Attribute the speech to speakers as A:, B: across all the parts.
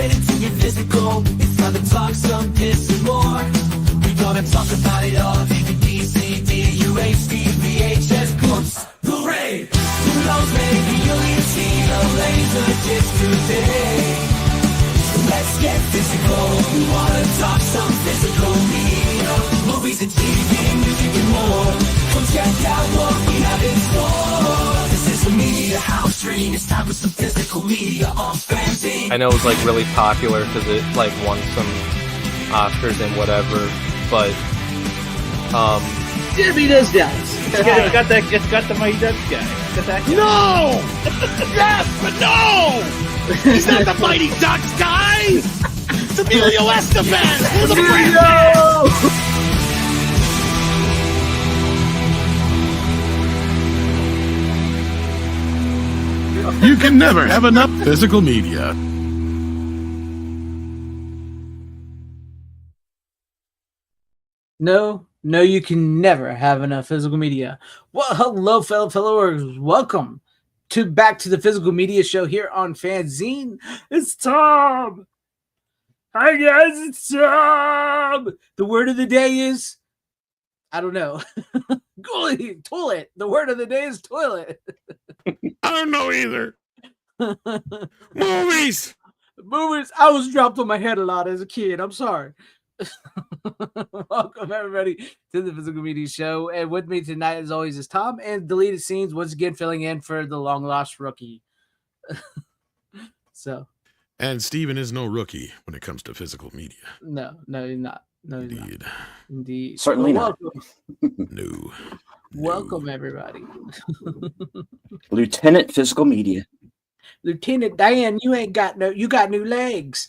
A: get into your physical. It's time to talk some piss and more. We gonna talk about it all. DVD, CD, UHD, VHS, clips, Blu-ray. Who knows, maybe you'll even see a laser disc today. Let's get physical. We wanna talk some physical media. Movies and TV, music and more. Come check out what we have in store. This is a media house dream. It's time for some physical media on FanZcene.
B: I know it was like really popular because it like won some Oscars and whatever, but
C: Jimmy does that.
D: It's got the Mighty Ducks guy. Got that guy.
E: No! Yes, but no! He's not the Mighty Ducks guy! It's Emilio Estevez! Who's the brand? You can never have enough physical media.
C: No, you can never have enough physical media. Well, hello, fellow followers. Welcome back to the Physical Media Show here on FanZcene. It's Tom. Hi, guys. It's Tom. The word of the day is, I don't know. Toilet. The word of the day is toilet.
E: I don't know either. Movies!
C: I was dropped on my head a lot as a kid. I'm sorry. Welcome everybody to the Physical Media Show, and with me tonight as always is Tom and Deleted Scenes once again filling in for the long lost rookie.
E: And Steven is no rookie when it comes to physical media.
C: No, you're not. No, Indeed.
F: Certainly not.
E: No.
C: Welcome everybody.
F: Lieutenant Physical Media.
C: Lieutenant Dan, you got new legs.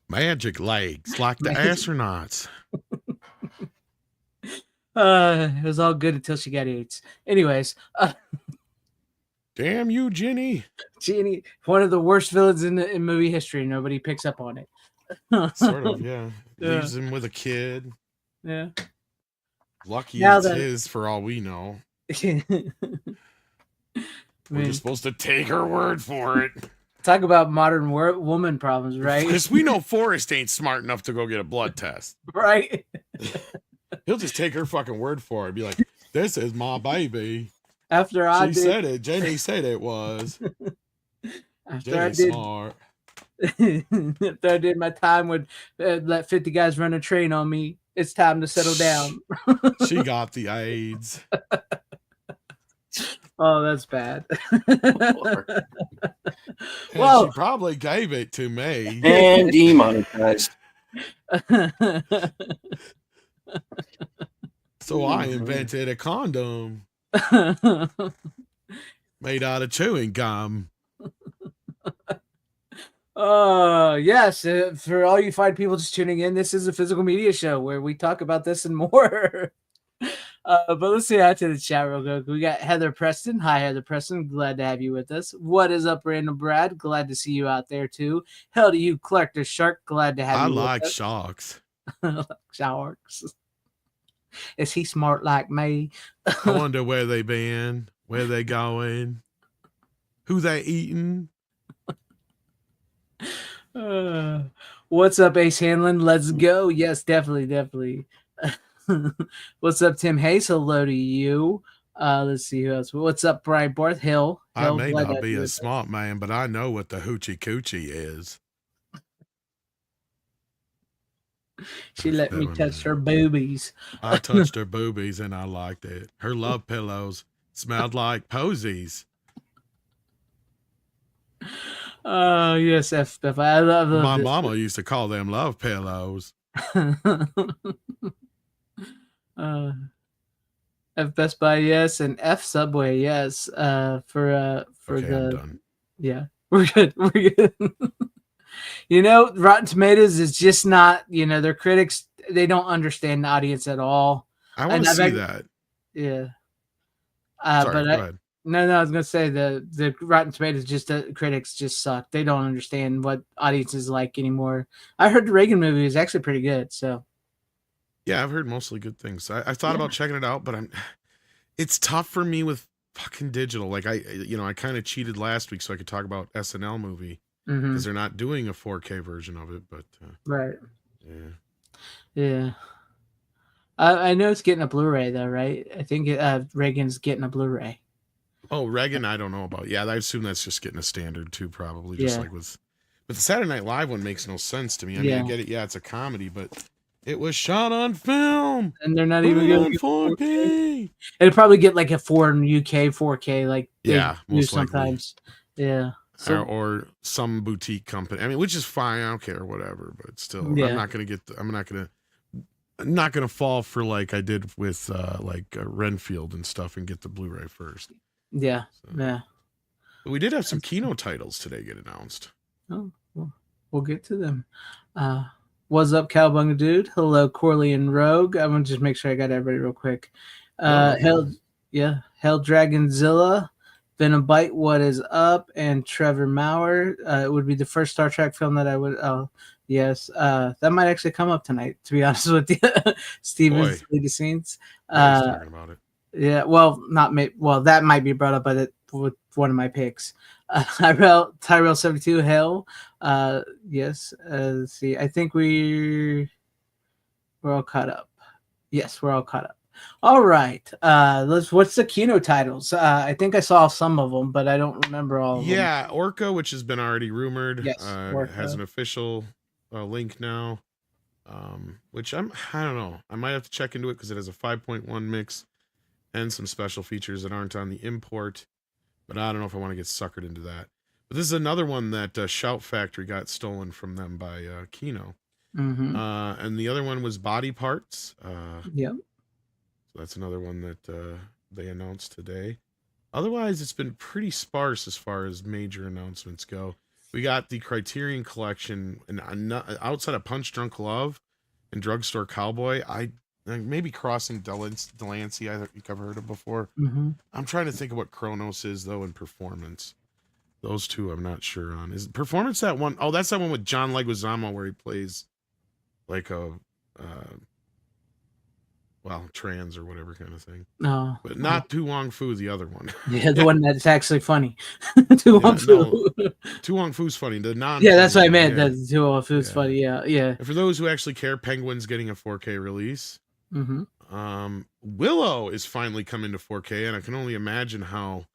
E: Magic legs, like the astronauts.
C: It was all good until she got AIDS. Anyways.
E: Damn you, Jenny.
C: Jenny, one of the worst villains in movie history. Nobody picks up on it.
E: Sort of, yeah. Leaves him with a kid.
C: Yeah.
E: Lucky it's his for all we know. We're just supposed to take her word for it.
C: Talk about modern woman problems, right?
E: Because we know Forrest ain't smart enough to go get a blood test.
C: Right.
E: He'll just take her fucking word for it. Be like, this is my baby.
C: After
E: she said it. Jenny said it was. Jenny's smart.
C: After I did my time with let 50 guys run a train on me, it's time to settle down.
E: She got the AIDS.
C: Oh, that's bad.
E: Well, she probably gave it to me.
F: And demonetized.
E: So I invented a condom made out of chewing gum.
C: Yes, for all you fine people just tuning in, this is a Physical Media Show where we talk about this and more. But let's say hi to the chat real quick. We got Heather Preston. Hi, Heather Preston. Glad to have you with us. What is up, Random Brad? Glad to see you out there, too. Hell to you, Clark the Shark. Glad to have you with us.
E: I like sharks.
C: Sharks. Is he smart like me?
E: I wonder where they been, where they going, who they eating.
C: What's up, Ace Hanlon? Let's go. Yes, definitely. What's up, Tim Hayes? Hello to you. Let's see who else. What's up, Brian Barth? Hill.
E: I may not be a smart man, but I know what the hoochie coochie is.
C: She let me touch her boobies.
E: I touched her boobies and I liked it. Her love pillows smelled like posies.
C: Yes, F. I love
E: my mama used to call them love pillows.
C: F Best Buy, yes, and F Subway, yes. For
E: okay,
C: the
E: I'm done.
C: Yeah, we're good. You know, Rotten Tomatoes is just not. You know, their critics, they don't understand the audience at all.
E: I want to see that.
C: Yeah.
E: Sorry,
C: but
E: go ahead.
C: No, I was gonna say the Rotten Tomatoes critics just suck. They don't understand what audiences like anymore. I heard the Reagan movie is actually pretty good. So
E: yeah, I've heard mostly good things. I thought about checking it out, but it's tough for me with fucking digital. Like I kind of cheated last week so I could talk about SNL movie.
C: Mm-hmm.
E: they're not doing a 4K version of it. But
C: Right.
E: yeah.
C: Yeah. I know it's getting a Blu-ray though, right? I think Reagan's getting a Blu-ray.
E: Oh, Reagan, I don't know about. Yeah, I assume that's just getting a standard too, probably. Just
C: Yeah.
E: like with, but the Saturday Night Live one makes no sense to me. I mean, I get it. Yeah, it's a comedy, but it was shot on film.
C: And they're not
E: Put
C: even
E: it
C: going
E: on
C: to
E: 4K.
C: It'll probably get like a foreign UK 4K, like they
E: Yeah,
C: do
E: most likely.
C: sometimes. Yeah. So
E: Or some boutique company. I mean, which is fine. I don't care, whatever. But still,
C: Yeah.
E: I'm not gonna get. I'm not gonna fall for like I did with Renfield and stuff and get the Blu-ray first.
C: yeah,
E: So.
C: yeah.
E: But we did have some Kino titles today get announced.
C: Oh, well, we'll get to them. What's up, Cowbunga Dude? Hello, Corley and Rogue. I'm gonna just make sure I got everybody real quick. Hell Dragonzilla, Venom Bite, What Is Up, and Trevor Maurer. It would be the first Star Trek film that I would. Oh, yes. That might actually come up tonight. To be honest with you, Steven's deleted scenes.
E: Talking about it.
C: Yeah, well, that might be brought up by with one of my picks. Tyrell 72 Hell. Yes. Let's see. I think we're all caught up. Yes, we're all caught up. All right. What's the Kino titles? I think I saw some of them, but I don't remember all of them.
E: Yeah, Orca, which has been already rumored,
C: Yes,
E: has an official link now. Which I don't know. I might have to check into it because it has a 5.1 mix and some special features that aren't on the import. But I don't know if I want to get suckered into that. But this is another one that Shout Factory got stolen from them by Kino.
C: Mm-hmm.
E: And the other one was Body Parts.
C: Yep.
E: So that's another one that they announced today. Otherwise, it's been pretty sparse as far as major announcements go. We got the Criterion Collection, and outside of Punch Drunk Love and Drugstore Cowboy, maybe Crossing Delancey, I think I've heard of before.
C: Mm-hmm.
E: I'm trying to think of what Kronos is, though, in Performance. Those two I'm not sure on. Is Performance that one? Oh, that's that one with John Leguizamo where he plays like a, trans or whatever kind of thing.
C: No.
E: But not Tu Wong Fu, the other one.
C: Yeah, the one that's actually funny. Tu Wong Fu.
E: Tu Wong Fu's funny. The non.
C: Yeah, that's what I meant.
E: Yeah.
C: The Tu Wong Fu's funny. Yeah, yeah.
E: And for those who actually care, Penguin's getting a 4K release.
C: Mm-hmm.
E: Willow is finally coming to 4K, and I can only imagine how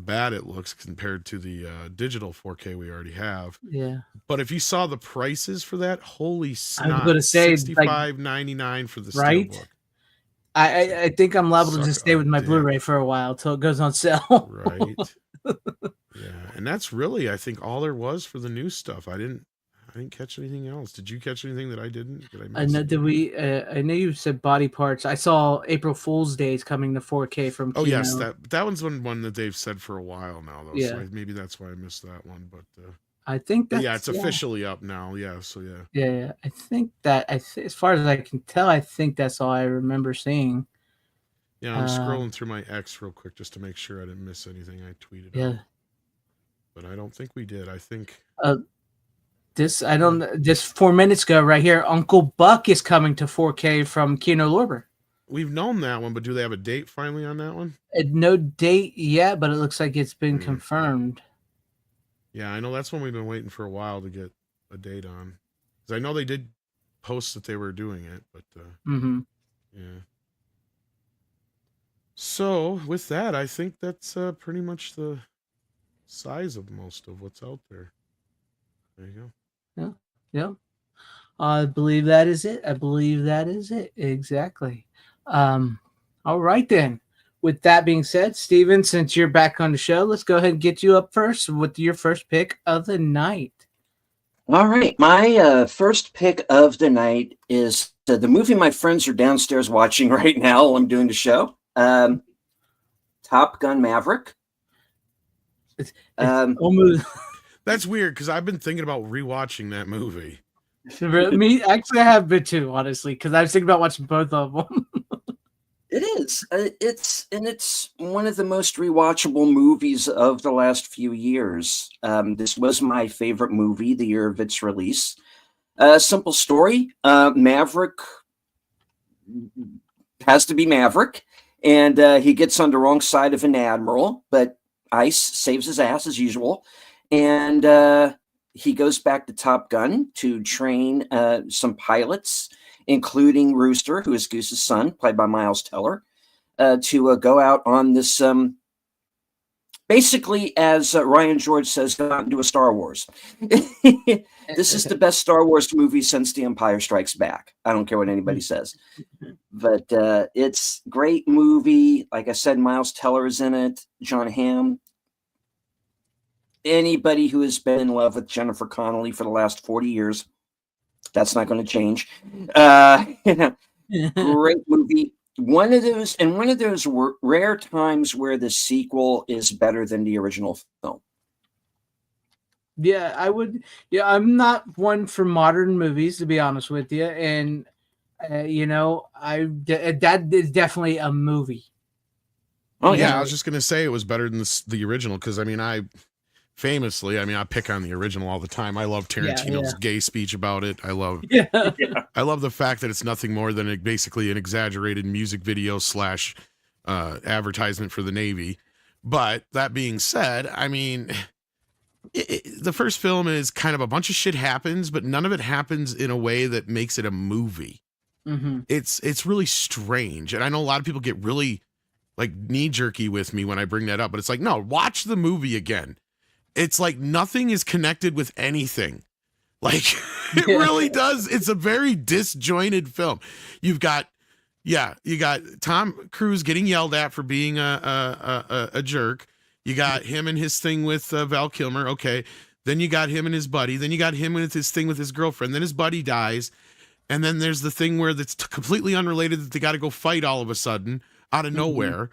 E: bad it looks compared to the digital 4K we already have.
C: Yeah.
E: But if you saw the prices for that, holy snot!
C: I'm gonna say
E: $65.99 for the
C: right.
E: Steelbook.
C: I think I'm liable to just stay with my Blu-ray for a while till it goes on sale.
E: Right. Yeah, and that's really, I think, all there was for the new stuff. I didn't catch anything else. Did you catch anything that I didn't? Did I miss
C: I know you said Body Parts. I saw April Fool's Day is coming to 4K from Kino.
E: Oh yes, that one's one that they've said for a while now, though.
C: Yeah.
E: So maybe that's why I missed that one. But
C: I think that's
E: it's officially up now. Yeah, so yeah.
C: Yeah, I think that as far as I can tell, I think that's all I remember seeing.
E: Yeah, I'm scrolling through my X real quick just to make sure I didn't miss anything I tweeted.
C: Yeah,
E: out. But I don't think we did. I think
C: just 4 minutes ago, right here, Uncle Buck is coming to 4K from Kino Lorber.
E: We've known that one, but do they have a date finally on that one?
C: No date yet, but it looks like it's been confirmed.
E: Yeah, I know that's one we've been waiting for a while to get a date on. Because I know they did post that they were doing it, but yeah. So with that, I think that's pretty much the size of most of what's out there. There you
C: go. Yeah. I believe that is it. Exactly. All right then. With that being said, Steven, since you're back on the show, let's go ahead and get you up first with your first pick of the night.
F: All right. My first pick of the night is the movie my friends are downstairs watching right now while I'm doing the show. Top Gun Maverick.
E: That's weird because I've been thinking about rewatching that movie.
C: Me, actually, I have been too, honestly, because I was thinking about watching both of them.
F: It is. It's one of the most rewatchable movies of the last few years. This was my favorite movie the year of its release. Simple story. Maverick has to be Maverick, and he gets on the wrong side of an admiral, but ICE saves his ass as usual. And he goes back to Top Gun to train some pilots, including Rooster, who is Goose's son, played by Miles Teller, to go out on this, basically, as Ryan George says, go out and do a Star Wars. This is the best Star Wars movie since The Empire Strikes Back. I don't care what anybody says. But it's a great movie. Like I said, Miles Teller is in it, John Hamm. Anybody who has been in love with Jennifer Connelly for the last 40 years, that's not going to change. Great movie. One of those rare times where the sequel is better than the original film.
C: Yeah, I would. Yeah, I'm not one for modern movies, to be honest with you, and that is definitely a movie.
E: Oh yeah, I was just gonna say it was better than the original because I pick on the original all the time. I love Tarantino's gay speech about it. I love the fact that it's nothing more than basically an exaggerated music video / advertisement for the Navy. But that being said, the first film is kind of a bunch of shit happens, but none of it happens in a way that makes it a movie.
C: Mm-hmm.
E: It's really strange, and I know a lot of people get really like knee jerky with me when I bring that up, but it's like, no, watch the movie again. It's like nothing is connected with anything. Like it really does. It's a very disjointed film. You got Tom Cruise getting yelled at for being a jerk. You got him and his thing with Val Kilmer. Okay. Then you got him and his buddy. Then you got him with his thing with his girlfriend. Then his buddy dies. And then there's the thing where that's completely unrelated that they got to go fight all of a sudden out of nowhere.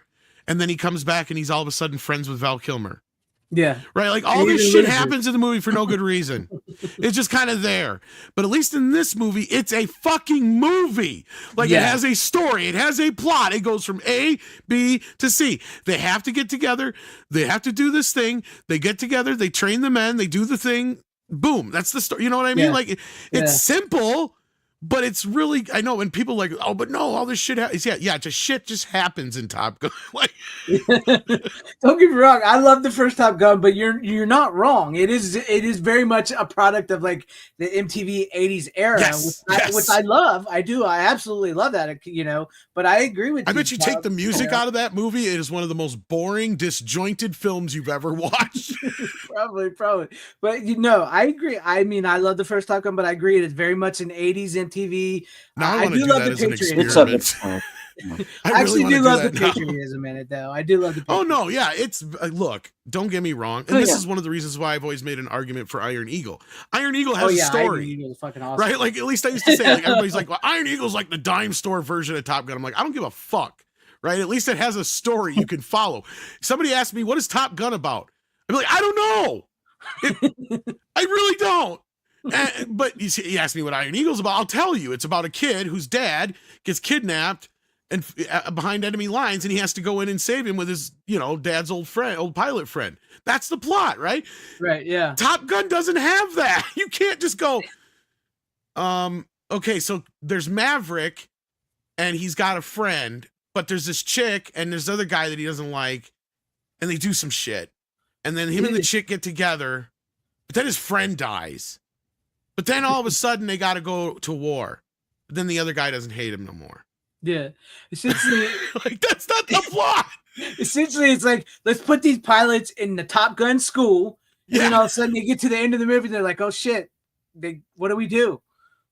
E: And then he comes back and he's all of a sudden friends with Val Kilmer.
C: Yeah.
E: Right. Like all this shit happens in the movie for no good reason. It's just kind of there. But at least in this movie, it's a fucking movie. Like it has a story. It has a plot. It goes from A, B to C. They have to get together. They have to do this thing. They get together. They train the men. They do the thing. Boom. That's the story. You know what I mean? Like it's simple. But it's really, I know when people like, oh, but no, all this shit happens. Just shit just happens in Top Gun. Like,
C: don't get me wrong, I love the first Top Gun, but you're not wrong. It is very much a product of like the MTV '80s era, which I love. I do. I absolutely love that. But I agree with you.
E: I bet you take the music out of that movie, it is one of the most boring, disjointed films you've ever watched.
C: Probably. But I agree. I love the first Top Gun, but I agree it is very much an '80s MTV.
E: Now I want to do that as an experiment.
C: I actually do love the patriotism in it, though. I do love the patriotism.
E: Oh, no, yeah. It's, look, don't get me wrong. And this is one of the reasons why I've always made an argument for Iron Eagle. Iron Eagle has a story. Iron Eagle is fucking awesome. Right? Like, at least I used to say, like, everybody's like, well, Iron Eagle's like the dime store version of Top Gun. I'm like, I don't give a fuck. Right? At least it has a story you can follow. Somebody asked me, what is Top Gun about? I'm like, I don't know. I really don't. But he asked me what Iron Eagle's about. I'll tell you. It's about a kid whose dad gets kidnapped and behind enemy lines, and he has to go in and save him with his, dad's old pilot friend. That's the plot, right?
C: Right, yeah.
E: Top Gun doesn't have that. You can't just go, okay, so there's Maverick, and he's got a friend, but there's this chick, and there's other guy that he doesn't like, and they do some shit. And then him and the chick get together, but then his friend dies. But then all of a sudden they got to go to war. But then the other guy doesn't hate him no more.
C: Yeah. Essentially,
E: like that's not the plot.
C: Essentially, it's like, let's put these pilots in the Top Gun school. And then all of a sudden they get to the end of the movie. They're like, oh shit. What do we do?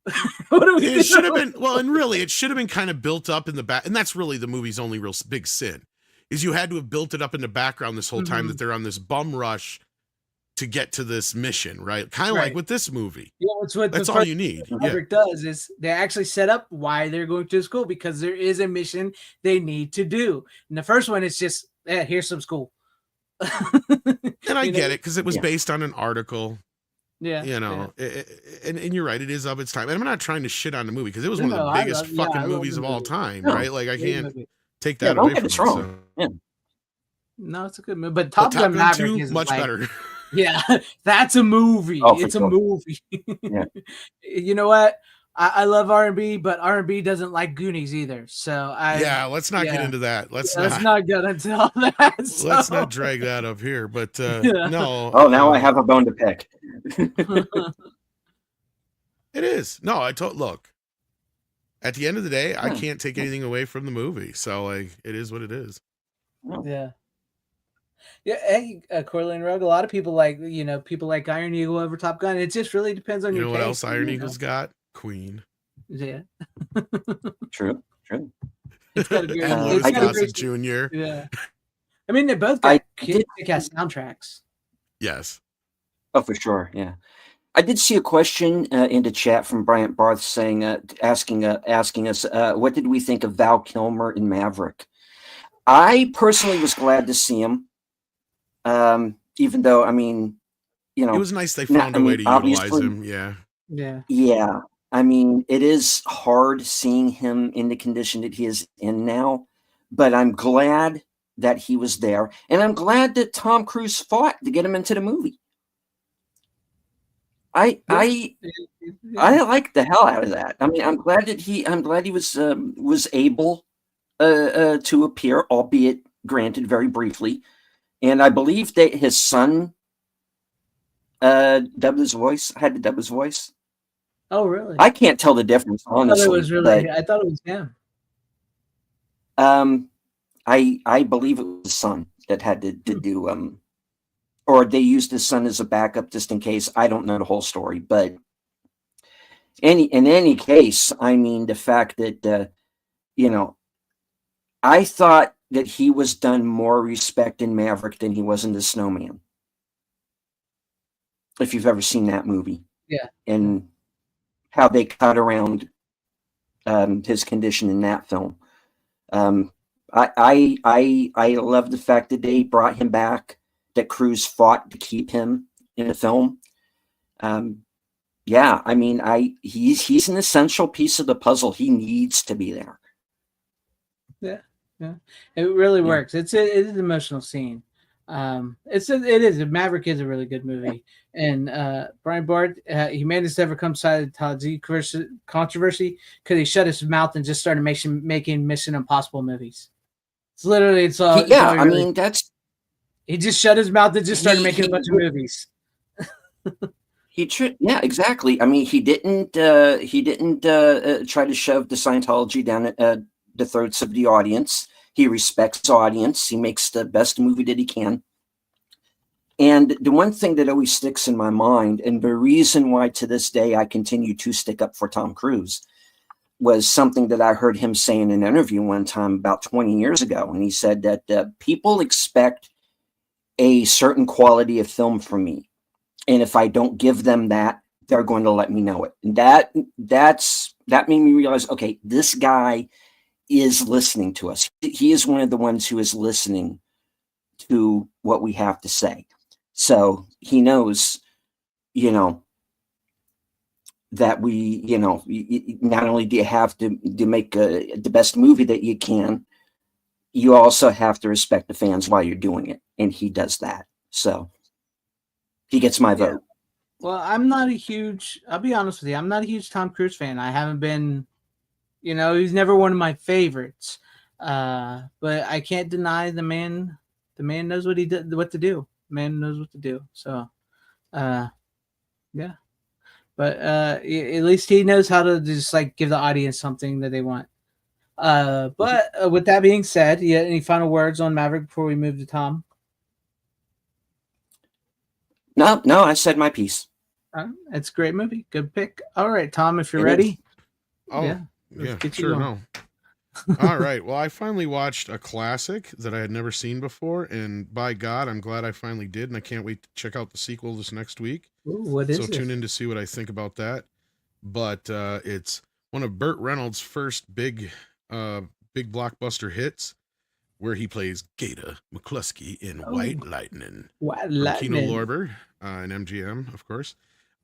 E: It should have been, well, and really it should have been kind of built up in the back. And that's really the movie's only real big sin is you had to have built it up in the background this whole time that they're on this bum rush to get to this mission, right? Kind of like with this movie.
C: Yeah,
E: that's all you need.
C: Maverick does is they actually set up why they're going to school because there is a mission they need to do. And the first one is just, here's some school.
E: And I get it because it was based on an article.
C: Yeah.
E: And you're right, it is of its time. And I'm not trying to shit on the movie because it was one of the biggest fucking movies of all time, right? Like I can't take that away from it. So.
F: Yeah.
C: No, it's a good movie. But Top Gun Maverick
E: 2,
C: is
E: much
C: like,
E: better.
C: Yeah, that's a movie.
F: Oh,
C: it's
F: sure.
C: a movie.
F: Yeah.
C: You know what? I love R&B, but R&B doesn't like Goonies either. So
E: Yeah, let's not get into that.
C: let's not get into all that.
E: Let's not drag that up here. But
C: Yeah.
E: no.
F: Oh, now I have a bone to pick.
E: It is. No, look. At the end of the day, I
F: Yeah.
E: can't take anything away from the movie. So like, it is what it is.
C: Yeah. Yeah, hey, Corley and Rogue, a lot of people like, people like Iron Eagle over Top Gun. It just really depends on
E: You
C: your
E: know what
C: taste.
E: else Iron Eagle's got? Queen.
C: Yeah.
F: True.
C: It's got a great,
E: And
C: it's
E: Louis
C: got a
E: Gossett
C: great,
E: Jr.
C: yeah. I mean, they both
F: I
C: got
F: did-
C: kick-ass soundtracks.
E: Yes.
F: Oh, for sure. Yeah. I did see a question in the chat from Bryant Barth saying, asking us, what did we think of Val Kilmer in Maverick? I personally was glad to see him. Even though, I mean,
E: It was nice they found a way to utilize him. Yeah.
C: Yeah.
F: Yeah. I mean, it is hard seeing him in the condition that he is in now, but I'm glad that he was there. And I'm glad that Tom Cruise fought to get him into the movie. I like the hell out of that. I mean, I'm glad he was able to appear, albeit granted very briefly. And I believe that his son dubbed his voice, had to dub his voice.
C: Oh, really?
F: I can't tell the difference, honestly.
C: I thought it was him.
F: I believe it was his son that had to do or they used his son as a backup just in case. I don't know the whole story, but in any case, I mean, the fact that I thought that he was done more respect in Maverick than he was in The Snowman. If you've ever seen that movie.
C: Yeah.
F: And how they cut around his condition in that film. I love the fact that they brought him back, that Cruise fought to keep him in the film. Yeah, I mean, he's an essential piece of the puzzle. He needs to be there.
C: Yeah, it really works. It is an emotional scene. It is. Maverick is a really good movie, and Brian Bard, he made us overcome Scientology controversy because he shut his mouth and just started making Mission Impossible movies. It's all.
F: I mean, that's.
C: He just shut his mouth and just started making a bunch of movies.
F: Yeah, exactly. I mean, he didn't try to shove the Scientology down at the throats of the audience. He respects the audience. He makes the best movie that he can. And the one thing that always sticks in my mind, and the reason why to this day I continue to stick up for Tom Cruise, was something that I heard him say in an interview one time about 20 years ago. And he said that people expect a certain quality of film from me. And if I don't give them that, they're going to let me know it. And that made me realize, okay, this guy is listening to us. He is one of the ones who is listening to what we have to say. So he knows, that we, not only do you have to make the best movie that you can, you also have to respect the fans while you're doing it. And he does that. So he gets my vote.
C: Well, I'll be honest with you, I'm not a huge Tom Cruise fan. I haven't been, he's never one of my favorites. But I can't deny the man knows what to do. Man knows what to do. So, yeah. But at least he knows how to just like give the audience something that they want. But with that being said, you have any final words on Maverick before we move to Tom?
F: No, I said my piece.
C: It's a great movie. Good pick. All right, Tom, if you're
F: It
C: ready.
E: Oh, yeah, sure. No. All right. Well, I finally watched a classic that I had never seen before, and by God, I'm glad I finally did, and I can't wait to check out the sequel this next week.
C: Ooh, what is
E: so
C: it?
E: Tune in to see what I think about that. But it's one of Burt Reynolds' first big blockbuster hits, where he plays Gator McCluskey in White Lightning.
C: White
E: Kino
C: Lightning.
E: Lorber and MGM, of course.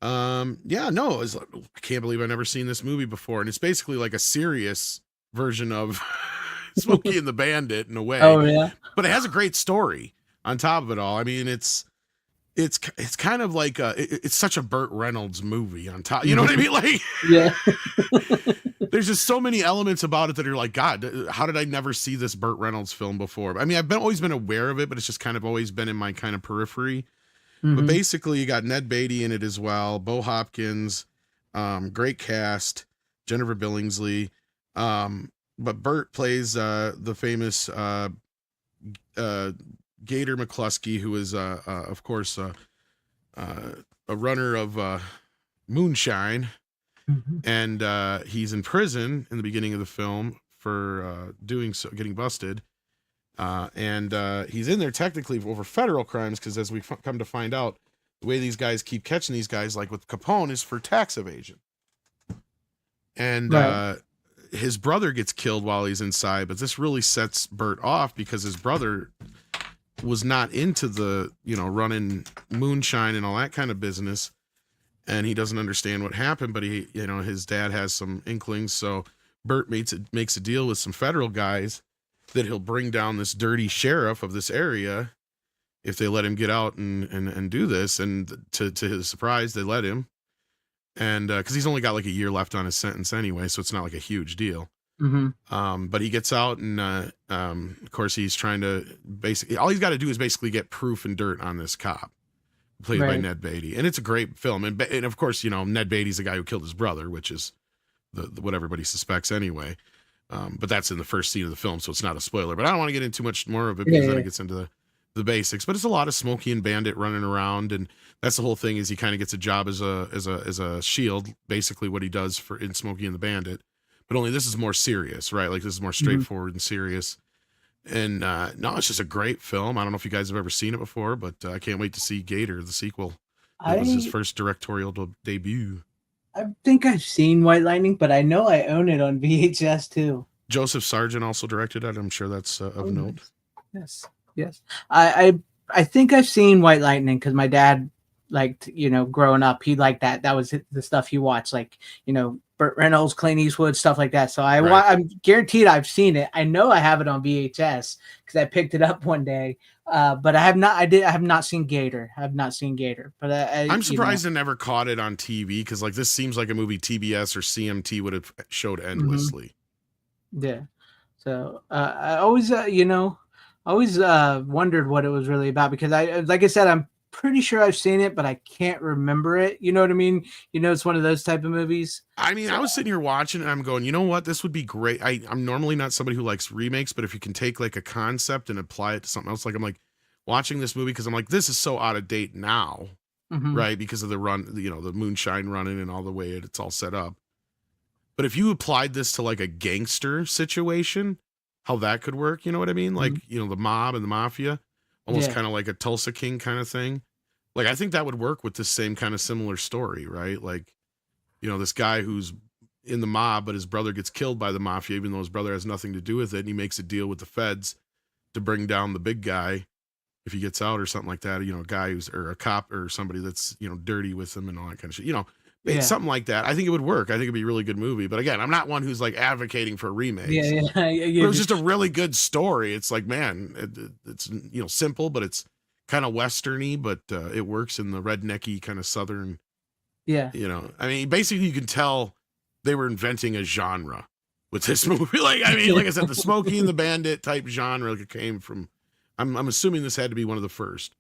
E: I can't believe I've never seen this movie before, and it's basically like a serious version of Smokey and the Bandit in a way.
C: Oh yeah.
E: But it has a great story on top of it all. I mean, it's it's kind of like it's such a Burt Reynolds movie on top. You know what I mean? Like,
C: Yeah.
E: there's just so many elements about it that are like, God, how did I never see this Burt Reynolds film before? I mean, always been aware of it, but it's just kind of always been in my kind of periphery. But basically, you got Ned Beatty in it as well, Bo Hopkins, great cast, Jennifer Billingsley. But Burt plays the famous Gator McCluskey, who is, of course, a runner of moonshine. And he's in prison in the beginning of the film for doing so, getting busted. And he's in there technically over federal crimes because, as we come to find out, the way these guys keep catching these guys, like with Capone, is for tax evasion. And his brother gets killed while he's inside, but this really sets Burt off because his brother was not into the, running moonshine and all that kind of business. And he doesn't understand what happened, but his dad has some inklings. So Burt makes a deal with some federal guys that he'll bring down this dirty sheriff of this area if they let him get out and do this. And to his surprise, they let him. And because he's only got like a year left on his sentence anyway, so it's not like a huge deal. But he gets out and of course he's trying to basically, all he's got to do is basically get proof and dirt on this cop played by Ned Beatty. And it's a great film. And of course, Ned Beatty's the guy who killed his brother, which is the what everybody suspects anyway. But that's in the first scene of the film, so it's not a spoiler. But I don't want to get into too much more of it because then it gets into the basics. But it's a lot of Smokey and Bandit running around, and that's the whole thing. Is he kind of gets a job as a shield, basically what he does in Smokey and the Bandit. But only this is more serious, right? Like this is more straightforward and serious. And no, it's just a great film. I don't know if you guys have ever seen it before, but I can't wait to see Gator, the sequel. It was his first directorial debut.
C: I think I've seen White Lightning, but I know I own it on VHS too.
E: Joseph Sargent also directed it. I'm sure that's of note.
C: Yes. I think I've seen White Lightning because my dad liked, growing up, he liked that. That was the stuff he watched, like, Burt Reynolds, Clint Eastwood, stuff like that. So I'm guaranteed I've seen it. I know I have it on VHS because I picked it up one day. But I have not. I have not seen Gator. I have not seen Gator. But I'm
E: surprised I never caught it on TV because like this seems like a movie TBS or CMT would have showed endlessly.
C: Yeah. So I always, wondered what it was really about because like I said, I'm pretty sure I've seen it, but I can't remember it. You know what I mean? It's one of those type of movies.
E: I mean, I was sitting here watching and I'm going, you know what? This would be great. I'm normally not somebody who likes remakes, but if you can take like a concept and apply it to something else, like I'm like watching this movie because I'm like, this is so out of date now, right? Because of the run, the moonshine running and all the way it's all set up. But if you applied this to like a gangster situation, how that could work, you know what I mean? Like, the mob and the mafia, almost kind of like a Tulsa King kind of thing. Like, I think that would work with the same kind of similar story, right? Like, this guy who's in the mob, but his brother gets killed by the mafia, even though his brother has nothing to do with it. And he makes a deal with the feds to bring down the big guy if he gets out or something like that. A guy or a cop or somebody that's, dirty with him and all that kind of shit, something like that. I think it would work. I think it'd be a really good movie. But again, I'm not one who's like advocating for remakes. But it was just a really good story. It's like, man, it's, simple, but it's kind of westerny, but it works in the rednecky kind of southern. I mean, basically you can tell they were inventing a genre with this movie. Like I said, the Smokey and the Bandit type genre, like it came from, I'm assuming this had to be one of the first.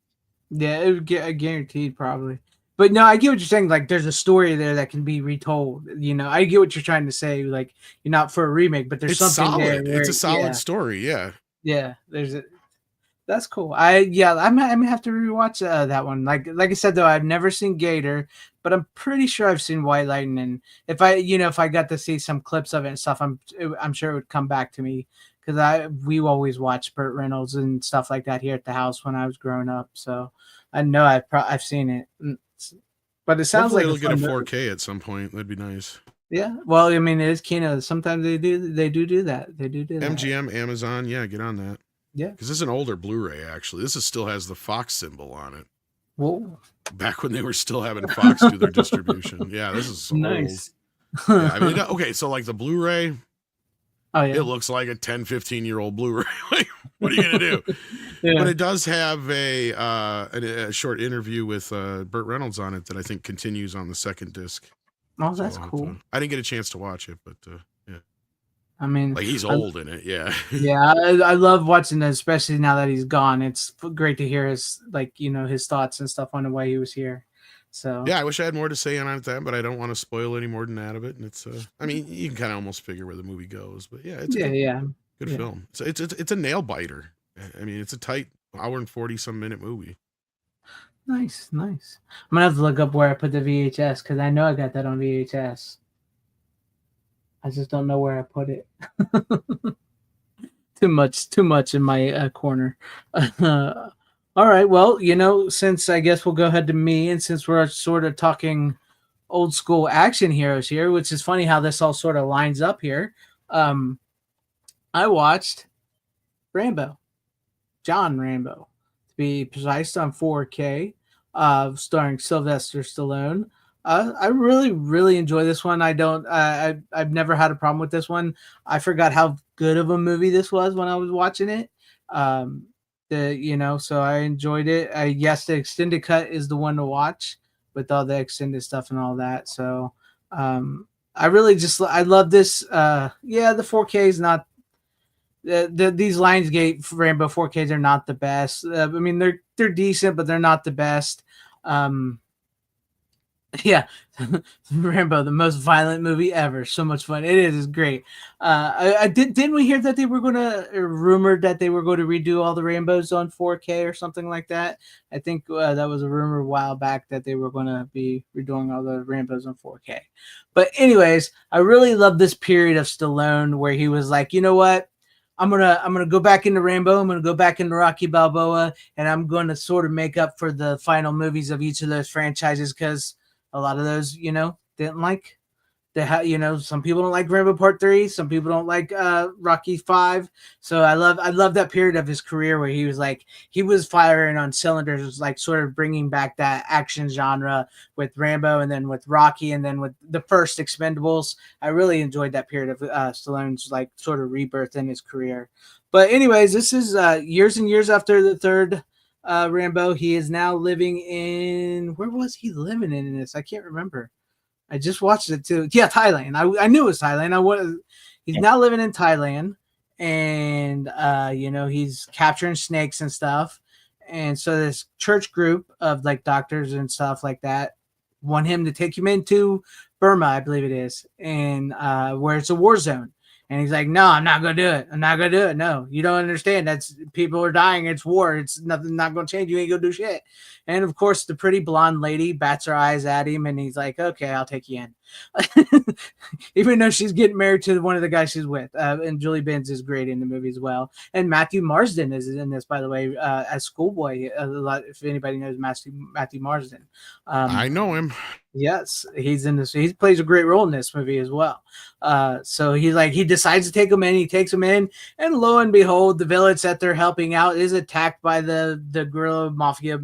C: Yeah, it would get guaranteed probably. But no, I get what you're saying. Like, there's a story there that can be retold. I get what you're trying to say. Like, you're not for a remake, but there's something
E: solid.
C: there.
E: It's a solid story. Yeah.
C: Yeah. That's cool. I'm gonna have to rewatch that one. Like I said though, I've never seen Gator, but I'm pretty sure I've seen White Lightning. If I got to see some clips of it and stuff, I'm sure it would come back to me because we always watched Burt Reynolds and stuff like that here at the house when I was growing up. So I know I've seen it. But it sounds
E: hopefully
C: like
E: it'll get a 4K at some point. That'd be nice.
C: Yeah. Well, I mean, it is Kino. Sometimes they do that. They do that.
E: MGM, Amazon, yeah, get on that.
C: Yeah.
E: Because this is an older Blu-ray, actually. This still has the Fox symbol on it.
C: Whoa.
E: Back when they were still having Fox do their distribution. Yeah, this is
C: nice.
E: Old. Yeah, I mean, okay, so like the Blu-ray,
C: oh yeah,
E: it looks like a 10, 15-year-old Blu-ray. Like, what are you gonna do? But it does have a short interview with Burt Reynolds on it that I think continues on the second disc.
C: Oh,
E: So
C: that's
E: I'll have
C: cool.
E: to- I didn't get a chance to watch it, but yeah,
C: I mean,
E: like he's old in it. Yeah.
C: yeah, I love watching it, especially now that he's gone. It's great to hear his his thoughts and stuff on the way he was here. So
E: Yeah, I wish I had more to say on it that, but I don't want to spoil any more than that of it. And it's, I mean, you can kind of almost figure where the movie goes, but yeah, it's a good film. So it's a nail biter. I mean, it's a tight hour and 40 some minute movie.
C: Nice. I'm gonna have to look up where I put the VHS because I know I got that on VHS. I just don't know where I put it. Too much in my corner. All right, well, since I guess we'll go ahead to me, and since we're sort of talking old school action heroes here, which is funny how this all sort of lines up here. I watched Rambo, John Rambo, to be precise, on 4K, starring Sylvester Stallone. I really enjoy this one. I've never had a problem with this one. I forgot how good of a movie this was when I was watching it. So I enjoyed it. Yes, the extended cut is the one to watch with all the extended stuff and all that. So I really I love this. The 4K is not these Lionsgate Rambo 4Ks are not the best. I mean, they're decent, but they're not the best. Yeah, Rambo, the most violent movie ever. So much fun. It is great. Didn't we hear that they were rumored that they were going to redo all the Rambos on 4K or something like that? I think that was a rumor a while back that they were going to be redoing all the Rambos on 4K. But anyways, I really love this period of Stallone where he was like, you know what? I'm gonna go back into Rambo. I'm gonna go back into Rocky Balboa, and I'm gonna sort of make up for the final movies of each of those franchises because a lot of those, didn't like. Some people don't like Rambo Part 3. Some people don't like Rocky 5. So I love that period of his career where he was firing on cylinders, like sort of bringing back that action genre with Rambo and then with Rocky and then with the first Expendables. I really enjoyed that period of Stallone's like sort of rebirth in his career. But anyways, this is years and years after the third Rambo. He is now living in, where was he living in this? I can't remember. I just watched it too. Yeah, Thailand. I knew it was Thailand. He's now living in Thailand, and he's capturing snakes and stuff. And so this church group of like doctors and stuff like that want him to take him into Burma, I believe it is, and where it's a war zone. And he's like, no, I'm not going to do it. I'm not going to do it. No, you don't understand. That's people are dying. It's war. It's nothing, not going to change. You ain't going to do shit. And of course, the pretty blonde lady bats her eyes at him. And he's like, okay, I'll take you in. Even though she's getting married to one of the guys she's with. And Julie Benz is great in the movie as well. And Matthew Marsden is in this, by the way, as Schoolboy. If anybody knows Matthew Marsden.
E: I know him.
C: Yes, he's in this. He plays a great role in this movie as well. So he decides to take him in. He takes him in, and lo and behold, the village that they're helping out is attacked by the guerrilla mafia,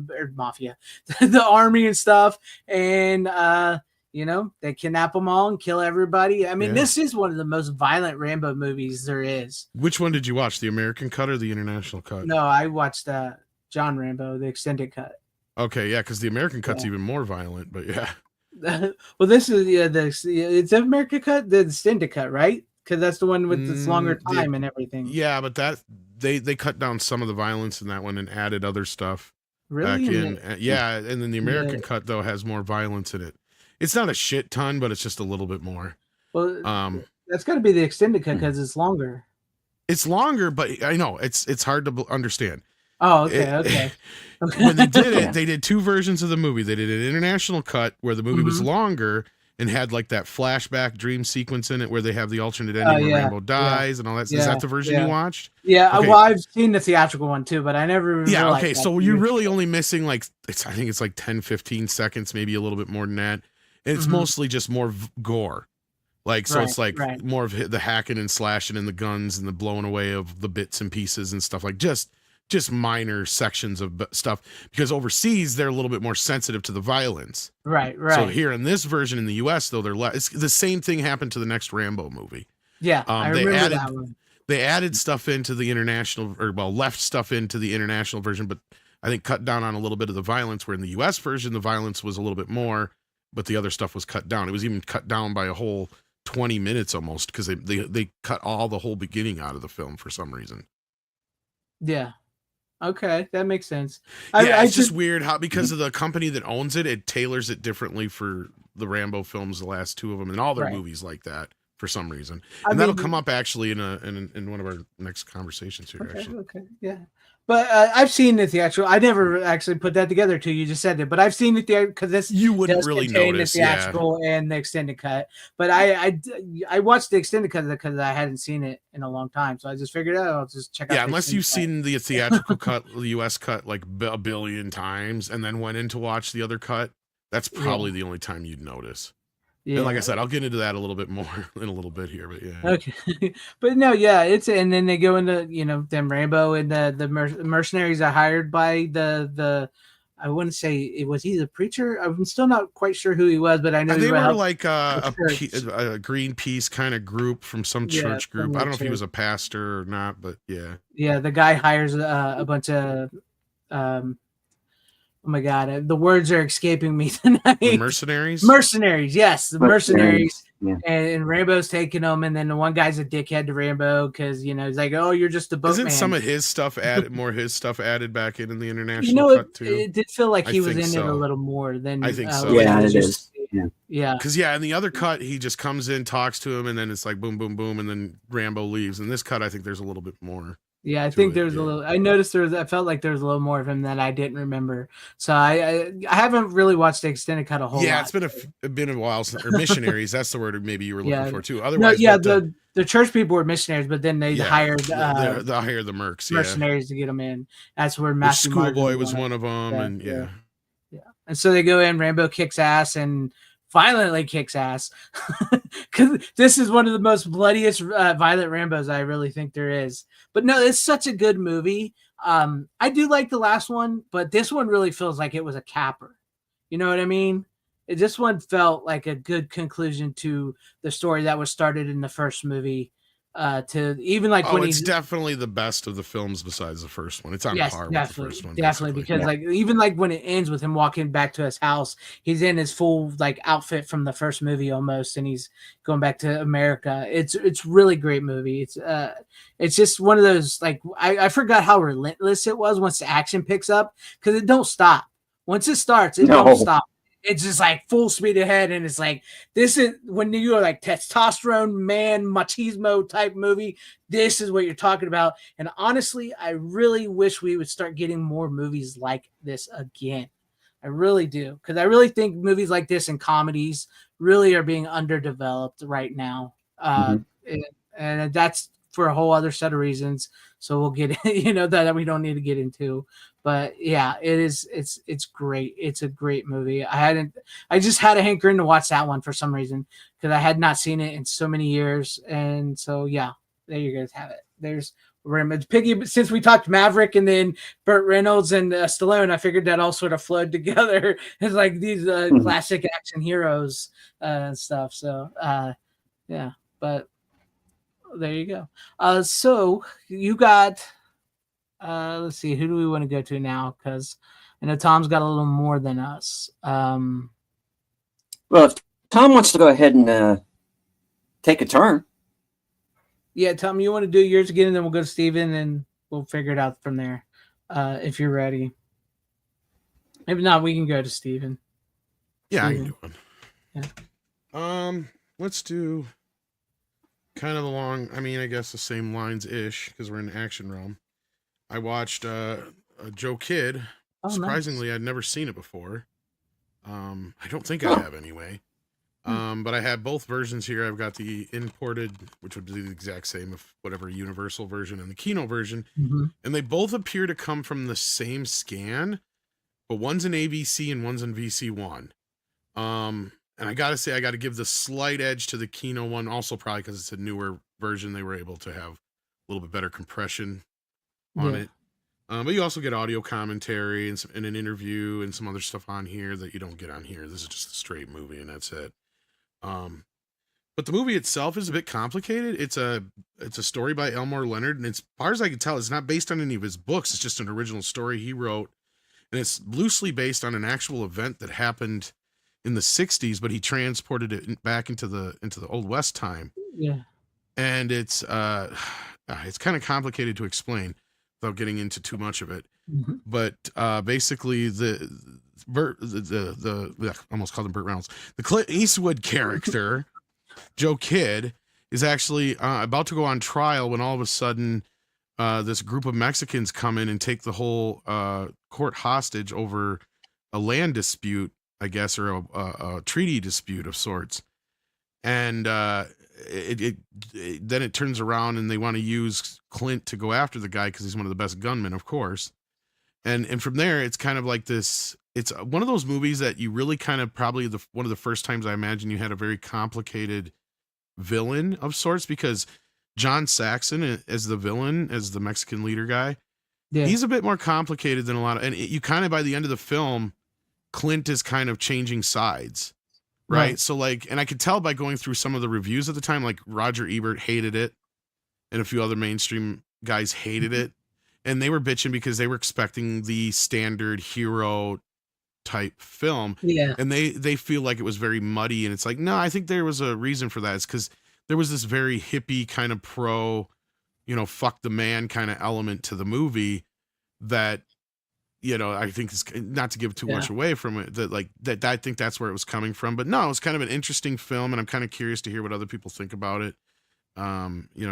C: the army and stuff. And they kidnap them all and kill everybody. I mean, This is one of the most violent Rambo movies there is.
E: Which one did you watch? The American cut or the international cut?
C: No, I watched John Rambo, the extended cut.
E: Okay, yeah, because the American cut's even more violent, but yeah.
C: Well, this is it's the American cut, the extended cut, right? Because that's the one with this longer time and everything.
E: Yeah, but that they cut down some of the violence in that one and added other stuff.
C: Really?
E: Back in. Yeah, and then the American cut though has more violence in it. It's not a shit ton, but it's just a little bit more.
C: Well, that's got to be the extended cut because it's longer.
E: It's longer, but I know it's hard to understand.
C: Oh, okay.
E: When they did it, they did two versions of the movie. They did an international cut where the movie was longer and had like that flashback dream sequence in it where they have the alternate ending where Rambo dies and all that. Is that the version you watched?
C: Yeah,
E: okay.
C: Well, I've seen the theatrical one too, but I never.
E: Yeah, okay. So you're really only missing I think it's like 10, 15 seconds, maybe a little bit more than that. And it's mostly just more gore. It's like more of the hacking and slashing and the guns and the blowing away of the bits and pieces and stuff like just minor sections of stuff, because overseas they're a little bit more sensitive to the violence. Right. So here in this version in the US though, they're less. It's the same thing happened to the next Rambo movie.
C: Yeah, I remember that one.
E: They added stuff into the international, or well, left stuff into the international version, but I think cut down on a little bit of the violence. Where in the U.S. version, the violence was a little bit more, but the other stuff was cut down. It was even cut down by a whole 20 minutes almost, because they cut all the whole beginning out of the film for some reason.
C: Yeah. Okay, that makes sense.
E: Yeah, it's just weird how, because of the company that owns it, it tailors it differently for the Rambo films, the last two of them, and all their movies like that for some reason. And that'll come up actually in one of our next conversations here.
C: Okay, yeah. But I've seen the theatrical. I never actually put that together till you just said it. But I've seen the theatrical, because this
E: you wouldn't really notice
C: the theatrical and the extended cut. But I watched the extended cut because I hadn't seen it in a long time, so I just figured out I'll just check out.
E: Yeah, unless you've seen the theatrical cut, the U.S. cut like a billion times, and then went in to watch the other cut, that's probably the only time you'd notice. Yeah, and like I said, I'll get into that a little bit more in a little bit here, but yeah.
C: Okay, but no, yeah, it's, and then they go into them Rambo and the mercenaries are hired by the I wouldn't say it was he the preacher. I'm still not quite sure who he was, but I know
E: they were like a Greenpeace kind of group from some church group. I don't know if he was a pastor or not, but yeah.
C: Yeah, the guy hires a bunch of oh my God, the words are escaping me tonight.
E: The mercenaries?
C: Mercenaries, yes, the mercenaries.
F: Yeah.
C: And Rambo's taking them, and then the one guy's a dickhead to Rambo because he's like, "Oh, you're just a boatman."
E: Isn't some of his stuff added back in the international cut too?
C: It did feel like he was in it a little more than
E: I think so.
F: Yeah, it is.
C: Yeah.
E: Because in the other cut, he just comes in, talks to him, and then it's like boom, boom, boom, and then Rambo leaves. In this cut, I think there's a little bit more.
C: Yeah, I think there's a little. I noticed I felt like there was a little more of him that I didn't remember. So I haven't really watched the extended cut a whole lot.
E: Yeah, it's been a while since, or missionaries. That's the word maybe you were looking for too. Otherwise,
C: the church people were missionaries, but then they hired
E: they hired the
C: mercenaries to get them in. That's where Matthew
E: Schoolboy was one of them, and yeah.
C: And so they go in. Rambo kicks ass and violently kicks ass, because this is one of the most bloodiest violent Rambos I really think there is. But no, it's such a good movie. I do like the last one, but this one really feels like it was a capper. You know what I mean? This one felt like a good conclusion to the story that was started in the first movie. To even like when
E: it's definitely the best of the films besides the first one. It's on par with the first one.
C: Definitely, because like even like when it ends with him walking back to his house, he's in his full like outfit from the first movie almost, and he's going back to America. It's really great movie. It's just one of those, like, I forgot how relentless it was once the action picks up, because it don't stop. Once it starts, it don't stop. It's just like full speed ahead, and it's like, this is when you're like testosterone man machismo type movie. This is what you're talking about. And honestly, I really wish we would start getting more movies like this again. I really do, because I really think movies like this and comedies really are being underdeveloped right now, and that's for a whole other set of reasons. So we'll get that we don't need to get into. But yeah, it's great. It's a great movie. I just had a hankering to watch that one for some reason, because I had not seen it in so many years. And so yeah, there you guys have it. There's Piggy. Since we talked Maverick and then Burt Reynolds and Stallone, I figured that all sort of flowed together as like these classic action heroes and stuff. So yeah, but there you go. So you got. Let's see, who do we want to go to now? Because I know Tom's got a little more than us.
F: Well, if Tom wants to go ahead and take a turn.
C: Yeah, Tom, you want to do yours again, and then we'll go to Steven, and we'll figure it out from there. If you're ready. If not, we can go to Steven.
E: Yeah, I can do one.
C: Yeah.
E: Let's do kind of along, I guess the same lines-ish, because we're in the action realm. I watched Joe Kidd. Surprisingly, I'd never seen it before. I don't think I have anyway. But I have both versions here. I've got the imported, which would be the exact same of whatever Universal version, and the Kino version. And they both appear to come from the same scan, but one's in AVC and one's in VC1. And I gotta say, I gotta give the slight edge to the Kino one, also probably because it's a newer version. They were able to have a little bit better compression on it. But you also get audio commentary and an interview and some other stuff on here that you don't get on here. This is just a straight movie, and that's it. But the movie itself is a bit complicated. It's a story by Elmore Leonard, and as far as I can tell, it's not based on any of his books. It's just an original story he wrote, and it's loosely based on an actual event that happened in the 60s, but he transported it back into the Old West time.
C: Yeah.
E: And it's kind of complicated to explain without getting into too much of it.
C: Mm-hmm.
E: But basically, I almost called him Burt Reynolds. The Clint Eastwood character, Joe Kidd, is actually about to go on trial when all of a sudden this group of Mexicans come in and take the whole court hostage over a land dispute, I guess, or a treaty dispute of sorts. And then it turns around and they want to use Clint to go after the guy because he's one of the best gunmen, of course. And from there, it's kind of like this. It's one of those movies that you really kind of probably one of the first times I imagine you had a very complicated villain of sorts, because John Saxon as the villain, as the Mexican leader guy, he's a bit more complicated than a lot of, and you kind of by the end of the film, Clint is kind of changing sides. Right. So like, and I could tell by going through some of the reviews at the time, like Roger Ebert hated it and a few other mainstream guys hated it. And they were bitching because they were expecting the standard hero type film. Yeah. And they feel like it was very muddy. And it's like, no, I think there was a reason for that. It's because there was this very hippie kind of fuck the man kind of element to the movie that, I think it's not to give too much away from it, that I think that's where it was coming from. But no, it was kind of an interesting film, and I'm kind of curious to hear what other people think about it. It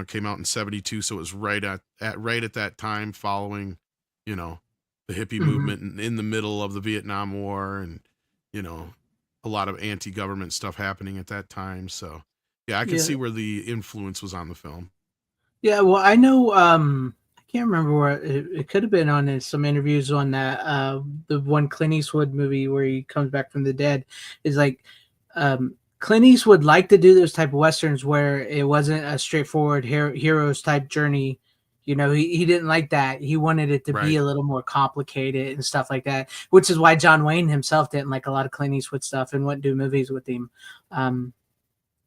E: came out in 1972, so it was right at that time following, the hippie movement and in the middle of the Vietnam War, and a lot of anti-government stuff happening at that time. So yeah, I can see where the influence was on the film. Yeah,
C: well, I know I can't remember where it could have been on some interviews on that the one Clint Eastwood movie where he comes back from the dead is like Clint Eastwood liked to do those type of westerns where it wasn't a straightforward heroes type journey. He didn't like that. He wanted it to be a little more complicated and stuff like that, which is why John Wayne himself didn't like a lot of Clint Eastwood stuff and wouldn't do movies with him. When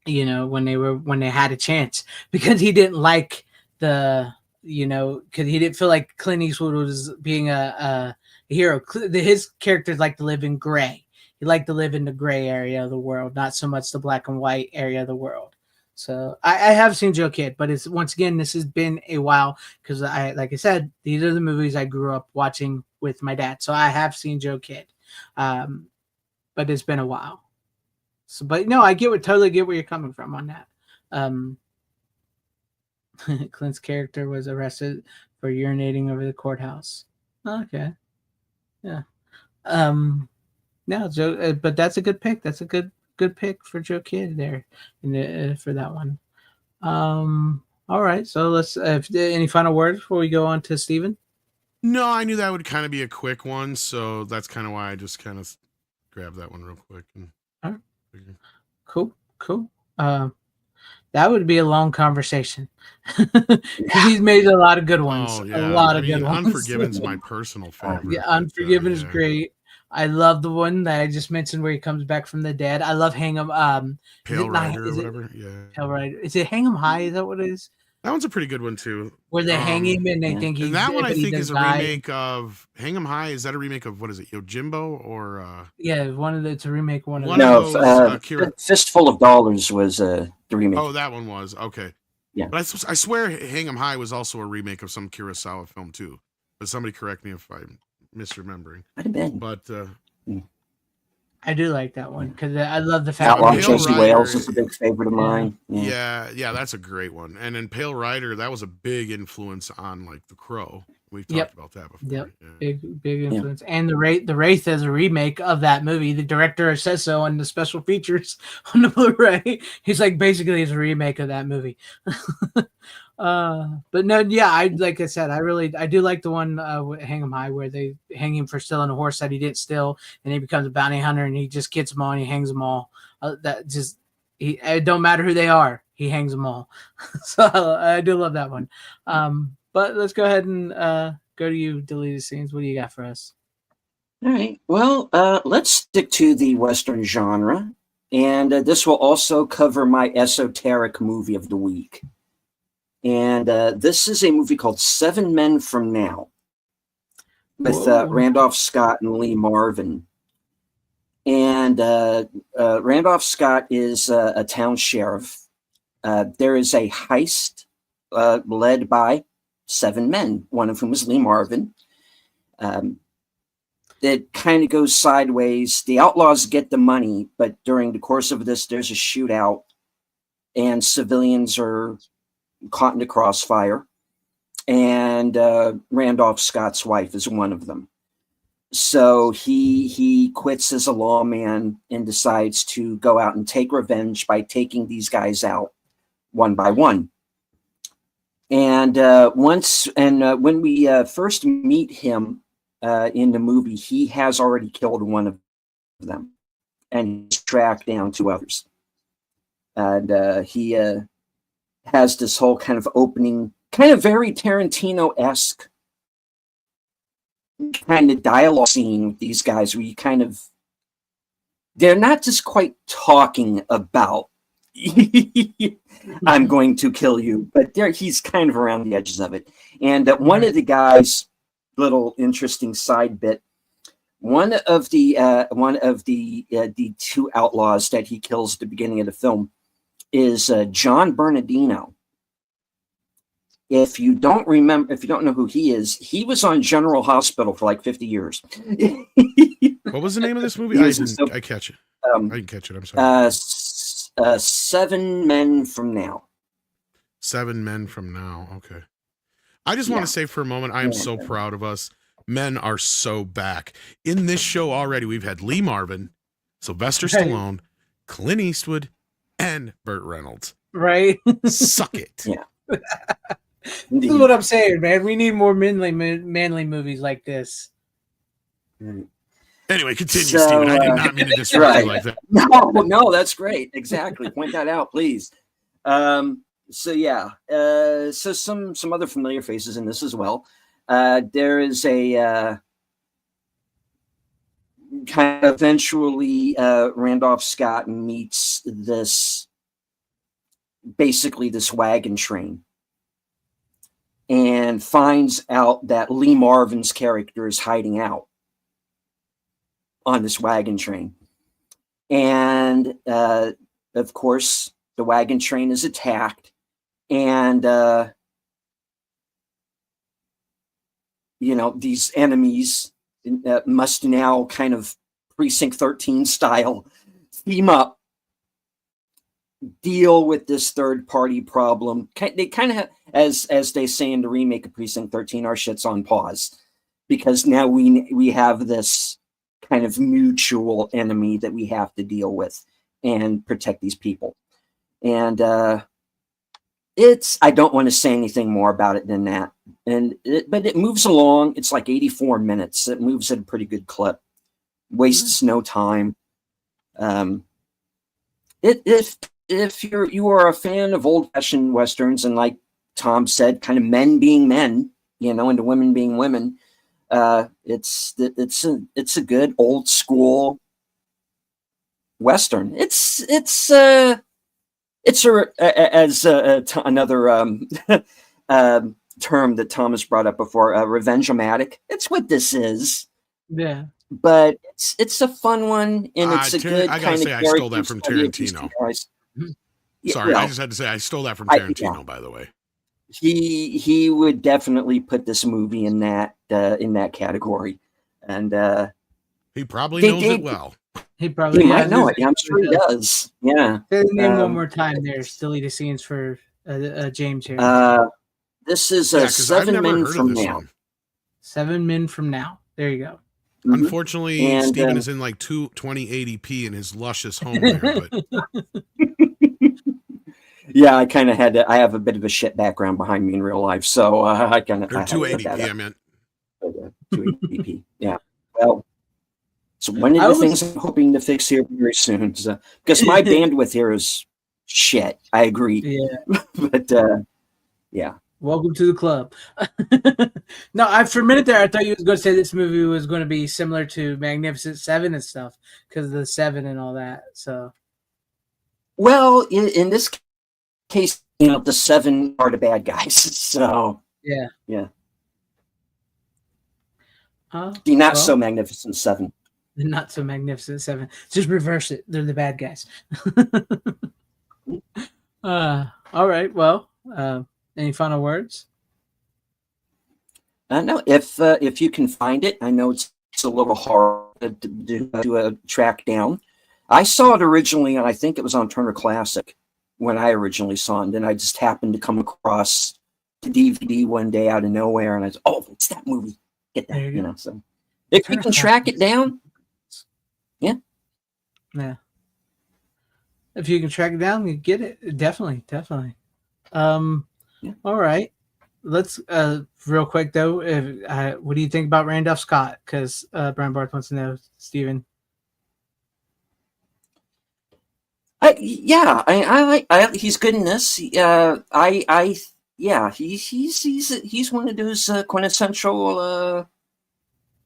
C: they had a chance, because he didn't like because he didn't feel like Clint Eastwood was being a hero. His characters like to live in gray. He liked to live in the gray area of the world, not so much the black and white area of the world. So I have seen Joe Kidd, but this has been a while because like I said, these are the movies I grew up watching with my dad. So I have seen Joe Kidd, but it's been a while. So, but no, I totally get where you're coming from on that. Clint's character was arrested for urinating over the courthouse. Okay. Yeah. No, Joe, but that's a good pick. That's a good pick for Joe Kidd there for that one. All right. So let's, any final words before we go on to Steven?
E: No, I knew that would kind of be a quick one. So that's kind of why I just kind of grabbed that one real quick.
C: All right. Cool. That would be a long conversation. He's made a lot of good ones.
E: Oh, yeah.
C: A lot of good ones.
E: Unforgiven's my personal favorite.
C: Yeah, Unforgiven is great. I love the one that I just mentioned where he comes back from the dead. I love Hang 'em.
E: Pale Rider or whatever. Yeah.
C: Pale Rider. Is it Hang 'em High? Is that what it is?
E: That one's a pretty good one too.
C: Where they hang him and they think he's.
E: And that one I think is a remake of Hang 'em High. Is that a remake of what is it? Yojimbo or?
C: Yeah, it's a remake. One of
F: those. Fistful of Dollars was the remake.
E: Oh, that one was okay.
F: Yeah,
E: but I swear Hang 'em High was also a remake of some Kurosawa film too. But somebody correct me if I'm misremembering.
F: Might have been.
E: But
C: I do like that one because I love the fact
F: Outlaw Chasey Wales is a big favorite of mine.
E: Yeah, that's a great one. And in Pale Rider, that was a big influence on like The Crow. We've talked about that before.
C: Yep, yeah. big influence. And the Wraith is a remake of that movie. The director says so on the special features on the Blu-ray. He's like, basically, it's a remake of that movie. But no, yeah, like I said, I do like the one with Hang 'em High where they hang him for stealing a horse that he didn't steal, and he becomes a bounty hunter and he just gets them all and he hangs them all. It don't matter who they are, he hangs them all. So I do love that one. But let's go ahead and go to you, Deleted Scenes. What do you got for us?
F: All right. Well, let's stick to the Western genre. And this will also cover my esoteric movie of the week. And this is a movie called 7 Men From Now with Randolph Scott and Lee Marvin. And Randolph Scott is a town sheriff. There is a heist led by 7 men, one of whom is Lee Marvin. It kind of goes sideways. The outlaws get the money, but during the course of this, there's a shootout, and civilians are caught in the crossfire. And Randolph Scott's wife is one of them. So he quits as a lawman and decides to go out and take revenge by taking these guys out one by one. And when we first meet him in the movie, he has already killed one of them, and he's tracked down 2 others. And he has this whole kind of opening, kind of very Tarantino-esque kind of dialogue scene with these guys, where you kind of, they're not just quite talking about I'm going to kill you, but he's kind of around the edges of it. And one of the guys, little interesting side bit, one of the 2 outlaws that he kills at the beginning of the film is John Bernardino. If you don't know who he is, he was on General Hospital for like 50 years.
E: What was the name of this movie? I catch it. I didn't catch it. I'm sorry.
F: 7 Men From Now.
E: 7 Men From Now. Okay. I just want to say for a moment, I am so proud of us. Men are so back. In this show already, we've had Lee Marvin, Sylvester Stallone, Clint Eastwood, and Burt Reynolds.
C: Right?
E: Suck it.
F: Yeah.
C: This is what I'm saying, man. We need more manly movies like this.
E: Anyway, continue, Steven. I did not mean to disrupt you like that.
F: No, that's great. Exactly. Point that out, please. So some other familiar faces in this as well. There is a kind of eventually Randolph Scott meets this wagon train and finds out that Lee Marvin's character is hiding out on this wagon train. And of course, the wagon train is attacked, and these enemies must now kind of Precinct 13 style team up, deal with this third party problem. They kind of have, as they say in the remake of Precinct 13, our shit's on pause, because now we have this kind of mutual enemy that we have to deal with and protect these people. And I don't want to say anything more about it than that. But it moves along. It's like 84 minutes. It moves at a pretty good clip. Wastes no time. If you are a fan of old-fashioned westerns, and like Tom said, kind of men being men, and the women being women, it's a good old school western. It's another term that Thomas brought up before, revenge-o-matic. It's what this is.
C: Yeah.
F: But it's a fun one, and it's a good
E: I
F: kind
E: gotta say,
F: of.
E: I stole that from Tarantino. Sorry, I just had to say I stole that from Tarantino. By the way,
F: he would definitely put this movie in that category, and
E: he probably knows it well.
C: He probably
F: might know it. I'm sure he does. Yeah.
C: Say the name one more time. There's deleted the scenes for James here.
F: This is 7 Men From Now.
C: 7 Men From Now. There you go.
E: Unfortunately, Steven is in like 2080p in his luscious home there. But...
F: yeah, I kind of had to. I have a bit of a shit background behind me in real life, so I kind of.
E: 280p, I meant.
F: 280p. Yeah. Well, so one of the things I'm hoping to fix here very soon, because my bandwidth here is shit. I agree.
C: Yeah.
F: But yeah.
C: Welcome to the club. No, for a minute there, I thought you was going to say this movie was going to be similar to Magnificent Seven and stuff because of the 7 and all that. So
F: Well, in this case, the 7 are the bad guys. So
C: Yeah.
F: yeah,
C: The
F: the not so magnificent 7.
C: not so magnificent 7. Just reverse it. They're the bad guys. All right. Well, any final words?
F: No, if you can find it, I know it's a little hard to track down. I saw it originally, and I think it was on Turner Classic when I originally saw it. And then I just happened to come across the DVD one day out of nowhere, and I was, oh, it's that movie. Get that, So if you can track it down, yeah.
C: If you can track it down, you get it. Definitely. All right. Let's real quick though. What do you think about Randolph Scott? Because Brian Barth wants to know, Steven.
F: He's good in this. He's one of those quintessential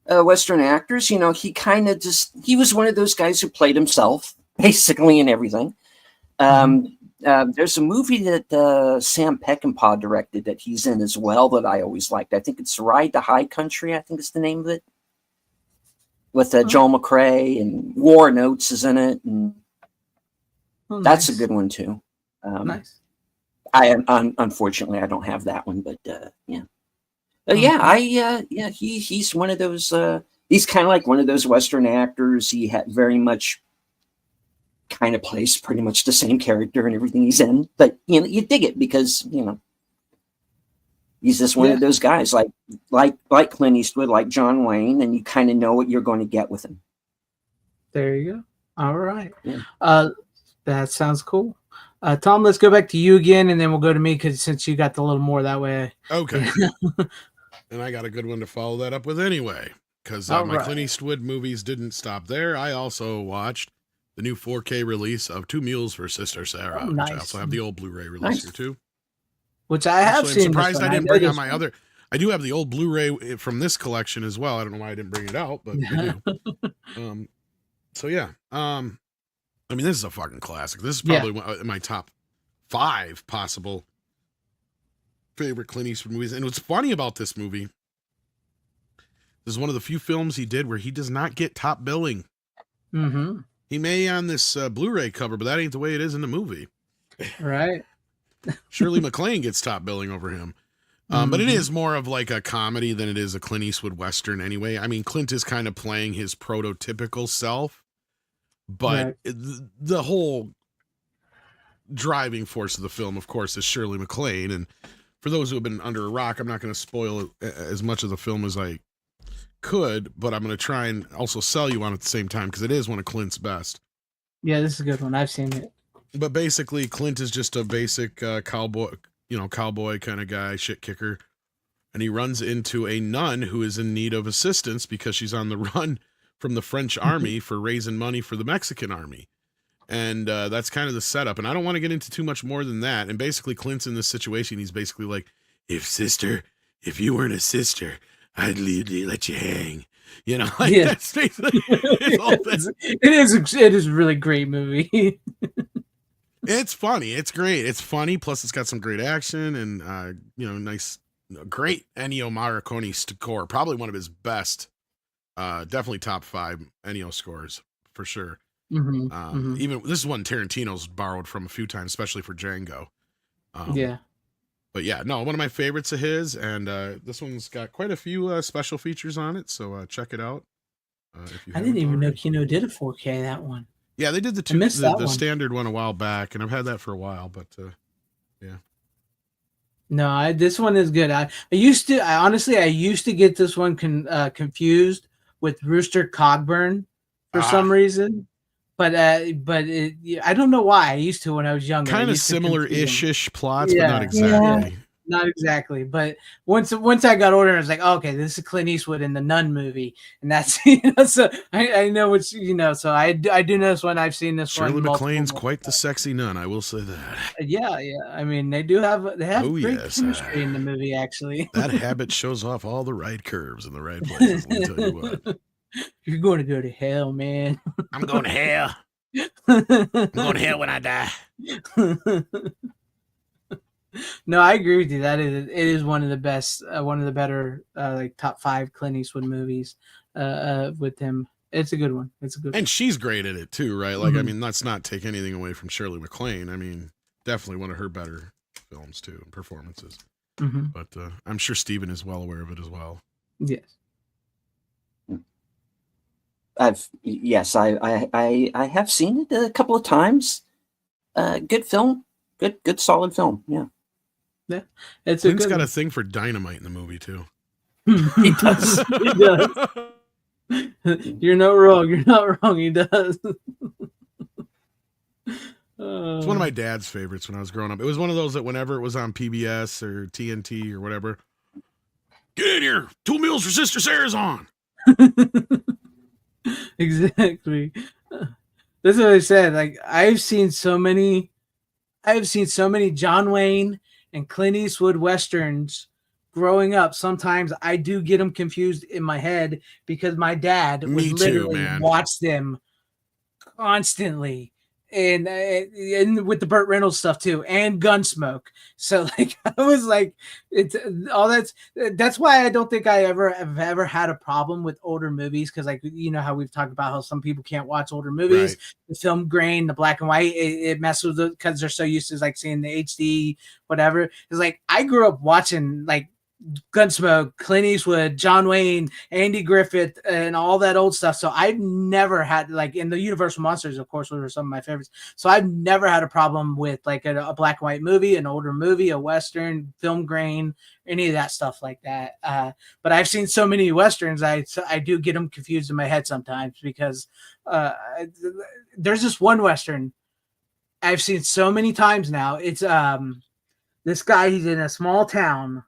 F: Western actors. He kind of he was one of those guys who played himself basically in everything. There's a movie that Sam Peckinpah directed that he's in as well that I always liked. I think it's Ride to High Country, I think is the name of it. With Joel McCrea, and War Notes is in it, and that's a good one too.
C: Nice.
F: Unfortunately I don't have that one, but he's one of those. He's kind of like one of those Western actors. He had very much kind of plays pretty much the same character in everything he's in, but you dig it because he's just one of those guys like Clint Eastwood, like John Wayne, and you kind of know what you're going to get with him.
C: There you go. All right. That sounds cool. Tom, let's go back to you again, and then we'll go to me since you got a little more that way.
E: Okay. And I got a good one to follow that up with anyway, because my Clint Eastwood movies didn't stop there. I also watched the new 4K release of Two Mules for Sister Sarah, which I also have the old Blu-ray release here too.
C: Which I have seen.
E: I'm surprised I didn't bring out my other. I do have the old Blu-ray from this collection as well. I don't know why I didn't bring it out, but I do. So yeah. I mean, this is a fucking classic. This is probably my top 5 possible favorite Clint Eastwood movies. And what's funny about this movie, this is one of the few films he did where he does not get top billing.
C: Mm-hmm.
E: He may on this Blu-ray cover, but that ain't the way it is in the movie.
C: Right.
E: Shirley MacLaine gets top billing over him. But it is more of like a comedy than it is a Clint Eastwood Western anyway. I mean, Clint is kind of playing his prototypical self, but the whole driving force of the film, of course, is Shirley MacLaine. And for those who have been under a rock, I'm not going to spoil as much of the film as I could, but I'm going to try and also sell you on it at the same time because it is one of Clint's best.
C: Yeah, this is a good one. I've seen it.
E: But basically, Clint is just a basic cowboy kind of guy, shit kicker. And he runs into a nun who is in need of assistance because she's on the run from the French army for raising money for the Mexican army. And that's kind of the setup. And I don't want to get into too much more than that. And basically, Clint's in this situation. He's basically like, if you weren't a sister, I'd let you hang. That's basically
C: it is a really great movie.
E: It's funny. It's great. It's funny. Plus, it's got some great action and, nice, great Ennio Morricone score. Probably one of his best. Definitely top 5 Ennio scores for sure. Even this is one Tarantino's borrowed from a few times, especially for Django. But yeah, no, one of my favorites of his, and this one's got quite a few special features on it. So check it out.
C: I didn't even know Kino did a 4K that one.
E: Yeah, they did the standard one a while back, and I've had that for a while, but yeah.
C: No, this one is good. I used to get this one confused with Rooster Cogburn for some reason, but I don't know why. I used to when I was younger.
E: Kind of similar-ish plots, but not exactly.
C: Yeah. Not exactly, but once I got older, I was like, oh, okay, this is Clint Eastwood in the Nun movie, and that's so I know what so I do know this one. I've seen this one.
E: Shirley MacLaine's quite the sexy nun, I will say that.
C: Yeah. I mean, they have great chemistry in the movie. Actually,
E: that habit shows off all the right curves in the right places. Let me tell you what.
C: You're going to go to hell, man.
E: I'm going to hell. I'm going to hell when I die.
C: No, I agree with you. It is one of the best, one of the better, like top 5 Clint Eastwood movies. With him, it's a good one. It's a good.
E: And she's great at it too, right? Like, I
C: Mhm.
E: mean, let's not take anything away from Shirley MacLaine. I mean, definitely one of her better films too, and performances.
C: Mm-hmm.
E: But I'm sure Steven is well aware of it as well.
C: Yes.
F: I have seen it a couple of times. Good film, good solid film. Yeah,
C: It's
E: Clint's
C: a good.
E: got
C: one.
E: a thing for dynamite in the movie too.
C: He does. He does. You're not wrong. You're not wrong. He does.
E: It's one of my dad's favorites when I was growing up. It was one of those that whenever it was on PBS or TNT or whatever, get in here, 2 Mules for Sister Sarah's on.
C: Exactly. That's what I said. Like I've seen so many John Wayne and Clint Eastwood westerns growing up. Sometimes I do get them confused in my head because my dad would
E: Me too,
C: literally
E: man.
C: watch them constantly. And with the Burt Reynolds stuff too, and Gunsmoke. So like I was like, it's all that's why I don't think I have ever had a problem with older movies, because like you know how we've talked about how some people can't watch older movies,
E: Right.
C: the film grain, the black and white, it messes with it because they're so used to like seeing the HD whatever. It's like I grew up watching like Gunsmoke, Clint Eastwood, John Wayne, Andy Griffith, and all that old stuff. So I've never had like in the Universal Monsters, of course, were some of my favorites. So I've never had a problem with like a black and white movie, an older movie, a Western, film grain, any of that stuff like that. But I've seen so many Westerns, I do get them confused in my head sometimes because there's this one Western I've seen so many times now. It's this guy, he's in a small town.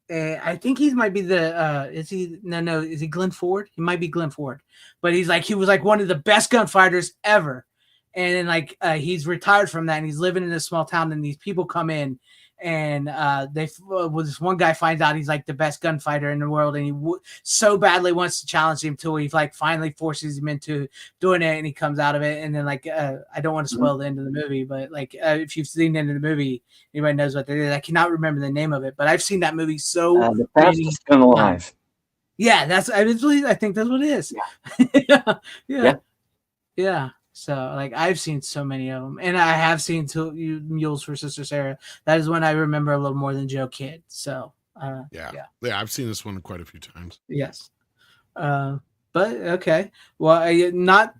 C: I think he might be the is he Glenn Ford? He might be Glenn Ford, but he was like one of the best gunfighters ever, and then like he's retired from that and he's living in this small town, and these people come in and this one guy finds out he's like the best gunfighter in the world, and he so badly wants to challenge him till he like finally forces him into doing it, and he comes out of it, and then like I don't want to spoil the end of the movie, but like if you've seen the end of the movie, anybody knows what they did. I cannot remember the name of it, but I've seen that movie so
F: the fastest gun alive.
C: Yeah, I think that's what it is. Yeah. So like I've seen so many of them, and I have seen Mules for Sister Sarah. That is when I remember a little more than Joe Kidd. So
E: Yeah, I've seen this one quite a few times.
C: yes, but okay. Well, not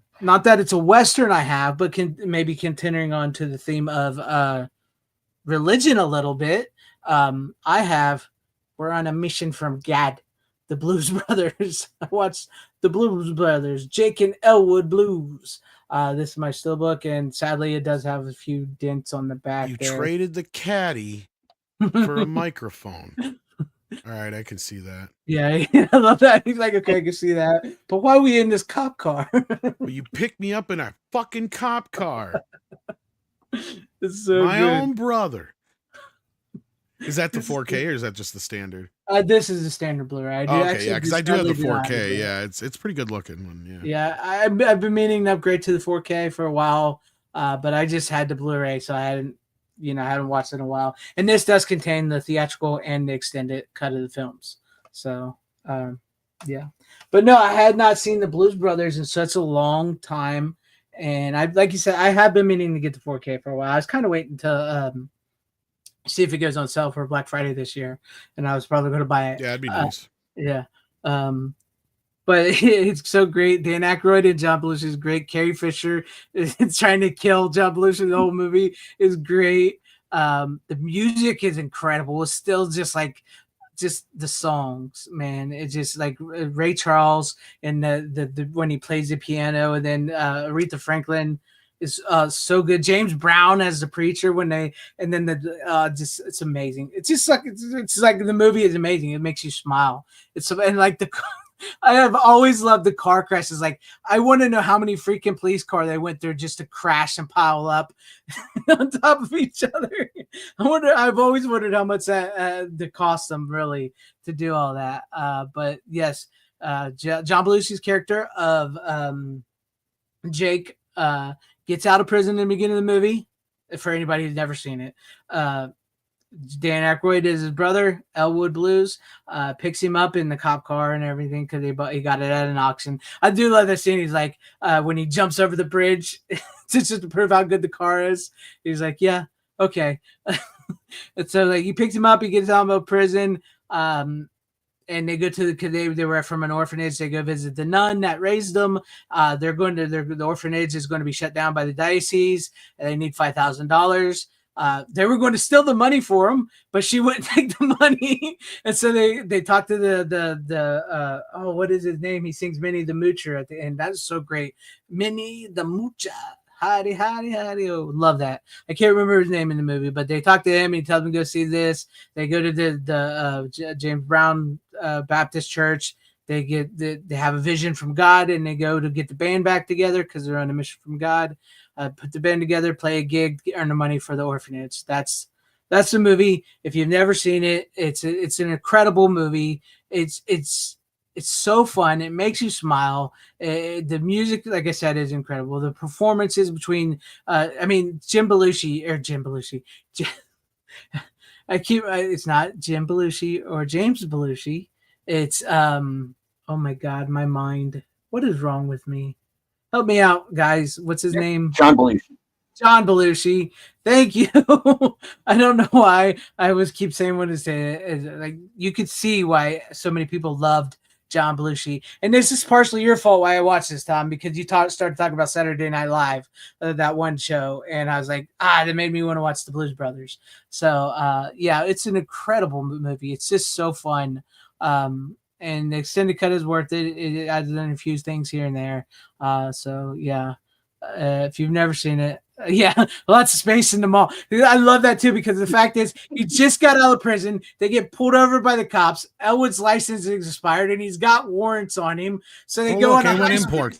C: that it's a Western I have, but maybe continuing on to the theme of religion a little bit. We're on a mission from God, the Blues Brothers. I watched the Blues Brothers, Jake and Elwood Blues. This is my steelbook, and sadly, it does have a few dents on the back.
E: You
C: there.
E: traded the caddy for a microphone. All right, I can see that.
C: Yeah, I love that. He's like, okay, I can see that. But why are we in this cop car?
E: Well, you picked me up in a fucking cop car.
C: It's so
E: My
C: good.
E: own brother. Is that the 4K or is that just the standard?
C: This is a standard Blu-ray.
E: Okay, yeah, because I do have the 4K. Yeah, it's pretty good looking one.
C: Yeah, I've been meaning to upgrade to the 4K for a while, but I just had the Blu-ray, so I hadn't watched it in a while. And this does contain the theatrical and the extended cut of the films. So, yeah. But no, I had not seen the Blues Brothers in such a long time, and like you said, I have been meaning to get the 4K for a while. I was kind of waiting to see if it goes on sale for Black Friday this year, and I was probably going to buy it.
E: Yeah, it'd be nice.
C: Yeah. But it's so great. Dan Aykroyd and John Belushi is great. Carrie Fisher is trying to kill John Belushi. The whole movie is great. The music is incredible. It's still just the songs, man. It's just like Ray Charles and the when he plays the piano, and then Aretha Franklin is so good. James Brown as the preacher it's amazing. It's just like it's like the movie is amazing. It makes you smile. And like I have always loved the car crashes. Like I want to know how many freaking police car they went through just to crash and pile up on top of each other. I've always wondered how much that cost them really to do all that. But yes, John Belushi's character of Jake gets out of prison in the beginning of the movie. For anybody who's never seen it, Dan Aykroyd is his brother, Elwood Blues, picks him up in the cop car and everything because he got it at an auction. I do love that scene. He's like, when he jumps over the bridge just to prove how good the car is, he's like, yeah, okay. And so like he picks him up, he gets out of prison, and they go to because they were from an orphanage. They go visit the nun that raised them. The orphanage is going to be shut down by the diocese, and they need $5,000. They were going to steal the money for him, but she wouldn't take the money. And so they talked to the what is his name? He sings Minnie the Moocher at the end. That is so great. Minnie the Moocher. Howdy, howdy, howdy. Oh, love that. I can't remember his name in the movie, but they talk to him and he tells them to go see this. They go to the James Brown Baptist Church. They have a vision from God, and they go to get the band back together because they're on a mission from God. Put the band together, play a gig, earn the money for the orphanage. That's the movie. If you've never seen it, it's an incredible movie. It's so fun. It makes you smile. The music, like I said, is incredible. The performances between, Jim Belushi. It's not Jim Belushi or James Belushi. It's, oh my God, my mind. What is wrong with me? Help me out, guys. What's his name?
F: John Belushi.
C: John Belushi. Thank you. I don't know why I always keep saying what is it. Like you could see why so many people loved John Belushi, and this is partially your fault why I watched this, Tom, because you started talking about Saturday Night Live, that one show, and I was like, that made me want to watch the Blues Brothers. So, yeah, it's an incredible movie. It's just so fun. And the extended cut is worth it. It adds in a few things here and there. So yeah, if you've never seen it, yeah, lots of space in the mall. I love that too, because the fact is he just got out of prison. They get pulled over by the cops. Elwood's license is expired and he's got warrants on him. So they go on a
E: import.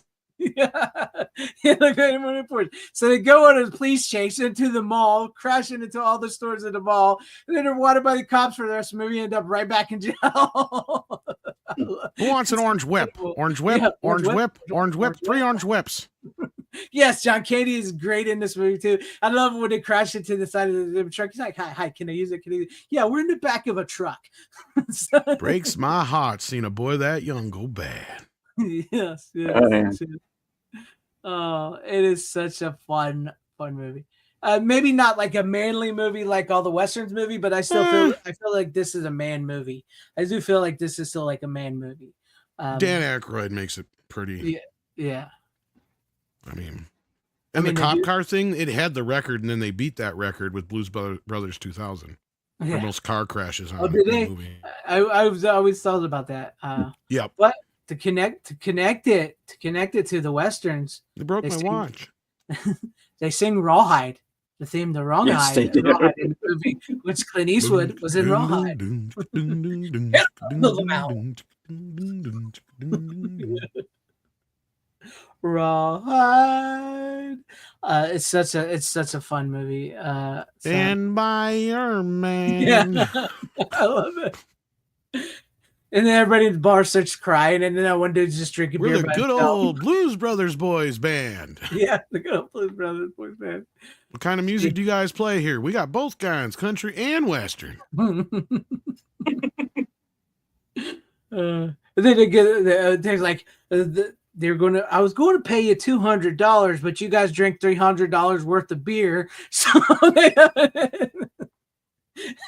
C: So they go on a police chase into the mall, crashing into all the stores in the mall, and then they're wanted by the cops for the rest of the movie, end up right back in jail.
E: Who wants an orange whip? Orange whip,
C: Yeah,
E: orange whip, orange whip, 3 orange whips.
C: Yes, John Candy is great in this movie too. I love when they crash into the side of the truck. He's like, hi, can I use it? Yeah, we're in the back of a truck.
E: Breaks my heart seeing a boy that young go bad.
C: Yes. Oh, it is such a fun movie. Maybe not like a manly movie like all the westerns movie, but I feel like this is a man movie. I do feel like this is still like a man movie.
E: Dan Aykroyd makes it pretty.
C: Yeah.
E: The cop car thing, it had the record, and then they beat that record with Blues Brothers 2000 for most car crashes on the movie.
C: I always thought about that.
E: Yep.
C: But to connect it to the westerns,
E: They broke my watch.
C: They sing Rawhide, the theme to Rawhide,
F: Yes, they did.
C: Rawhide in the movie, which Clint Eastwood was in Rawhide. Rawhide. It's such a fun movie.
E: Stand by your man.
C: Yeah, I love it. And then everybody in the bar starts crying, and then that one dude's just drinking beer.
E: We're the good old Blues Brothers Boys Band.
C: Yeah, the good old Blues Brothers Boys Band.
E: What kind of music do you guys play here? We got both kinds, country and western.
C: Then they're like, I was going to pay you $200, but you guys drink $300 worth of beer, so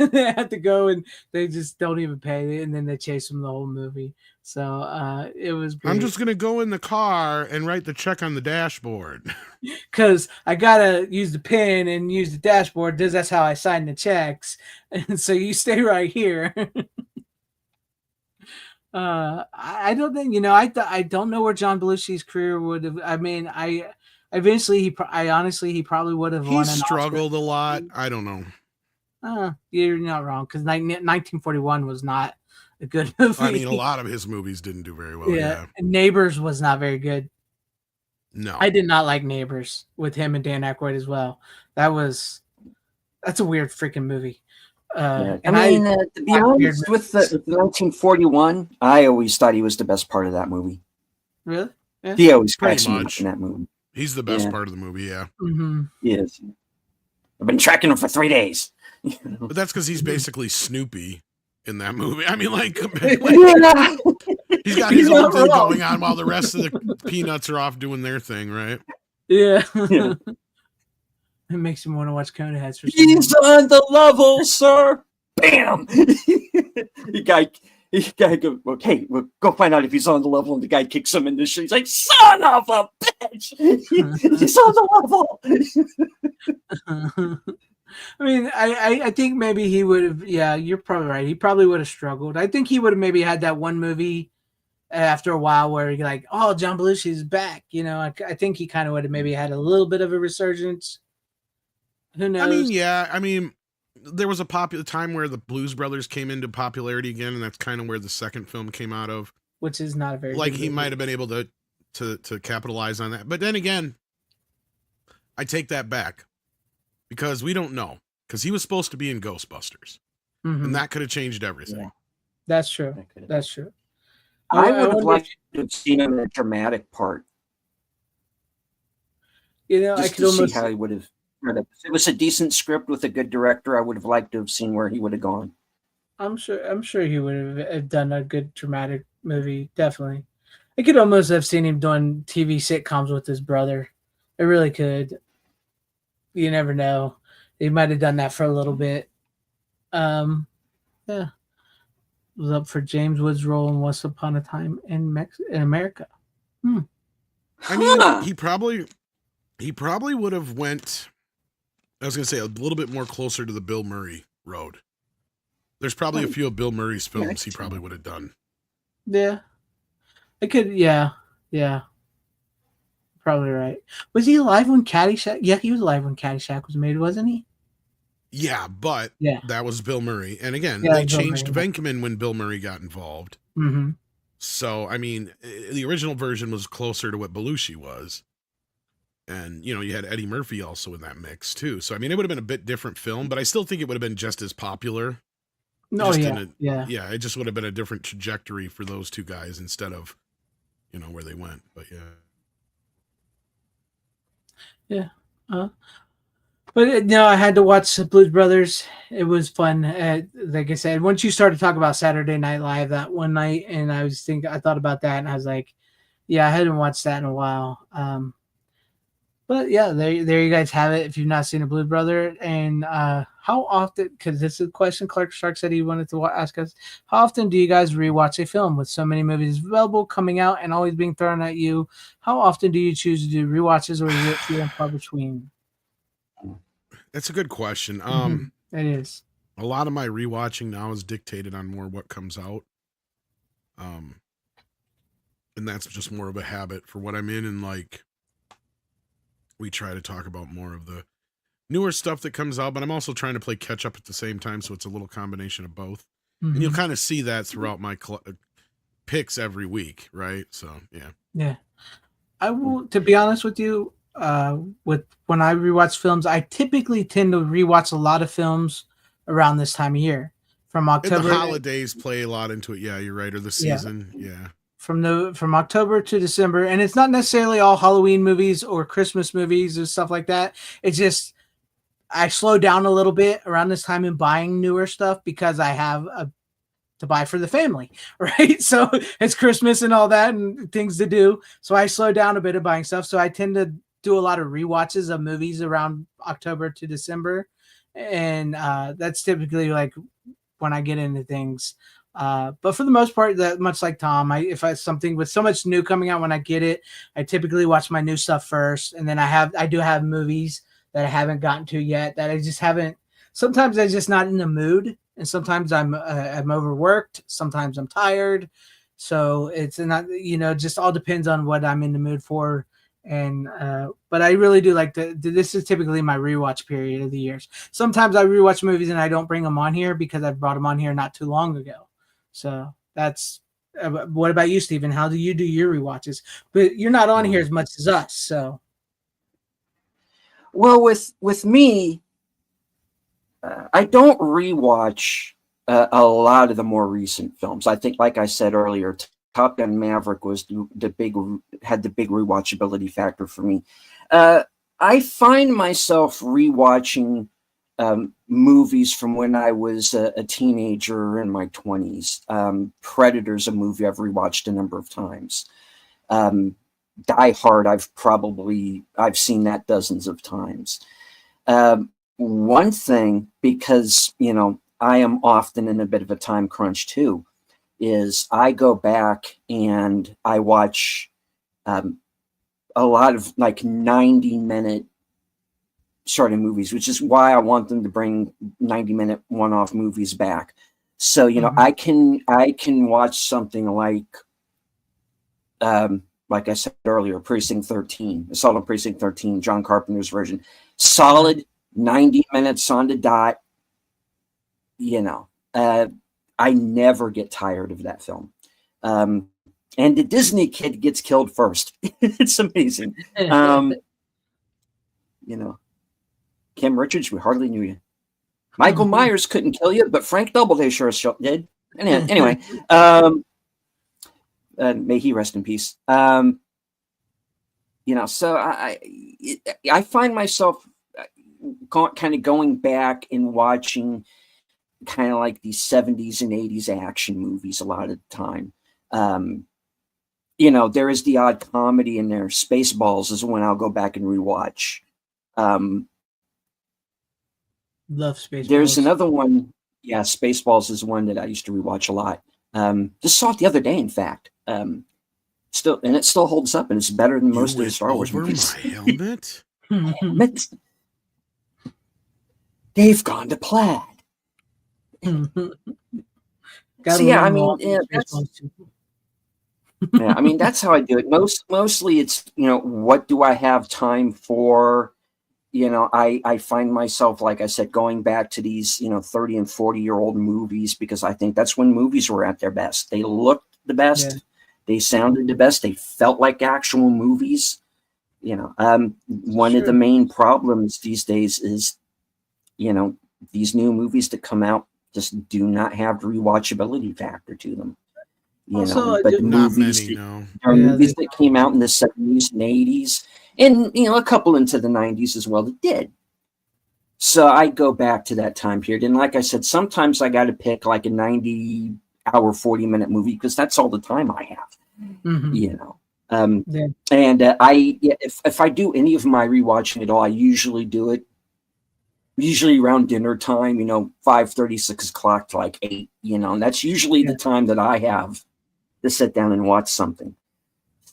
C: they have to go and they just don't even pay, and then they chase them the whole movie. So it was great.
E: I'm just gonna go in the car and write the check on the dashboard
C: because I gotta use the pen and use the dashboard. That's how I sign the checks, and so you stay right here. I don't think I don't know where John Belushi's career would have. I honestly he probably would have.
E: He struggled a lot. I don't know.
C: You're not wrong, because 1941 was not a good movie.
E: A lot of his movies didn't do very well. Yeah.
C: And Neighbors was not very good.
E: No,
C: I did not like Neighbors with him and Dan Aykroyd as well. That's a weird freaking movie.
F: To be honest, with the 1941, I always thought he was the best part of that movie.
C: Really? Yeah.
F: He always cracks me up in that movie.
E: He's the best
F: Yeah.
E: part of the movie, yeah.
C: Mm-hmm.
F: Yes. I've been tracking him for 3 days.
E: But that's because he's basically Snoopy in that movie. I mean, like
F: Yeah.
E: he's got
F: He's
E: his own
F: not
E: thing
F: wrong.
E: going on while the rest of the peanuts are off doing their thing, right?
C: Yeah.
F: Yeah.
C: It makes him want to watch Coneheads for some
F: He's
C: reason.
F: on the level, sir. Bam. The guy go, okay, we'll go find out if he's on the level. And the guy kicks him in the shin. He's like, son of a bitch. He's on the level.
C: I mean, I think maybe he would have. Yeah, you're probably right. He probably would have struggled. I think he would have maybe had that one movie after a while where he like, oh, John Belushi's back. You know, I think he kind of would have maybe had a little bit of a resurgence. Who knows?
E: I mean, yeah. I mean, there was a popular time where the Blues Brothers came into popularity again, and that's kind of where the second film came out of.
C: Which is not a very
E: Like
C: good
E: he
C: movie.
E: might have been able to capitalize on that. But then again, I take that back because we don't know, because he was supposed to be in Ghostbusters,
C: Mhm.
E: and that could have changed everything.
F: Yeah.
C: That's true. That's true.
F: I would have
C: wonder
F: liked to have seen him in a dramatic part.
C: You know, I
F: Just
C: could
F: to
C: almost.
F: see how he would have. If it was a decent script with a good director, I would have liked to have seen where he would have gone.
C: I'm sure he would have done a good dramatic movie. Definitely, I could almost have seen him doing TV sitcoms with his brother. I really could. You never know. He might have done that for a little bit. Yeah, was up for James Woods' role in Once Upon a Time in America.
E: I mean,
F: Huh.
E: he probably would have went. I was going to say a little bit more closer to the Bill Murray road. There's probably a few of Bill Murray's films he probably would have done.
C: Yeah, I could. Yeah, probably right. Was he alive when Caddyshack? Yeah, he was alive when Caddyshack was made, wasn't he?
E: Yeah, but
C: Yeah.
E: that was Bill Murray. And again,
C: Yeah,
E: they
C: Bill
E: changed
C: Murray.
E: Venkman when Bill Murray got involved.
C: Mm-hmm.
E: So, I mean, the original version was closer to what Belushi was. And, you know, you had Eddie Murphy also in that mix, too. So, I mean, it would have been a bit different film, but I still think it would have been just as popular.
C: No,
E: Just
C: yeah,
E: in a-
C: yeah.
E: Yeah, it just would have been a different trajectory for those two guys instead of, you know, where they went. But, yeah.
C: But no, I had to watch the Blues Brothers. It was fun. Like I said, once you started talking about Saturday Night Live that one night, and I thought about that, and I was like, yeah, I hadn't watched that in a while. But yeah, there you guys have it. If you've not seen a Blues Brother, and how often? Because this is a question Clark Stark said he wanted to ask us. How often do you guys rewatch a film with so many movies available, coming out, and always being thrown at you? How often do you choose to do rewatches, or is it few and far between?
E: That's a good question.
C: It is.
E: A lot of my rewatching now is dictated on more what comes out. And that's just more of a habit for what I'm in, and like we try to talk about more of the newer stuff that comes out, but I'm also trying to play catch up at the same time, so it's a little combination of both. And you'll kind of see that throughout my picks every week, right? So
C: Yeah. I will, to be honest with you, with when I rewatch films, I typically tend to rewatch a lot of films around this time of year. From
E: and
C: October
E: the holidays play a lot into it. Yeah, you're right. Or the season. Yeah.
C: from October to December, and it's not necessarily all Halloween movies or Christmas movies and stuff like that. It's just I slow down a little bit around this time in buying newer stuff because I have to buy for the family, right? So it's Christmas and all that and things to do. So I slow down a bit of buying stuff. So I tend to do a lot of rewatches of movies around October to December. And that's typically like when I get into things. But for the most part, that much like Tom, if I something with so much new coming out when I get it, I typically watch my new stuff first. And then I do have movies that I haven't gotten to yet that I just haven't. Sometimes I'm just not in the mood, and sometimes I'm overworked. Sometimes I'm tired, so it's not, just all depends on what I'm in the mood for. And but I really do like this is typically my rewatch period of the years. Sometimes I rewatch movies and I don't bring them on here because I brought them on here not too long ago. So that's what about you, Stephen? How do you do your rewatches? But you're not on here as much as us, so.
F: Well, with me, I don't rewatch a lot of the more recent films. I think, like I said earlier, Top Gun Maverick was had the big rewatchability factor for me. I find myself rewatching movies from when I was a teenager in my 20s. Predator's a movie I've rewatched a number of times. Die Hard, I've seen that dozens of times. One thing, because I am often in a bit of a time crunch too, is I go back and I watch a lot of like 90-minute sort of movies, which is why I want them to bring 90-minute one-off movies back. So I can watch something like I said earlier, Precinct 13, Assault on Precinct 13, John Carpenter's version, solid 90 minutes on the dot. I never get tired of that film. And the Disney kid gets killed first. It's amazing. Kim Richards, we hardly knew you. Michael Myers couldn't kill you, but Frank Doubleday sure did. Anyway, may he rest in peace. So I find myself kind of going back and watching kind of like these 70s and 80s action movies a lot of the time. There is the odd comedy in there. Spaceballs is one I'll go back and rewatch.
C: Love Spaceballs.
F: There's another one. Yeah, Spaceballs is one that I used to rewatch a lot. Just saw it the other day, in fact. It still holds up, and it's better than most of the Star Wars movies.
E: My helmet.
F: Helmet. They've gone to plaid. So yeah, that's how I do it. Mostly it's what do I have time for? I find myself, like I said, going back to these 30 and 40-year-old movies, because I think that's when movies were at their best. They looked the best. Yeah. They sounded the best. They felt like actual movies. One of the main problems these days is these new movies that come out just do not have the rewatchability factor to them. But the movies, movies that came out in the 70s and 80s, and a couple into the 90s as well that did. So I go back to that time period, and like I said, sometimes I got to pick like a 90-hour, 40-minute movie because that's all the time I have. And if I do any of my rewatching at all, I usually do it around dinner time, 5:30, 6 o'clock to like 8, and that's usually the time that I have to sit down and watch something.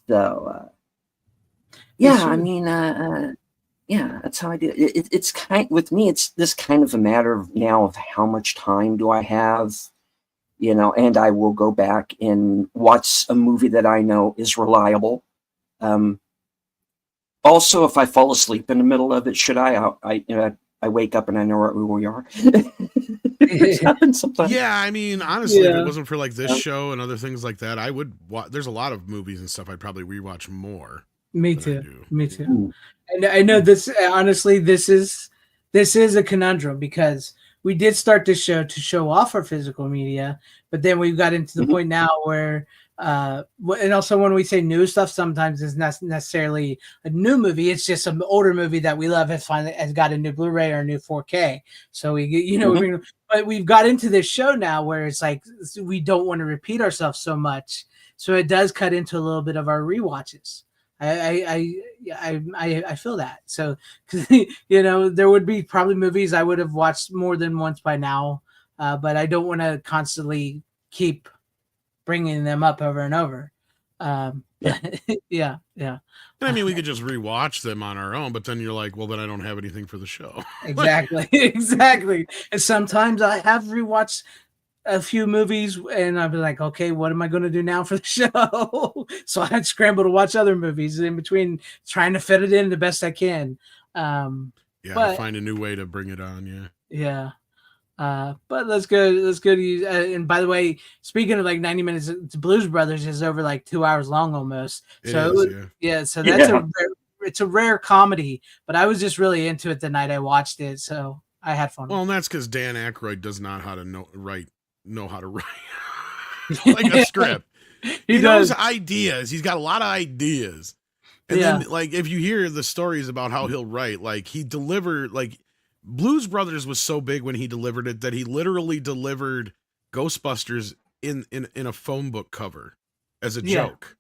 F: So, that's how I do it. It's with me, it's this kind of a matter of now of how much time do I have, and I will go back and watch a movie that I know is reliable. Also, if I fall asleep in the middle of it, I wake up and I know where we are. It's happened sometimes.
E: Yeah, honestly, if it wasn't for like this show and other things like that, I would watch. There's a lot of movies and stuff I'd probably rewatch more.
C: Me too. And I know this. Honestly, this is a conundrum because we did start this show to show off our physical media, but then we got into the point now where. And also when we say new stuff, sometimes it's not necessarily a new movie. It's just an older movie that we love has got a new Blu-ray or a new 4K. So we, but we've got into this show now where it's like we don't want to repeat ourselves so much. So it does cut into a little bit of our rewatches. I feel that. So there would be probably movies I would have watched more than once by now, but I don't want to constantly keep bringing them up over and over. Yeah.
E: And we could just rewatch them on our own, but then you're like, well, then I don't have anything for the show.
C: Exactly. And sometimes I have rewatched a few movies and I'll be like, okay, what am I going to do now for the show? So I'd scramble to watch other movies in between, trying to fit it in the best I can.
E: But find a new way to bring it on.
C: Yeah. But let's go. And by the way, speaking of like 90 minutes, Blues Brothers is over like 2 hours long almost. So it's a rare comedy, but I was just really into it the night I watched it. So I had fun.
E: Well, and that's because Dan Aykroyd does not know how to write like a script. He
C: does.
E: knows ideas. He's got a lot of ideas. And
C: Yeah.
E: then, like, if you hear the stories about how he'll write, like, he delivered, like, Blues Brothers was so big when he delivered it that he literally delivered Ghostbusters in a phone book cover as a joke.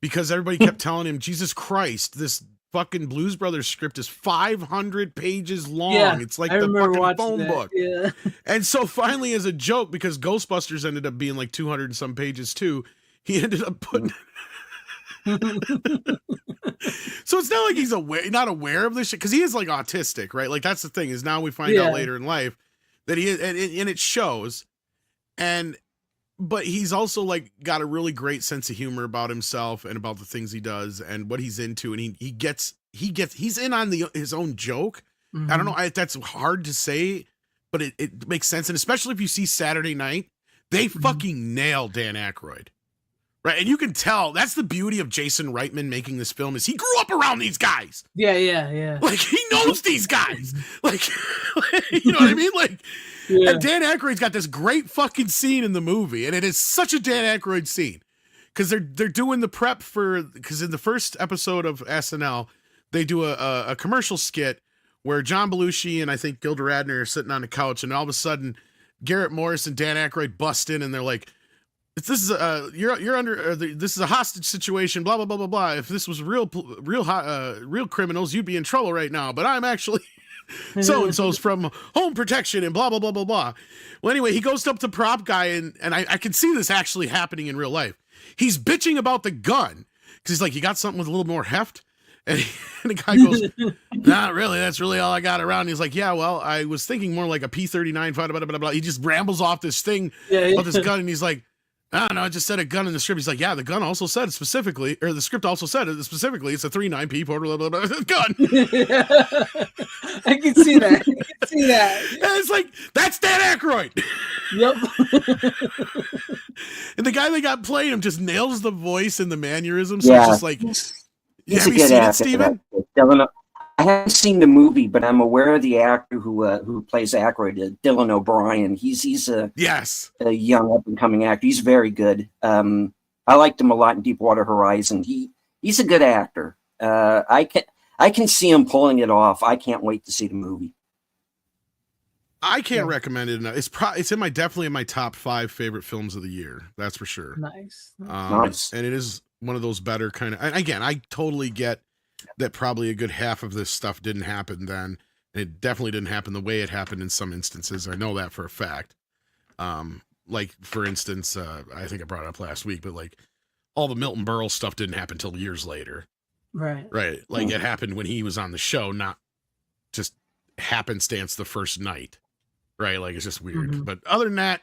E: Because everybody kept telling him, Jesus Christ, this fucking Blues Brothers script is 500 pages long.
C: Yeah,
E: It's like
C: I
E: the
C: remember
E: fucking
C: watching
E: phone
C: that.
E: book.
C: Yeah.
E: And so finally, as a joke, because Ghostbusters ended up being like 200 and some pages too, he ended up putting. So it's not like he's not aware of this shit, because he is like autistic, right? Like that's the thing, is now we find out later in life that he is, and it shows. But he's also like got a really great sense of humor about himself and about the things he does and what he's into, and he's in on his own joke.
C: Mm-hmm.
E: I don't know, that's hard to say, but it makes sense. And especially if you see Saturday Night, they fucking nail Dan Aykroyd, right? And you can tell that's the beauty of Jason Reitman making this film, is he grew up around these guys.
C: Yeah.
E: Like he knows these guys. Like, you know what I mean? Like, and Dan Aykroyd's got this great fucking scene in the movie, and it is such a Dan Aykroyd scene, because they're doing the prep because in the first episode of SNL, they do a commercial skit where John Belushi and I think Gilda Radner are sitting on the couch, and all of a sudden Garrett Morris and Dan Aykroyd bust in, and they're like, this is this is a hostage situation, blah blah blah blah blah. If this was real criminals, you'd be in trouble right now. But I'm actually so and so's from Home Protection and blah blah blah blah blah. Well, anyway, he goes up to prop guy, and I can see this actually happening in real life. He's bitching about the gun because he's like, you got something with a little more heft. And the guy goes, not really. That's really all I got around. And he's like, yeah, well, I was thinking more like a P-39. Blah, blah, blah, blah. He just rambles off this thing about this gun, and he's like, I don't know, I just said a gun in the script. He's like, yeah, the gun also said specifically, or the script also said it specifically. It's a 39P Porter blah, blah, blah, gun.
C: I can see that.
E: And it's like, that's Dan Aykroyd.
C: Yep.
E: And the guy that got playing him just nails the voice and the mannerisms.
F: Yeah.
E: So it's just like,
F: He's
E: have
F: a
E: you
F: good
E: seen it,
F: actor.
E: Steven?
F: I haven't seen the movie, but I'm aware of the actor who plays Aykroyd, Dylan O'Brien. He's a young up and coming actor. He's very good. I liked him a lot in Deepwater Horizon. He's a good actor. I can see him pulling it off. I can't wait to see the movie.
E: I can't recommend it enough. It's definitely in my top 5 favorite films of the year. That's for sure.
C: Nice.
F: Nice.
E: And it is one of those better kind of. And again, I totally get that probably a good half of this stuff didn't happen then. It definitely didn't happen the way it happened in some instances. I know that for a fact. Like for instance, I think I brought it up last week, but like all the Milton Berle stuff didn't happen until years later.
C: Right.
E: Like it happened when he was on the show, not just happenstance the first night. Right. Like it's just weird.
C: Mm-hmm.
E: But other than that,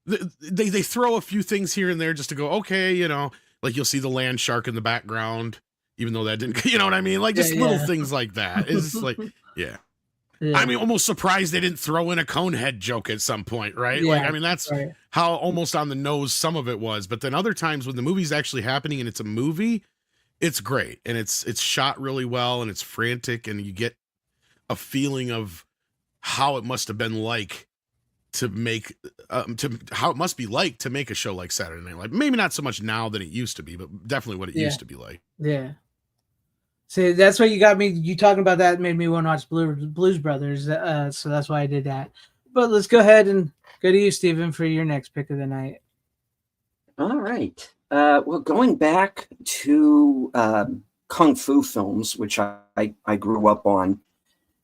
E: they throw a few things here and there just to go, okay, you know, like you'll see the land shark in the background, even though that didn't, you know what I mean? Like just little things like that. It's just like, yeah. I mean, almost surprised they didn't throw in a Conehead joke at some point, right?
C: Yeah,
E: like, I mean, that's how almost on the nose some of it was. But then other times when the movie's actually happening and it's a movie, it's great. And it's shot really well and it's frantic and you get a feeling of how it must have been like to make, how it must be like to make a show like Saturday Night Live. Maybe not so much now than it used to be, but definitely what it used to be like.
C: Yeah. See, that's what you got me. You talking about that made me want to watch Blues Brothers. So that's why I did that. But let's go ahead and go to you, Steven, for your next pick of the night.
F: All right. Well, going back to Kung Fu films, which I grew up on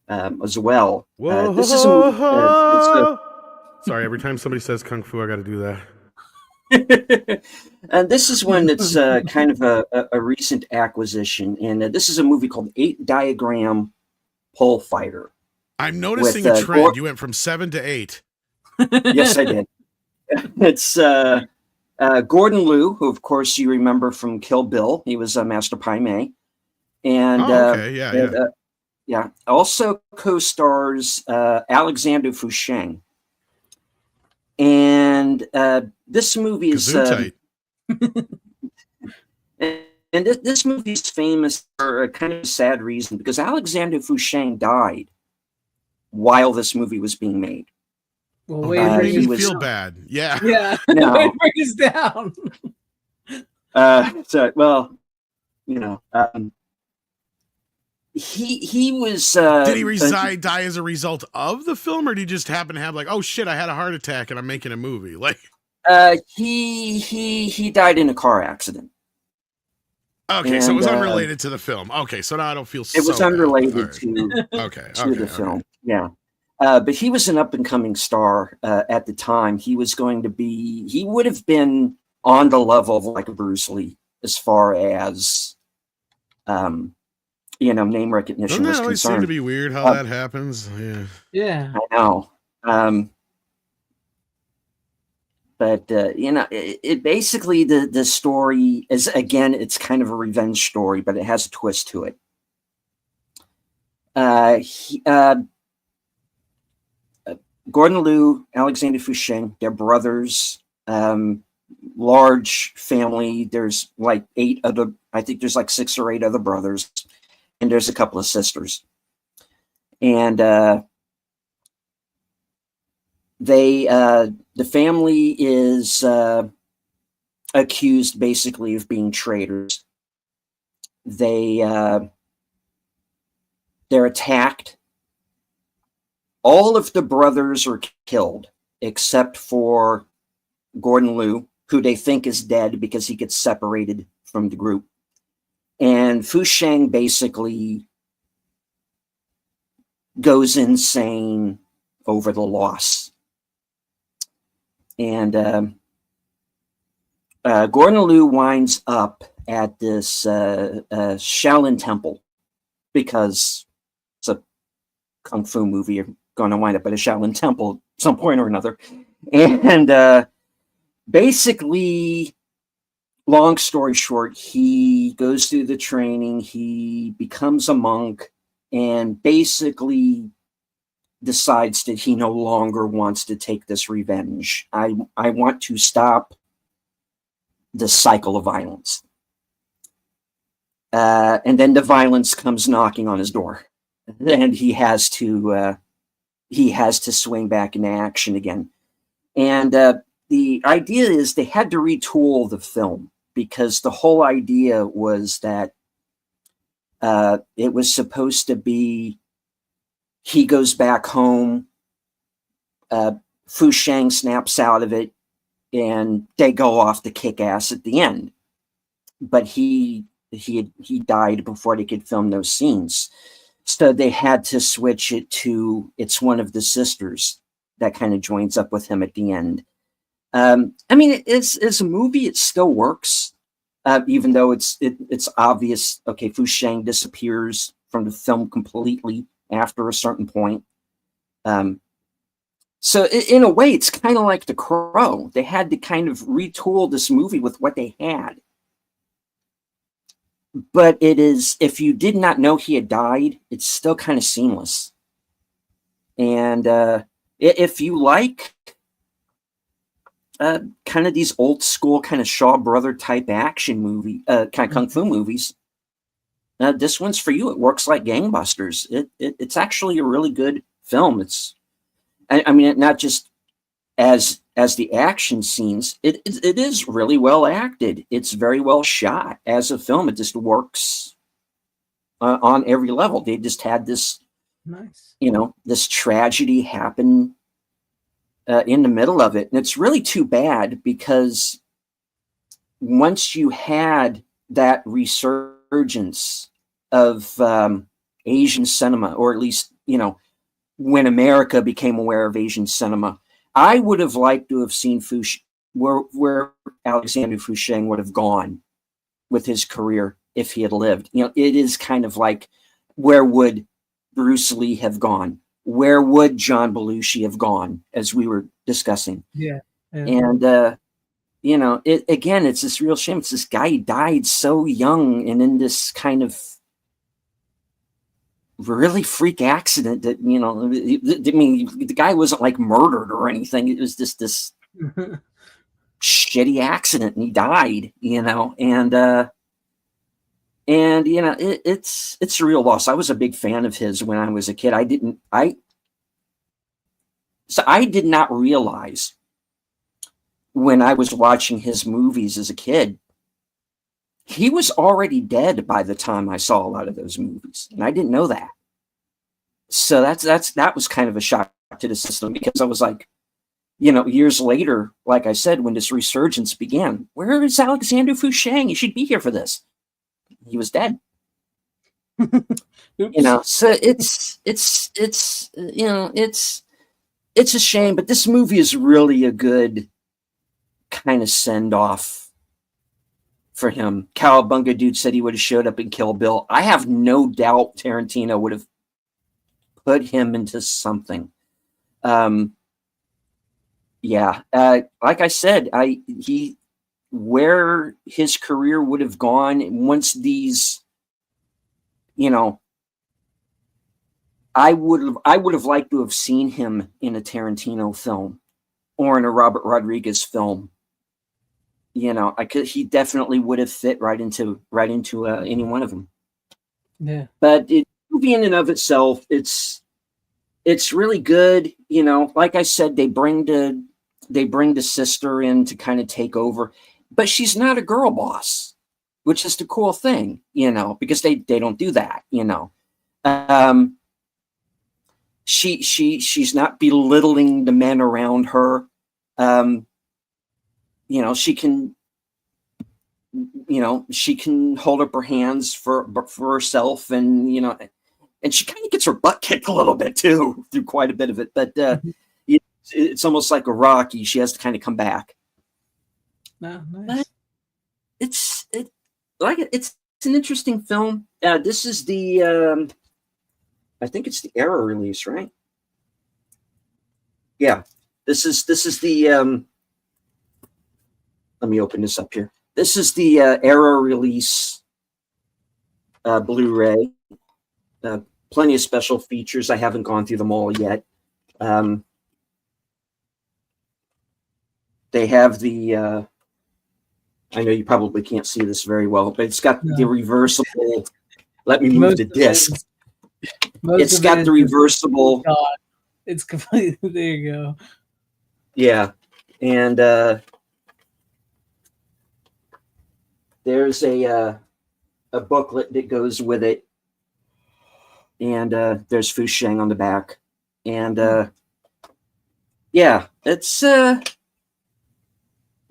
F: as well. This is
E: Sorry, every time somebody says Kung Fu, I got to do that.
F: And this is one that's kind of a recent acquisition, and this is a movie called 8 Diagram Pole Fighter.
E: I'm noticing a trend. You went from 7 to 8.
F: Yes, I did. It's Gordon Liu, who of course you remember from Kill Bill. He was Master Pai Mei, and also co-stars Alexander Fusheng. And this movie is and this movie is famous for a kind of sad reason, because Alexander Fusheng died while this movie was being made.
C: Well, wait,
E: you feel bad. Yeah.
C: Yeah.
F: No.
C: Bring us down.
F: So, well, you know, he was.
E: Did he die as a result of the film, or did he just happen to have like, oh shit, I had a heart attack and I'm making a movie? Like,
F: he died in a car accident.
E: okay, so it was unrelated to the film. Okay, so now I don't feel so
F: it was
E: bad.
F: unrelated
E: All right.
F: to the film. Yeah. But he was an up and coming star at the time. He would have been on the level of like a Bruce Lee as far as, name recognition
E: Doesn't
F: was
E: that always seem
F: concerned.
E: to be weird how that happens? Yeah.
C: Yeah.
F: I know. But it basically the story is, again, it's kind of a revenge story, but it has a twist to it. Gordon Liu, Alexander Fusheng, they're brothers. Large family. There's like I think there's like 6 or 8 other brothers, and there's a couple of sisters. And the family is accused basically of being traitors. They're attacked. All of the brothers are killed except for Gordon Liu, who they think is dead because he gets separated from the group. And Fusheng basically goes insane over the loss. And Gordon Liu winds up at this Shaolin temple because it's a kung fu movie. You're going to wind up at a Shaolin temple at some point or another. And basically, long story short, he goes through the training, he becomes a monk, and basically decides that he no longer wants to take this revenge. I want to stop the cycle of violence. And then the violence comes knocking on his door, and he has to swing back into action again. And the idea is they had to retool the film because the whole idea was that it was supposed to be he goes back home, Fusheng snaps out of it, and they go off to kick ass at the end. But he died before they could film those scenes. So they had to switch it to it's one of the sisters that kind of joins up with him at the end. I mean, it's a movie. It still works, even though it's obvious. Okay, Fusheng disappears from the film completely after a certain point. So in a way, it's kind of like The Crow. They had to kind of retool this movie with what they had. But it is, if you did not know he had died, it's still kind of seamless. And if you like kind of these old school kind of Shaw Brother type action movie, kind of kung fu movies, this one's for you. It works like gangbusters. It's actually a really good film. It's, I mean, not just as the action scenes, it is really well acted. It's very well shot as a film. It just works on every level. They just had this,
C: Nice.
F: this tragedy happen in the middle of it. And it's really too bad because once you had that resurgence of Asian cinema, or at least, when America became aware of Asian cinema, I would have liked to have seen where Alexander Fusheng would have gone with his career if he had lived. It is kind of like, where would Bruce Lee have gone? Where would John Belushi have gone, as we were discussing?
C: Yeah.
F: And, it's this real shame. It's this guy, he died so young and in this kind of really freak accident that, I mean, the guy wasn't like murdered or anything. It was just this shitty accident and he died, it's a real loss. I was a big fan of his when I was a kid. I did not realize when I was watching his movies as a kid he was already dead by the time I saw a lot of those movies, and I didn't know that. So that was kind of a shock to the system, because I was like, years later, like I said, when this resurgence began, where is Alexander Fouchang? He should be here for this. He was dead. So it's a shame, but this movie is really a good kind of send off for him. Cowabunga Dude said he would have showed up in Kill Bill. I have no doubt Tarantino would have put him into something. Like I said, where his career would have gone once these, I would have liked to have seen him in a Tarantino film or in a Robert Rodriguez film. He definitely would have fit right into any one of them.
C: Yeah.
F: But movie in and of itself, it's really good. Like I said, they bring the sister in to kind of take over, but she's not a girl boss, which is the cool thing, because they don't do that, she's not belittling the men around her. She can hold up her hands for herself, and and she kind of gets her butt kicked a little bit too through quite a bit of it, but it's almost like a Rocky. She has to kind of come back.
C: Oh, nice.
F: But it's an interesting film. This is the I think it's the Arrow release, right? Yeah, this is the let me open this up here. This is the Arrow release Blu-ray. Plenty of special features. I haven't gone through them all yet. They have the I know you probably can't see this very well, but it's got the reversible. Let me move the disc. It's got the reversible.
C: It's completely. There you go.
F: Yeah, and there's a booklet that goes with it, and there's Fouchang on the back, and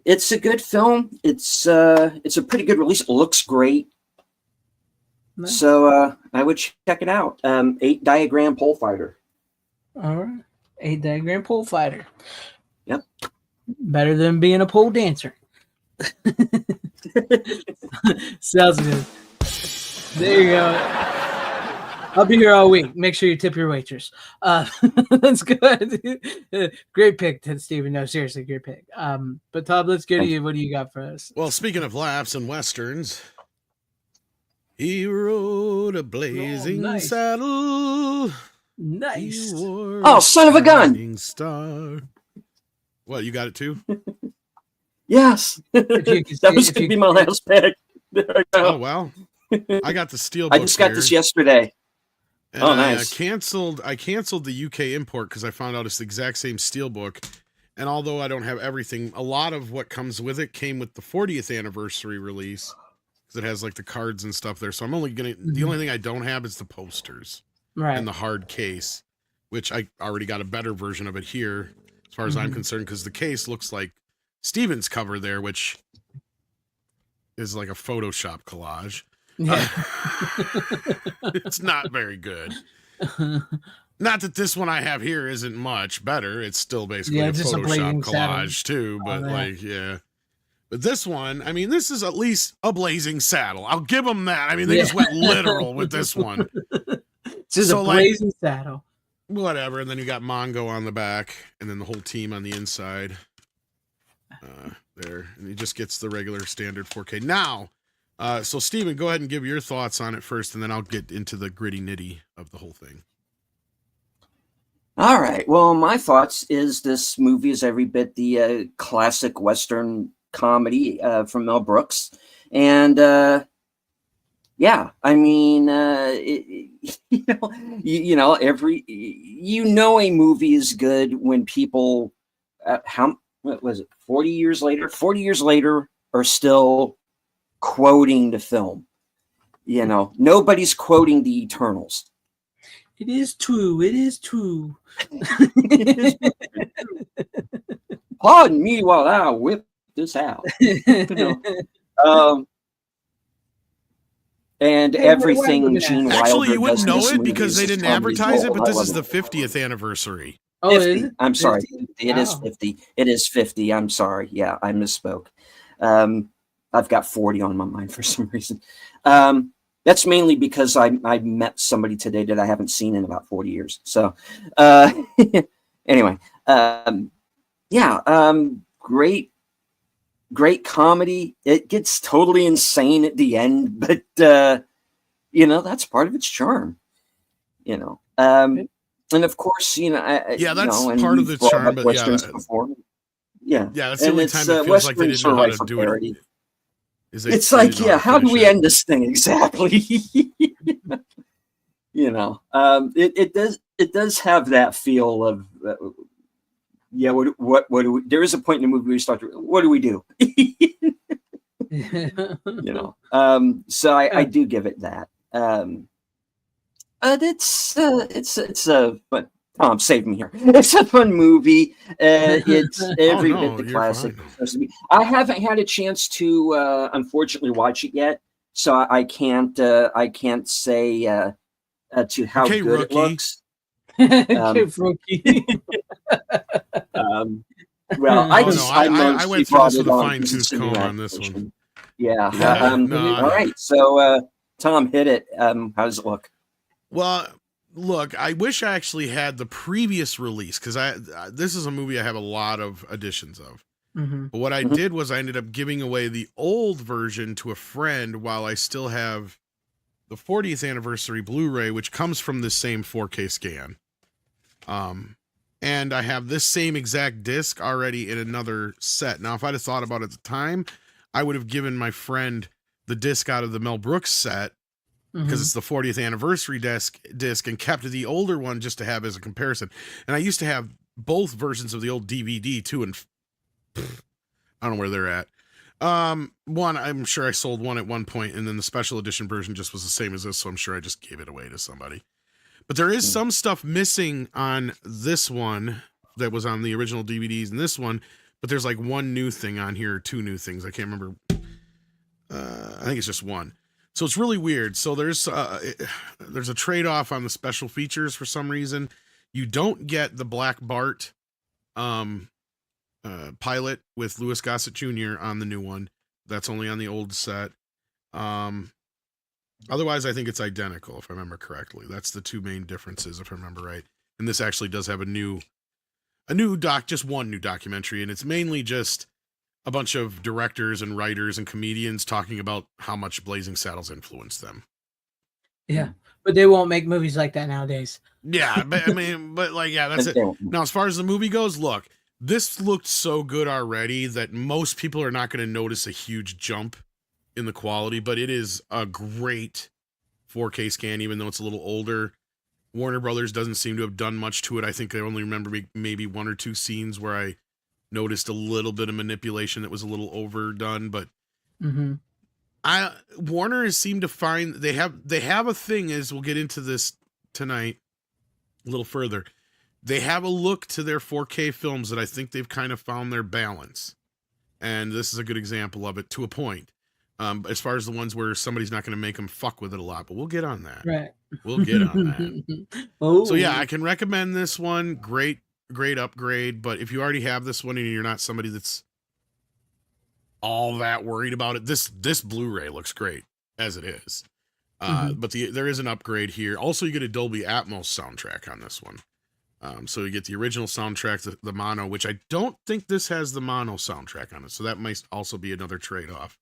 F: it's a good film. It's a pretty good release. It looks great.
C: Nice.
F: So I would check it out. 8 diagram pole fighter.
C: All right. 8 diagram pole fighter.
F: Yep.
C: Better than being a pole dancer. Sounds good. There you go. I'll be here all week. Make sure you tip your waitress. That's good. Great pick, Steven. No, seriously, great pick. But Todd, let's go to you. What do you got for us?
E: Well, speaking of laughs and westerns, he rode a blazing saddle.
C: Nice.
F: Oh, son of a gun!
E: Star. What, you got it too?
F: Yes. That was going to be my last pick.
E: Oh, wow. I got the steelbook.
F: I just got this yesterday.
E: And
F: nice.
E: I canceled the UK import because I found out it's the exact same steelbook. And although I don't have everything, a lot of what comes with it came with the 40th anniversary release, because it has like the cards and stuff there. So I'm only gonna the only thing I don't have is the posters,
C: right,
E: and the hard case, which I already got a better version of it here, as far as I'm concerned, because the case looks like Steven's cover there, which is like a Photoshop collage.
C: Yeah.
E: It's not very good. Not that this one I have here isn't much better. It's still basically a Photoshop collage too, but But this one, I mean, this is at least a blazing saddle. I'll give them that. I mean, they just went literal with this one.
C: It's just a blazing saddle.
E: Whatever. And then you got Mongo on the back, and then the whole team on the inside. There. And he just gets the regular standard 4K. Now, so Steven, go ahead and give your thoughts on it first, and then I'll get into the gritty nitty of the whole thing.
F: All right. Well, my thoughts is this movie is every bit the classic Western comedy from Mel Brooks. And I mean, a movie is good when people, what was it, 40 years later are still quoting the film. You know, nobody's quoting the Eternals.
C: It is true. It is true.
F: Pardon me while I whip this out. You know? And
C: Hey,
F: everything
C: what
F: Gene
E: Actually,
F: Wilder
E: you wouldn't
F: does in
E: know
F: this
E: it
F: movie
E: because
F: is
E: they
F: just
E: didn't
F: comedy
E: advertise it,
F: gold.
E: but
F: I
E: this
F: love
E: is the
F: it.
E: 50th anniversary.
C: Oh,
F: 50.
C: is it?
F: I'm sorry.
C: 50?
F: It is
C: Wow.
F: 50. It is 50. I'm sorry. Yeah, I misspoke. I've got 40 on my mind for some reason. That's mainly because I met somebody today that I haven't seen in about 40 years. So anyway, great comedy. It gets totally insane at the end, but you know, that's part of its charm. You know, and of course, you know,
E: That's
F: and
E: part of
F: we've
E: the
F: brought
E: charm,
F: up
E: but
F: westerns before. Yeah,
E: that's the
F: and
E: only
F: it's
E: time it feels like they
F: westerns
E: didn't know
F: are
E: how
F: rife
E: to
F: for
E: do
F: parody.
E: it.
F: It's like, how do we end this thing exactly? You know, it does have that feel of what do we? There is a point in the movie where you start to, what do we do? You know, so I do give it that. But it's but Tom, save me here. It's a fun movie. It's every bit the
E: you're
F: classic
E: fine.
F: it's supposed to be. I haven't had a chance to unfortunately watch it yet, so I can't say to how
E: Okay,
F: good it
E: rookie.
F: looks.
C: Okay, rookie.
F: Well,
E: I
F: mostly
E: went through
F: brought
E: this with
F: it
E: a
F: on
E: fine
F: because it's
E: tooth
F: a new
E: comb on this one.
F: acquisition. Yeah.
E: No,
F: All right. So, Tom, hit it. How does it look?
E: Well, look, I wish I actually had the previous release because this is a movie I have a lot of editions of.
C: Mm-hmm.
E: But what I did was I ended up giving away the old version to a friend while I still have the 40th anniversary Blu-ray, which comes from this same 4K scan. And I have this same exact disc already in another set. Now, if I'd have thought about it at the time, I would have given my friend the disc out of the Mel Brooks set because it's the 40th anniversary disc and kept the older one just to have as a comparison. And I used to have both versions of the old DVD too, and I don't know where they're at. One, I'm sure I sold one at one point, and then the special edition version just was the same as this, so I'm sure I just gave it away to somebody. But there is some stuff missing on this one that was on the original DVDs and this one, but there's like one new thing on here, or two new things. I can't remember. I think it's just one. So it's really weird. So there's a trade-off on the special features for some reason. You don't get the Black Bart pilot with Louis Gossett Jr. on the new one. That's only on the old set. Otherwise, I think it's identical, if I remember correctly. That's the two main differences, if I remember right. And this actually does have just one new documentary, and it's mainly just a bunch of directors and writers and comedians talking about how much Blazing Saddles influenced them.
C: Yeah, but they won't make movies like that nowadays.
E: Yeah, but I mean, that's it. Now, as far as the movie goes, look, this looked so good already that most people are not going to notice a huge jump in the quality, but it is a great 4K scan, even though it's a little older. Warner Brothers doesn't seem to have done much to it. I think I only remember maybe one or two scenes where I noticed a little bit of manipulation that was a little overdone, but Warner has seemed to find they have a thing, as we'll get into this tonight a little further. They have a look to their 4K films that I think they've kind of found their balance. And this is a good example of it to a point. As far as the ones where somebody's not going to make them fuck with it a lot, but we'll get on that.
C: Right.
E: We'll get on that. So yeah, I can recommend this one. Great upgrade. But if you already have this one and you're not somebody that's all that worried about it, this Blu-ray looks great as it is. But there is an upgrade here. Also, you get a Dolby Atmos soundtrack on this one. So you get the original soundtrack, the mono, which I don't think this has the mono soundtrack on it. So that might also be another trade-off.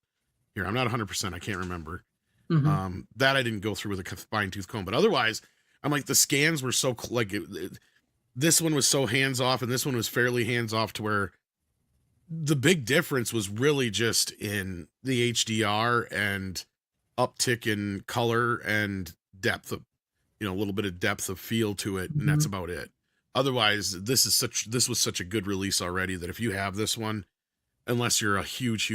E: Here, I'm not 100%. I can't remember. That I didn't go through with a fine-tooth comb. But otherwise, I'm like, the scans were so, this one was so hands-off, and this one was fairly hands-off to where the big difference was really just in the HDR and uptick in color and depth of, a little bit of depth of feel to it, and that's about it. Otherwise, this was such a good release already that if you have this one, unless you're a huge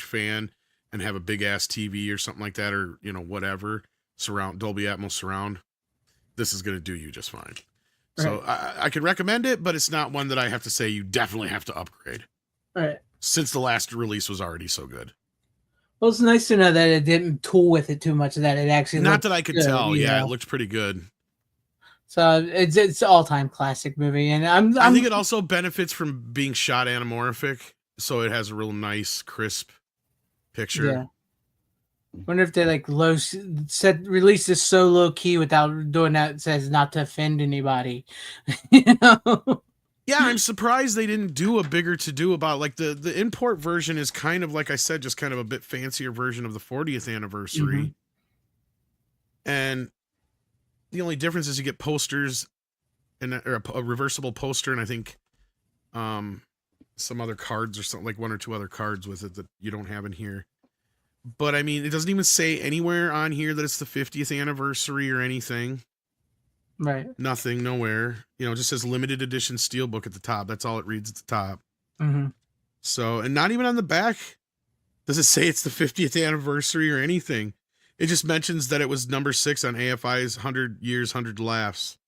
E: fan, and have a big ass TV or something like that, or whatever, Dolby Atmos surround, this is going to do you just fine. So I could recommend it, but it's not one that I have to say you definitely have to upgrade.
C: Right.
E: Since the last release was already so good.
C: Well, it's nice to know that it didn't tool with it too much, that it actually
E: not that I could
C: good,
E: tell. Yeah, it looked pretty good.
C: So it's an all-time classic movie, and I
E: think it also benefits from being shot anamorphic, so it has a real nice, crisp picture.
C: Yeah. Wonder if they release this so low key without doing that. It says not to offend anybody.
E: Yeah, I'm surprised they didn't do a bigger to do about the import version is kind of like I said, just kind of a bit fancier version of the 40th anniversary, and the only difference is you get posters or a reversible poster, and I think some other cards or something, like one or two other cards with it that you don't have in here. But I mean, it doesn't even say anywhere on here that it's the 50th anniversary or anything.
C: Right.
E: Nothing, nowhere. It just says limited edition steelbook at the top. That's all it reads at the top. So, and not even on the back does it say it's the 50th anniversary or anything. It just mentions that it was number 6 on AFI's 100 Years, 100 Laughs.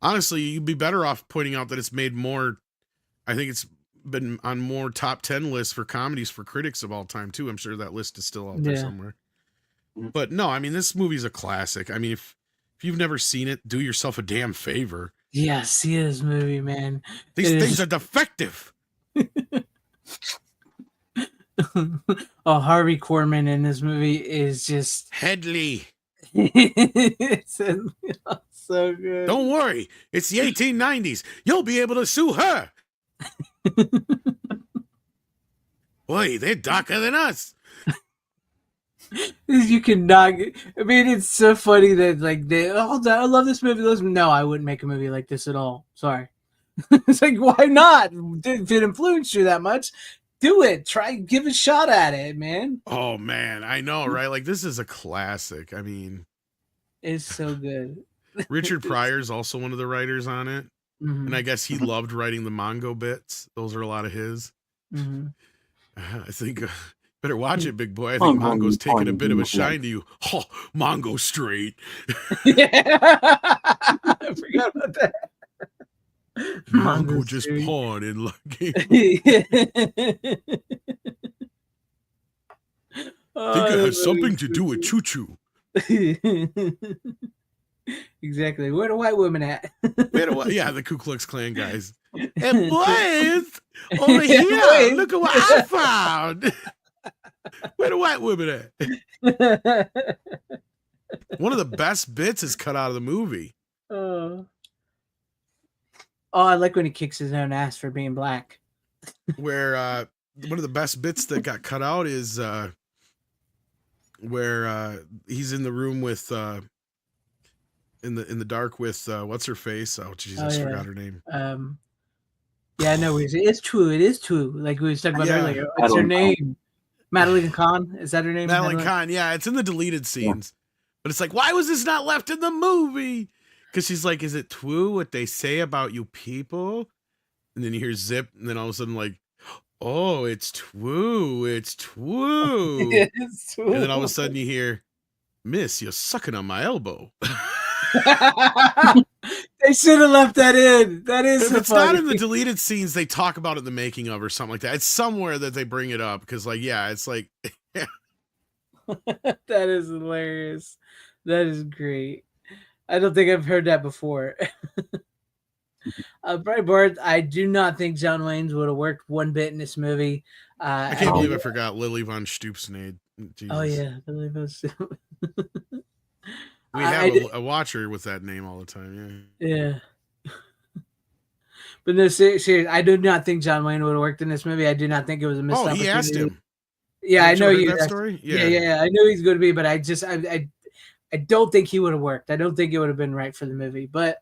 E: Honestly, you'd be better off pointing out that it's made more. I think it's been on more top 10 lists for comedies for critics of all time, too. I'm sure that list is still out there somewhere. But no, I mean, this movie's a classic. I mean, if you've never seen it, do yourself a damn favor.
C: Yeah, see this movie, man.
E: These things are defective.
C: Oh, Harvey Korman in this movie is just
E: Headley.
C: It's so good.
E: Don't worry, it's the 1890s. You'll be able to sue her. Boy, they're darker than us.
C: You cannot. I mean, it's so funny that I love this movie. No, I wouldn't make a movie like this at all. Sorry. It's like, why not? If it influenced you that much, do it. Give a shot at it, man.
E: Oh man, I know, right? Like, this is a classic. I mean,
C: it's so good.
E: Richard Pryor's also one of the writers on it. And I guess he loved writing the Mongo bits. Those are a lot of his. I think better watch it, big boy. I think Mongo's taking a bit of a shine to you. Oh, Mongo straight.
C: Yeah. I forgot about that.
E: Mongo just pawn in lucky. I think it has something to do with Choo Choo.
C: Exactly. Where the white women at?
E: Yeah, the Ku Klux Klan guys. And boys, over here, look at what I found. Where the white women at? One of the best bits is cut out of the movie.
C: Oh, I like when he kicks his own ass for being black.
E: Where one of the best bits that got cut out is where he's in the room with in the dark with what's her face? Oh Jesus, forgot her name.
C: Yeah, no, it's true. It is true. Like we was talking about earlier. What's her name? Madeline Kahn. Is that her name?
E: Madeline Kahn. Yeah, it's in the deleted scenes. But it's like, why was this not left in the movie? Because she's like, is it true what they say about you people? And then you hear zip, and then all of a sudden, like, oh, it's true. It's true.
C: It's true.
E: And then all of a sudden you hear, Miss, you're sucking on my elbow.
C: They should have left that in. That is
E: if
C: so
E: it's
C: funny.
E: not in the deleted scenes, they talk about it in the making of or something like that. It's somewhere that they bring it up because, like, yeah, it's like
C: that is hilarious. That is great. I don't think I've heard that before. Bright Bart, I do not think John Wayne's would have worked one bit in this movie.
E: I can't believe I forgot Lily von Stoopsnade.
C: Oh yeah, Lily von Stoop.
E: We have a watcher with that name all the time.
C: Yeah. But no, seriously, I do not think John Wayne would have worked in this movie. I do not think it was a missed opportunity.
E: He asked him.
C: Yeah, I know you.
E: That story?
C: Yeah. I know he's going to be, but I don't think he would have worked. I don't think it would have been right for the movie. But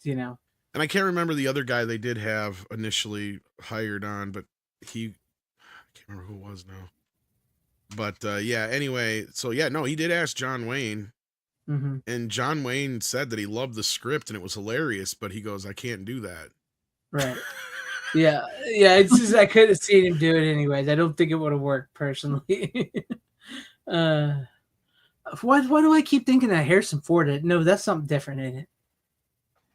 E: And I can't remember the other guy they did have initially hired on, but I can't remember who it was now. But anyway, so he did ask John Wayne. And John Wayne said that he loved the script and it was hilarious, but he goes, I can't do that.
C: Right. Yeah, yeah. It's just I could have seen him do it anyways. I don't think it would have worked personally. uh, why do I keep thinking that Harrison Ford? No, that's something different in it.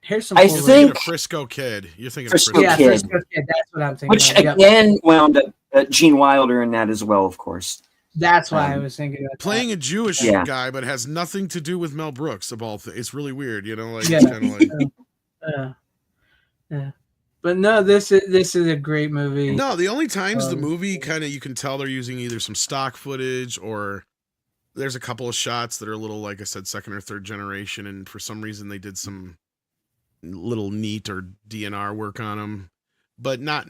C: Harrison
F: I
C: Ford.
E: You're thinking
F: think
E: of Frisco Kid. You're thinking
F: Frisco
E: of
C: Yeah,
E: Frisco
F: Kid.
E: Kid.
C: Frisco Kid. That's what I'm thinking.
F: which
C: Of. Yep.
F: again wound up Gene Wilder in that as well, of course.
C: That's why I
F: Um,
C: was thinking about
E: Playing
C: that.
E: a Jewish
F: Yeah.
E: guy, but has nothing to do with Mel Brooks. Of all things, it's really weird. You know, like
C: Yeah.
E: it's kind of like.
C: Yeah. But no, this is a great movie.
E: No, the only times the movie kind of you can tell they're using either some stock footage or there's a couple of shots that are a little, like I said, second or third generation, and for some reason they did some little neat or DNR work on them, but not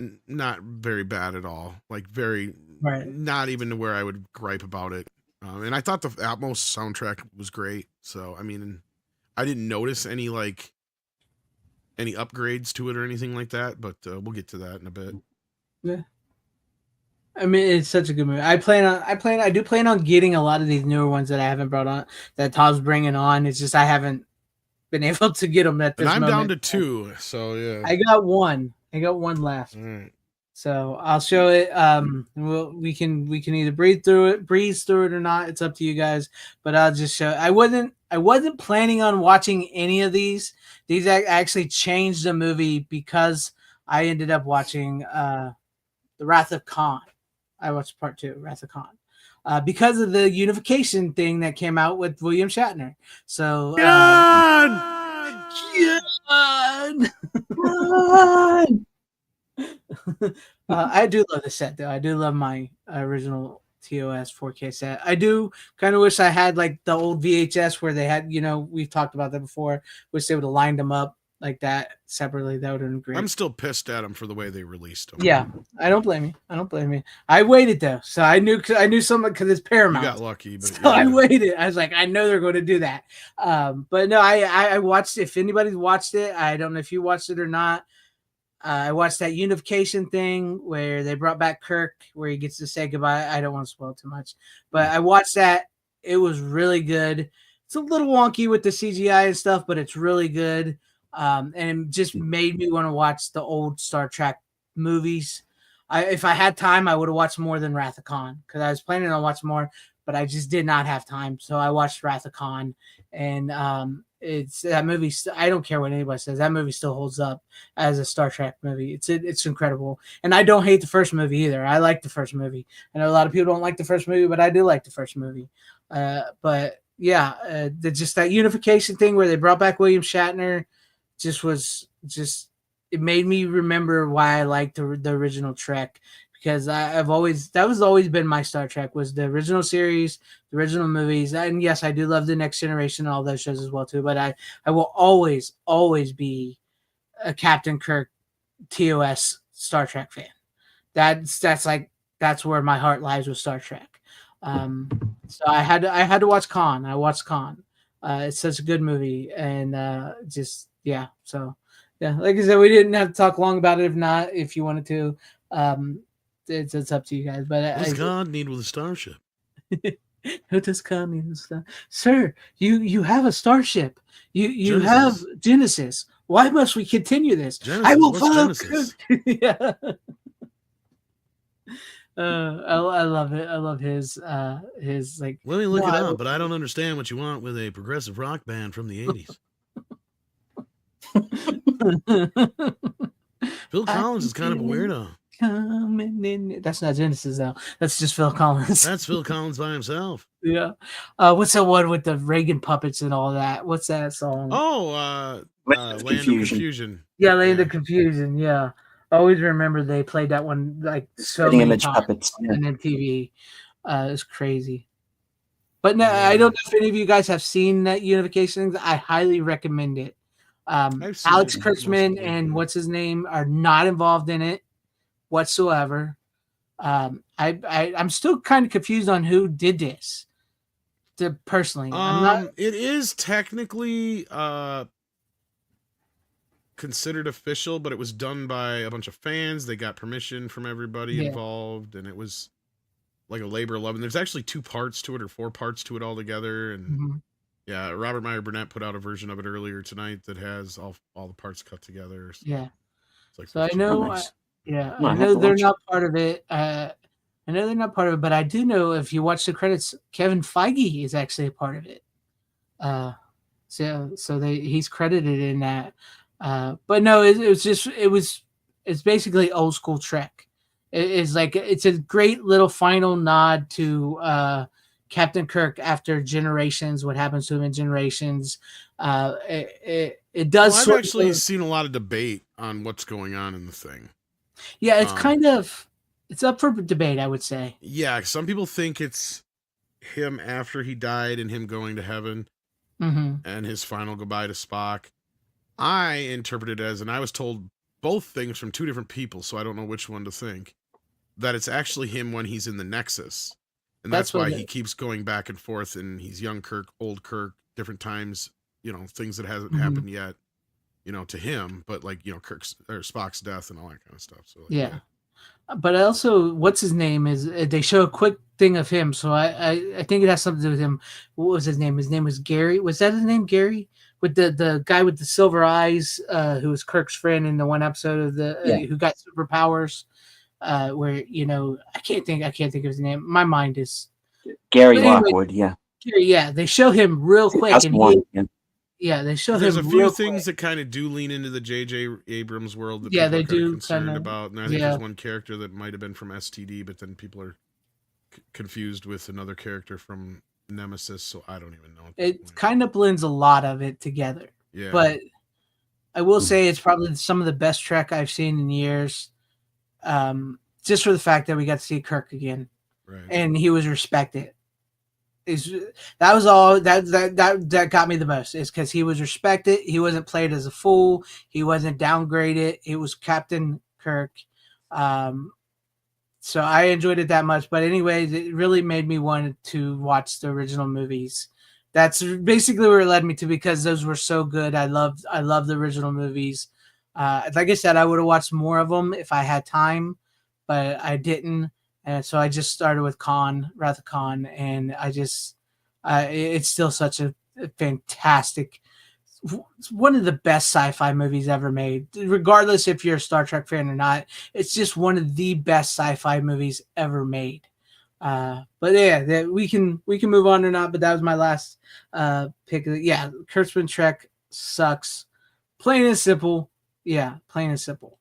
E: very bad at all. Like very,
C: Right.
E: not even to where I would gripe about it. And I thought the Atmos soundtrack was great. So I mean, I didn't notice any upgrades to it or anything like that, but we'll get to that in a bit.
C: Yeah. I mean, it's such a good movie. I do plan on getting a lot of these newer ones that I haven't brought on, that Todd's bringing on. It's just I haven't been able to get them at this
E: And I'm
C: moment.
E: down to 2, so yeah.
C: I got one left.
E: All right.
C: So I'll show it. We can either breeze through it or not. It's up to you guys. But I'll just show. I wasn't planning on watching any of these. These actually changed the movie because I ended up watching The Wrath of Khan. I watched part 2, Wrath of Khan, because of the unification thing that came out with William Shatner. So I do love the set though. I do love my original TOS 4K set. I do kind of wish I had like the old VHS where they had, we've talked about that before. Wish they would have lined them up like that separately. That would have been great.
E: I'm still pissed at them for the way they released them.
C: Yeah, I don't blame you. I waited though, so I knew something because it's Paramount.
E: You got lucky, but
C: so
E: yeah.
C: I waited. I was like, I know they're going to do that. But no, I watched it. If anybody's watched it, I don't know if you watched it or not. I watched that unification thing where they brought back Kirk, where he gets to say goodbye. I don't want to spoil too much, but I watched that. It was really good. It's a little wonky with the CGI and stuff, but it's really good. And it just made me want to watch the old Star Trek movies. If I had time, I would have watched more than Wrath of Khan because I was planning on watching more, but I just did not have time. So I watched Wrath of Khan, and it's that movie. I don't care what anybody says. That movie still holds up as a Star Trek movie. It's incredible, and I don't hate the first movie either. I like the first movie. I know a lot of people don't like the first movie, but I do like the first movie. But yeah, just that unification thing where they brought back William Shatner. It made me remember why I liked the original Trek, because that was always been my Star Trek, was the original series, the original movies. And yes, I do love the Next Generation and all those shows as well too, but I will always be a Captain Kirk TOS Star Trek fan. That's where my heart lies with Star Trek. So I had to watch Khan. I watched Khan. It's such a good movie, and yeah. So yeah, like I said, we didn't have to talk long about it. If you wanted to, it's up to you guys. But
E: What does God need with a starship?
C: Who does God need with a star? Sir, you have a starship. You
E: Genesis.
C: have Genesis. Why must we continue this?
E: Genesis,
C: I will
E: what's
C: follow.
E: Genesis?
C: Yeah. I love it. I love his like.
E: Let me look
C: No,
E: it
C: I
E: up,
C: will-
E: but I don't understand what you want with a progressive rock band from the 80s. Phil Collins is kind of a weirdo.
C: Coming in. That's not Genesis though. That's just Phil Collins.
E: That's Phil Collins by himself.
C: Yeah. What's that one with the Reagan puppets and all that? What's that song?
E: Oh,
F: Land of
E: Land of Confusion.
C: Yeah, Land of Confusion. Yeah. I always remember they played that one like so
F: Spitting
C: many
F: image
C: times
F: puppets. Yeah.
C: on MTV. It's crazy. But no, I don't know if any of you guys have seen that unification. I highly recommend it.
E: I've seen
C: Alex
E: it,
C: Kurtzman
E: mostly.
C: and what's his name are not involved in it whatsoever. I'm still kind of confused on who did this. Personally, I'm not.
E: It is technically considered official, but it was done by a bunch of fans. They got permission from everybody involved, and it was like a labor of love. And there's actually 2 parts to it, or 4 parts to it all together. And
C: Mhm.
E: yeah, Robert Meyer Burnett put out a version of it earlier tonight that has all the parts cut together. So
C: Yeah.
E: it's like
C: So I
E: 15
C: know
E: minutes.
C: Yeah,
F: No,
C: I
F: I have
C: know
F: to
C: they're
F: watch it.
C: not part of it. I know they're not part of it, but I do know if you watch the credits, Kevin Feige is actually a part of it. Uh, he's credited in that. But no, it's basically old school Trek. It's like it's a great little final nod to Captain Kirk after Generations. What happens to him in Generations? It
E: Well,
C: does
E: I've
C: sort
E: actually
C: of,
E: seen a lot of debate on what's going on in the thing.
C: yeah. It's
E: Um,
C: kind of it's up for debate, I would say.
E: yeah, some people think it's him after he died and him going to heaven
C: Hmm.
E: and his final goodbye to Spock. I interpret it as, and I was told both things from two different people, so I don't know which one to think, that it's actually him when he's in the Nexus. And
C: That's
E: that's
C: what
E: why
C: it
E: he keeps going back and forth, and he's young Kirk, old Kirk, different times, things that hasn't
C: Mhm.
E: happened yet, to him, but like, Kirk's or Spock's death and all that kind of stuff. So like,
C: Yeah.
E: yeah.
C: But also, what's his name is they show a quick thing of him, so I think it has something to do with him. What was his name? His name was Gary. Was that his name, Gary? With the guy with the silver eyes, who was Kirk's friend in the one episode of the
F: Yeah.
C: who got superpowers. Where I can't think of his name. My mind is.
F: Gary
C: But anyway,
F: Lockwood. Yeah.
C: Gary, yeah, they show him real quick, and
F: 2001. Yeah.
C: they show
E: There's
C: him
E: a few
C: real
E: things
C: quick.
E: that kind of do lean into the J.J. Abrams world that
C: Yeah,
E: people are
C: they
E: kind of
C: do kind
E: concerned
C: of.
E: about. And I think
C: Yeah,
E: there's one character that might have been from STD, but then people are confused with another character from Nemesis, so I don't even know at this
C: it
E: point.
C: kind of blends a lot of it together.
E: Yeah.
C: But I will say it's probably some of the best Trek I've seen in years. Just for the fact that we got to see Kirk again,
E: Right.
C: and he was respected. Is that was all that got me the most is because he was respected. He wasn't played as a fool. He wasn't downgraded. It was Captain Kirk. Um, so I enjoyed it that much. But anyways, it really made me want to watch the original movies. That's basically where it led me to because those were so good. I loved the original movies. Like I said, I would have watched more of them if I had time, but I didn't. And so I just started with Wrath of Khan, and it's still such a fantastic, it's one of the best sci-fi movies ever made. Regardless if you're a Star Trek fan or not, it's just one of the best sci-fi movies ever made. But yeah, we can move on or not. But that was my last pick. Yeah, Kurtzman Trek sucks. Plain and simple. Yeah, plain and simple.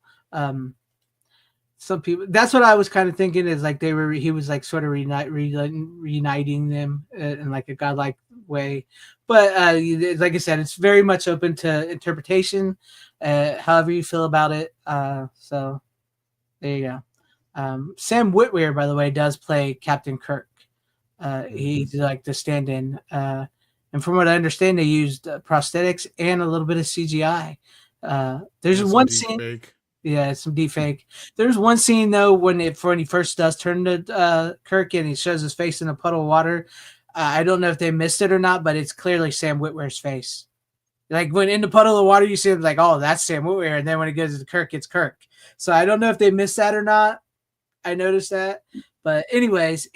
C: Some people, that's what I was kind of thinking is like he was like sort of reuniting them in like a godlike way. But like I said, it's very much open to interpretation, however you feel about it. So there you go. Sam Witwer, by the way, does play Captain Kirk. He's like the stand-in. And from what I understand, they used prosthetics and a little bit of CGI. There's
E: Yeah,
C: one
E: some deep
C: scene.
E: fake.
C: Yeah, some deep fake. There's one scene though when he first does turn to Kirk and he shows his face in a puddle of water. I don't know if they missed it or not, but it's clearly Sam Witwer's face. Like when in the puddle of water, you see it like, oh, that's Sam Witwer, and then when it goes to Kirk, it's Kirk. So I don't know if they missed that or not. I noticed that, but anyways,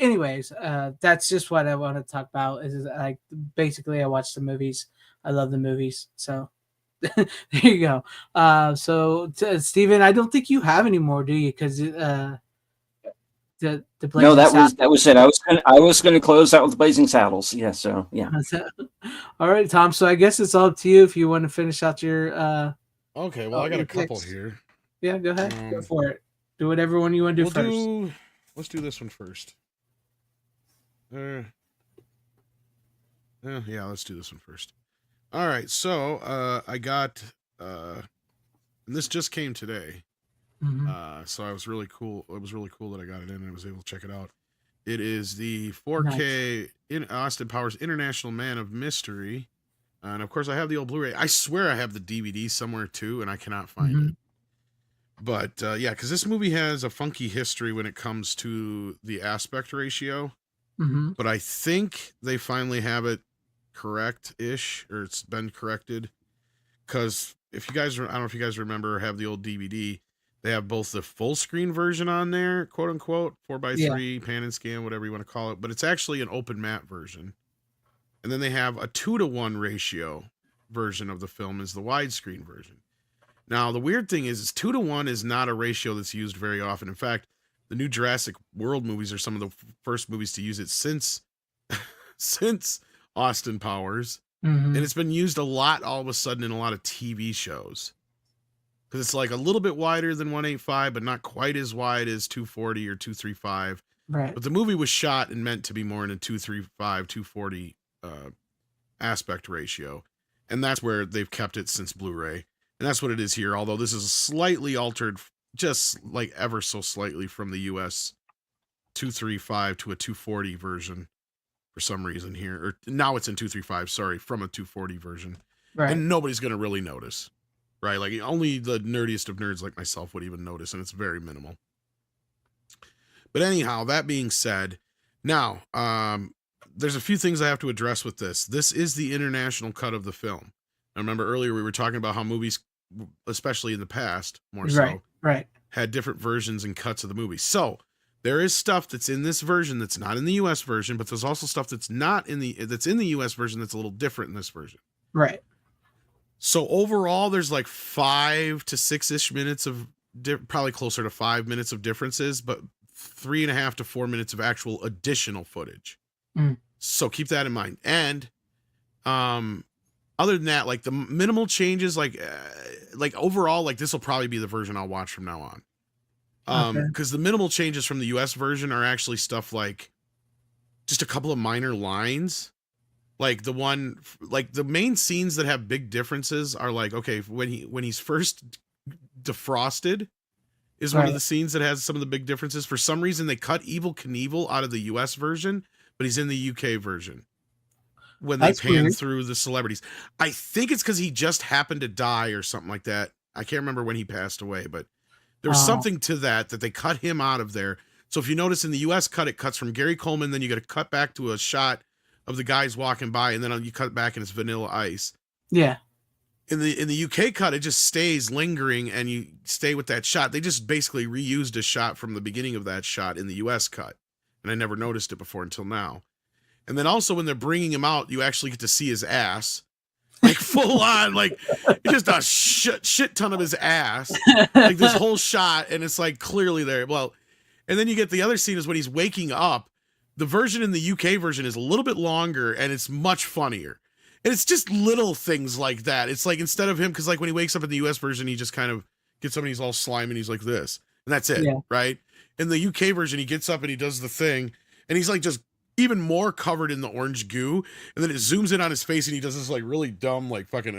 C: that's just what I want to talk about. Is like basically I watch the movies. I love the movies, so. There you go. Steven, I don't think you have any more, do you? Because the
F: No,
C: Blazing Saddles.
F: that was it. I was gonna close out with Blazing Saddles. Yeah. So yeah.
C: All right, Tom. So I guess it's all up to you if you want to finish out your.
E: Okay, well, I got
C: your
E: a couple
C: picks.
E: here.
C: Yeah, go ahead. Go for it. Do whatever one you want to do first.
E: Let's do this one first. Yeah, let's do this one first. All right, so I got and this just came today.
C: Mhm.
E: So I was really cool. It was really cool that I got it in and I was able to check it out. It is the 4K in Austin Powers International Man of Mystery. And of course I have the old Blu-ray. I swear I have the DVD somewhere too and I cannot find it. But yeah, because this movie has a funky history when it comes to the aspect ratio.
C: Mhm.
E: But I think they finally have it correct-ish, or it's been corrected. Because if you guys, I don't know if you guys remember or have the old DVD, they have both the full screen version on there, quote unquote, 4:3, pan and scan, whatever you want to call it. But it's actually an open matte version. And then they have a 2:1 ratio version of the film is the widescreen version. Now, the weird thing is 2-to-1 is not a ratio that's used very often. In fact, the new Jurassic World movies are some of the first movies to use it since since Austin Powers.
C: Mhm.
E: And it's been used a lot all of a sudden in a lot of TV shows. Because it's like a little bit wider than 185, but not quite as wide as 240 or 235.
C: Right.
E: But the movie was shot and meant to be more in a 235, 240 aspect ratio. And that's where they've kept it since Blu-ray. And that's what it is here, although this is slightly altered, just like ever so slightly from the US 235 to a 240 version for some reason here. Or now it's in 235, sorry, from a 240 version.
C: Right.
E: And nobody's going to really notice, right? Like only the nerdiest of nerds like myself would even notice, and it's very minimal. But anyhow, that being said, now, there's a few things I have to address with this. This is the international cut of the film. I remember earlier we were talking about how movies, especially in the past, more so,
C: Right.
E: had different versions and cuts of the movie. So there is stuff that's in this version that's not in the US version, but there's also stuff that's not in the US version that's a little different in this version.
C: Right.
E: So overall, there's like 5 to 6-ish minutes of probably closer to 5 minutes of differences, but 3.5 to 4 minutes of actual additional footage.
C: Mm.
E: So keep that in mind. And other than that, like the minimal changes, like overall, like this will probably be the version I'll watch from now on. Because the minimal changes from the US version are actually stuff like just a couple of minor lines. Like the main scenes that have big differences are like, okay, when he's first defrosted is one of the scenes that has some of the big differences. For some reason, they cut Evel Knievel out of the US version, but he's in the UK version when they pan through the celebrities. I think it's because he just happened to die or something like that. I can't remember when he passed away, but there was something to that they cut him out of there. So if you notice in the US cut, it cuts from Gary Coleman, then you got to cut back to a shot of the guys walking by, and then you cut back and it's Vanilla Ice.
C: Yeah.
E: In the UK cut, it just stays lingering and you stay with that shot. They just basically reused a shot from the beginning of that shot in the US cut. And I never noticed it before until now. And then also when they're bringing him out, you actually get to see his ass. Like full on, like just a shit ton of his ass. Like this whole shot, and it's like clearly there. Well, and then you get the other scene is when he's waking up. The version in the UK version is a little bit longer and it's much funnier. And it's just little things like that. It's like instead of him, because like when he wakes up in the US version, he just kind of gets up and he's all slimy and he's like this. And that's it, right? In the UK version, he gets up and he does the thing and he's like just even more covered in the orange goo. And then it zooms in on his face and he does this like really dumb, like fucking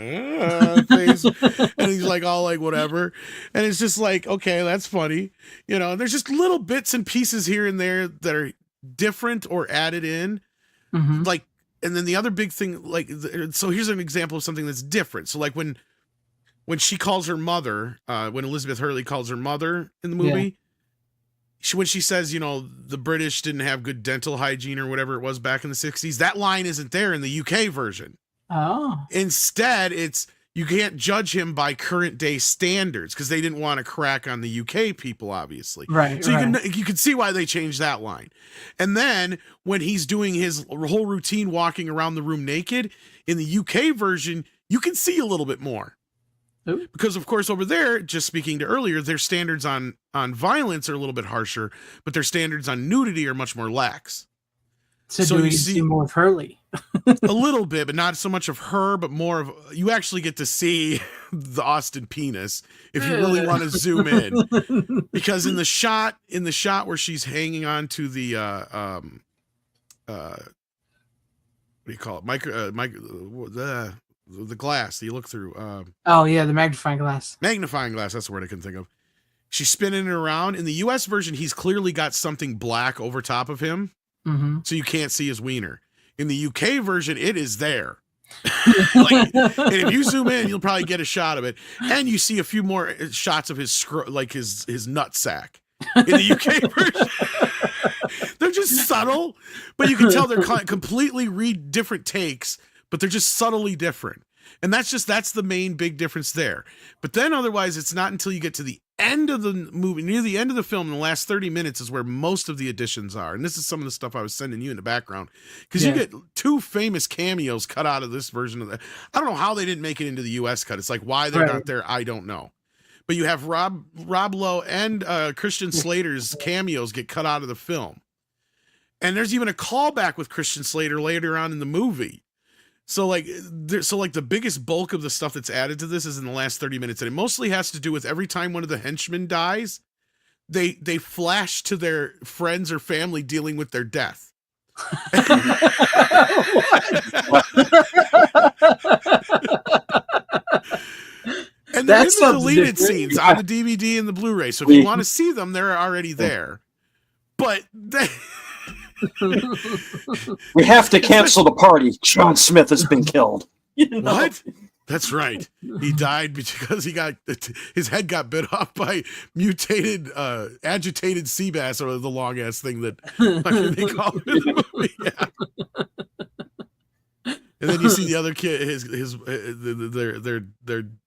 E: face. And he's like all like whatever. And it's just like, okay, that's funny. You know, there's just little bits and pieces here and there that are different or added in. Like, and then the other big thing, like, so here's an example of something that's different. So like when she calls her mother, when Elizabeth Hurley calls her mother in the movie, when she says, you know, the British didn't have good dental hygiene or whatever it was back in the 60s, that line isn't there in the UK version. Oh. Instead, it's, you can't judge him by current day standards because they didn't want to crack on the UK people, obviously.
C: Right.
E: So you can see why they changed that line. And then when he's doing his whole routine walking around the room naked in the UK version, you can see a little bit more. Ooh. Because of course over there, just speaking to earlier, their standards on violence are a little bit harsher, but their standards on nudity are much more lax.
C: So do we see more of Hurley?
E: A little bit, but not so much of her, but more of, you actually get to see the Austin penis if you really want to zoom in. Because in the shot where she's hanging on to the what do you call it? The glass that you look through.
C: The magnifying glass.
E: Magnifying glass, that's the word I can think of. She's spinning it around. In the US version, he's clearly got something black over top of him. So you can't see his wiener. In the UK version, it is there. And if you zoom in, you'll probably get a shot of it, and you see a few more shots of his his nut sack. In the UK version, they're just subtle, but you can tell they're completely different takes, but they're just subtly different. And that's the main big difference there. But then otherwise, it's not until you get to the end of the movie, near the end of the film, in the last 30 minutes is where most of the additions are. And this is some of the stuff I was sending you in the background. Because you get two famous cameos cut out of this version of the. I don't know how they didn't make it into the US cut. It's like why they're not there, I don't know. but you have Rob Lowe and Christian Slater's cameos get cut out of the film. And there's even a callback with Christian Slater later on in the movie. So like the biggest bulk of the stuff that's added to this is in the last 30 minutes. And it mostly has to do with every time one of the henchmen dies, they flash to their friends or family dealing with their death. And they're in the deleted scenes on the DVD and the Blu-ray. So if you want to see them, they're already there. But
F: we have to cancel the party. John Smith has been killed.
E: What? That's right. He died because his head got bit off by mutated, agitated sea bass, or the long ass thing that they call it in the movie. Yeah. And then you see the other kid,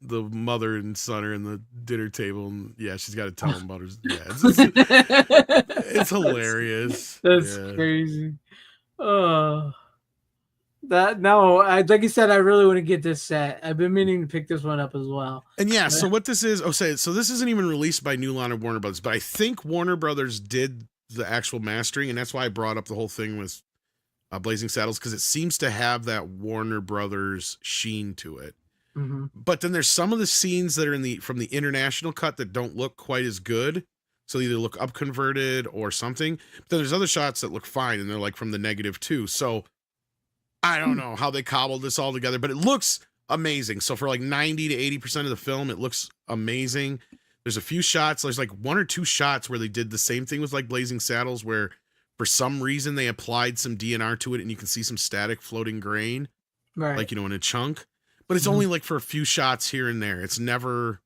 E: the mother and son are in the dinner table, and yeah, she's got to tell him about her. Yeah, it's hilarious.
C: That's crazy. Oh, like you said, I really want to get this set. I've been meaning to pick this one up as well.
E: And yeah, so what this is, so this isn't even released by New Line or Warner Brothers, but I think Warner Brothers did the actual mastering, and that's why I brought up the whole thing with Blazing Saddles, because it seems to have that Warner Brothers sheen to it.
C: Mm-hmm.
E: But then there's some of the scenes that are from the international cut that don't look quite as good. So they either look up converted or something. But then there's other shots that look fine, and they're like from the negative too. So I don't know how they cobbled this all together, but it looks amazing. So for like 90 to 80% of the film, it looks amazing. There's a few shots. There's like one or two shots where they did the same thing with like Blazing Saddles, where for some reason they applied some DNR to it, and you can see some static floating grain,
C: right?
E: Like, in a chunk. But it's only like for a few shots here and there. It's never,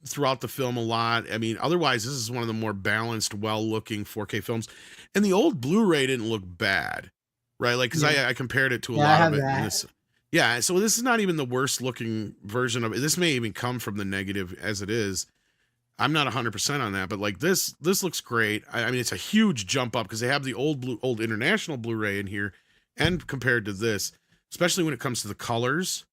E: throughout the film a lot. I mean, otherwise, this is one of the more balanced, well-looking 4K films. And the old Blu-ray didn't look bad, right? Like, because I compared it to a lot of it. Yeah, so this is not even the worst-looking version of it. This may even come from the negative as it is. I'm not 100% on that, but like this looks great. I mean, it's a huge jump up because they have the old international Blu-ray in here, and compared to this, especially when it comes to the colors,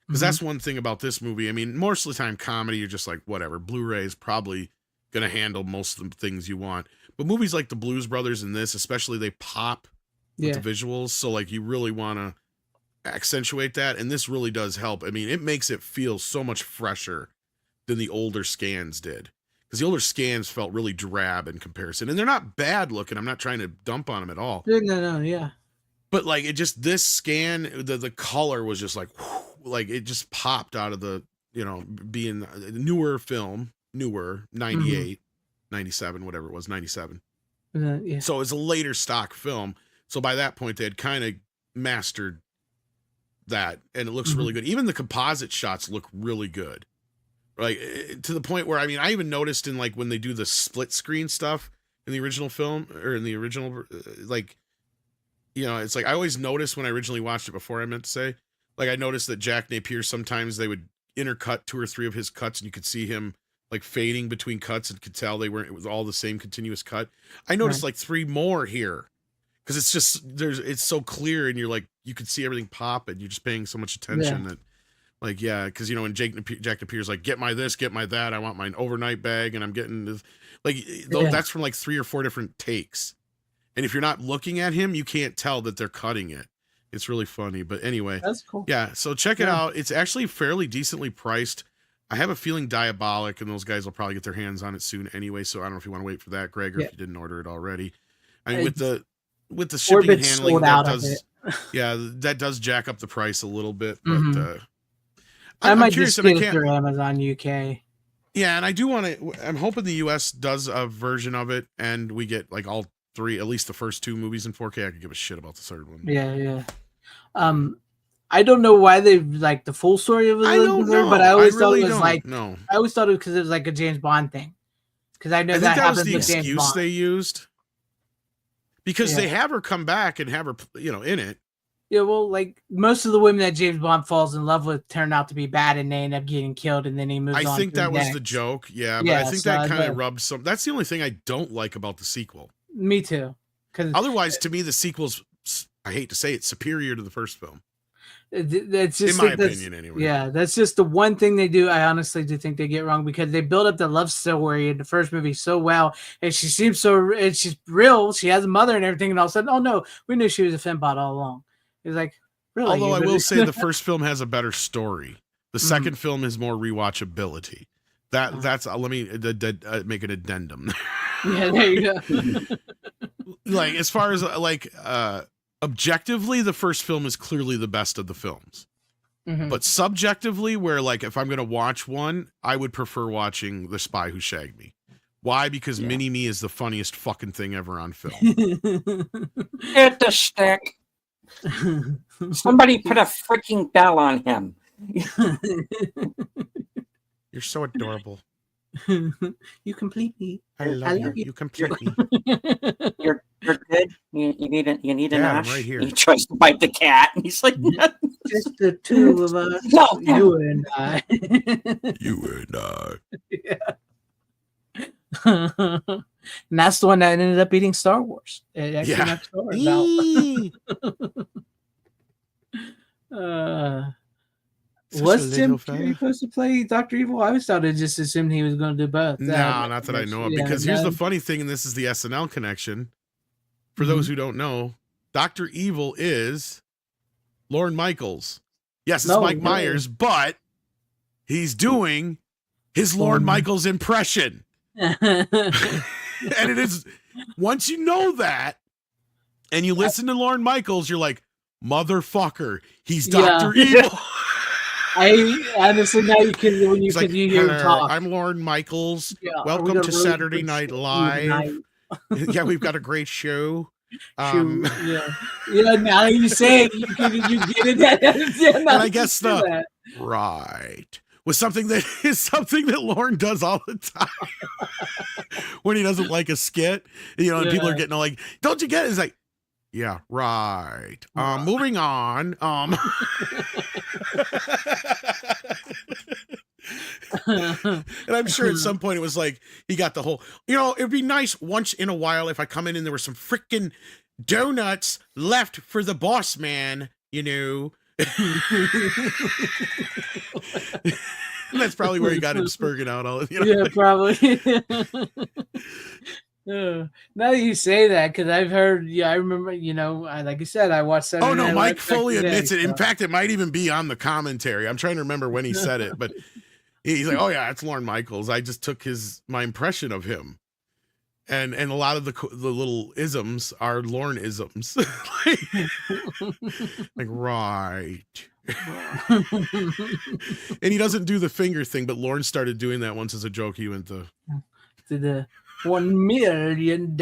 E: because that's one thing about this movie. I mean, most of the time, comedy, you're just like, whatever. Blu-ray is probably going to handle most of the things you want. But movies like the Blues Brothers and this, especially, they pop with the visuals. So like, you really want to accentuate that, and this really does help. I mean, it makes it feel so much fresher than the older scans did, because the older scans felt really drab in comparison, and they're not bad looking. I'm not trying to dump on them at all.
C: No, yeah.
E: But like, it just, this scan, the color was just like, whew, like it just popped out of the, being newer film, 98, 97, whatever it was, 97.
C: Yeah.
E: So it's a later stock film. So by that point, they had kind of mastered that, and it looks really good. Even the composite shots look really good. Like, to the point where, I mean, I even noticed in like when they do the split screen stuff in the original film, or in the original, like, it's like I always noticed when I originally watched it before, I meant to say, like, I noticed that Jack Napier, sometimes they would intercut 2 or 3 of his cuts, and you could see him like fading between cuts, and could tell it was all the same continuous cut. I noticed like 3 more here, because it's just, it's so clear, and you're like, you could see everything pop, and you're just paying so much attention that, like, yeah, because when Jack Napier's like, get my this, get my that, I want my overnight bag, and I'm getting this, like, that's from like 3 or 4 different takes, and if you're not looking at him, you can't tell that they're cutting it. It's really funny. But anyway,
C: that's cool.
E: Yeah, so check it out. It's actually fairly decently priced. I have a feeling Diabolic and those guys will probably get their hands on it soon anyway, so I don't know if you want to wait for that, Greg, or if you didn't order it already. I mean, with the shipping and handling, that does that does jack up the price a little bit, but
C: I'm curious, just get it through Amazon UK.
E: Yeah, and I do want to. I'm hoping the US does a version of it, and we get like all 3, at least the first 2 movies in 4K. I could give a shit about the third one.
C: Yeah. I don't know why they like the full story of it, but I always thought it was like I always thought it was because it was like a James Bond thing. Because I know
E: I think that was
C: happens
E: the
C: with James
E: excuse
C: Bond.
E: they used. Because they have her come back and have her, in it.
C: Yeah, well, like most of the women that James Bond falls in love with turn out to be bad, and they end up getting killed, and then he moves on.
E: I think that was
C: next.
E: the joke, but I think that kind of rubbed some. That's the only thing I don't like about the sequel.
C: Me too.
E: Otherwise, to me, the sequel's, I hate to say it, superior to the first film.
C: That's just
E: In my
C: like, that's,
E: opinion, anyway.
C: yeah, that's just the one thing they do. I honestly do think they get wrong because they build up the love story in the first movie so well, and she seems so, and she's real. She has a mother and everything, and all of a sudden, oh no, we knew she was a fembot all along. It's like, really?
E: Although I will say the first film has a better story. The
C: Mhm.
E: second film has more rewatchability. That's let me make an addendum.
C: Yeah, there you go.
E: Like as far as objectively, the first film is clearly the best of the films.
C: Mhm.
E: But subjectively, where like if I'm gonna watch one, I would prefer watching The Spy Who Shagged Me. Why? Because Mini Me is the funniest fucking thing ever on film.
F: Hit the stick. Somebody put a freaking bell on him.
E: You're so adorable.
C: You complete me.
E: I love you. You complete me.
F: You're good. You need a
E: Yeah, I'm
F: notch.
E: right here.
F: He tries to bite the cat, and he's like, "No."
C: Just the two of us,
F: No,
C: you and I.
E: You and I.
C: And that's the one that ended up beating Star Wars. It actually
E: Yeah.
C: knocked Star Wars out.
E: Eee.
C: Was Jim
E: little fella.
C: Carrey supposed to play Dr. Evil? I always thought it just assumed he was going to do both.
E: No, not that I know of.
C: Yeah,
E: Because here's
C: no.
E: the funny thing, and this is the SNL connection. For those who don't know, Dr. Evil is Lorne Michaels. Yes, it's
C: No,
E: Mike
C: really?
E: Myers, but he's doing his Lorne Michaels impression. And it is, once you know that, and you listen to Lorne Michaels, you're like, motherfucker, he's Dr. Evil.
C: I honestly, now you can, when you
E: He's
C: can
E: like,
C: you hear him
E: "Hello,
C: talk.
E: I'm Lorne Michaels.
C: Yeah, are we
E: Welcome
C: gonna
E: to
C: really
E: Saturday
C: put
E: Night
C: you
E: Live.
C: tonight?
E: Yeah, we've got a great show.
C: Shoot, yeah. Now that you say it, you get it. Yeah,
E: And I guess the right was something that is something that Lorne does all the time when he doesn't like a skit, you know, and people are getting all like, "Don't you get it?" It's like, yeah, right. Moving on. And I'm sure at some point it was like he got the whole, you know, it'd be nice once in a while if I come in and there were some freaking donuts left for the boss man, you know. That's probably where he got him spurging out all of, you know.
C: Yeah, probably. Now that you say that, because I've heard, I remember, like I said, I watched Saturday
E: Oh no,
C: Night
E: Mike
C: Live
E: fully
C: back in the
E: admits
C: day,
E: it. In
C: so-
E: fact, it might even be on the commentary. I'm trying to remember when he said it, but he's like, "Oh yeah, it's Lorne Michaels. I just took my impression of him." And a lot of the little isms are Lorne isms. like right. And he doesn't do the finger thing, but Lorne started doing that once as a joke. He went to
C: the $1 million.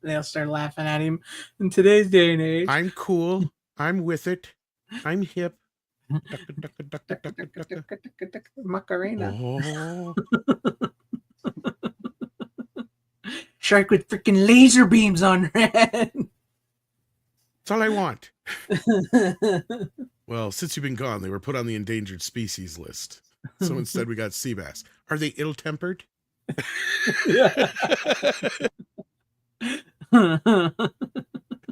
C: They'll start laughing at him in today's day and age.
E: I'm cool. I'm with it. I'm hip.
C: Macarena.
E: Oh.
C: Shark with freaking laser beams on her head.
E: That's all I want. Well, since you've been gone, they were put on the endangered species list. So instead we got sea bass. Are they ill-tempered?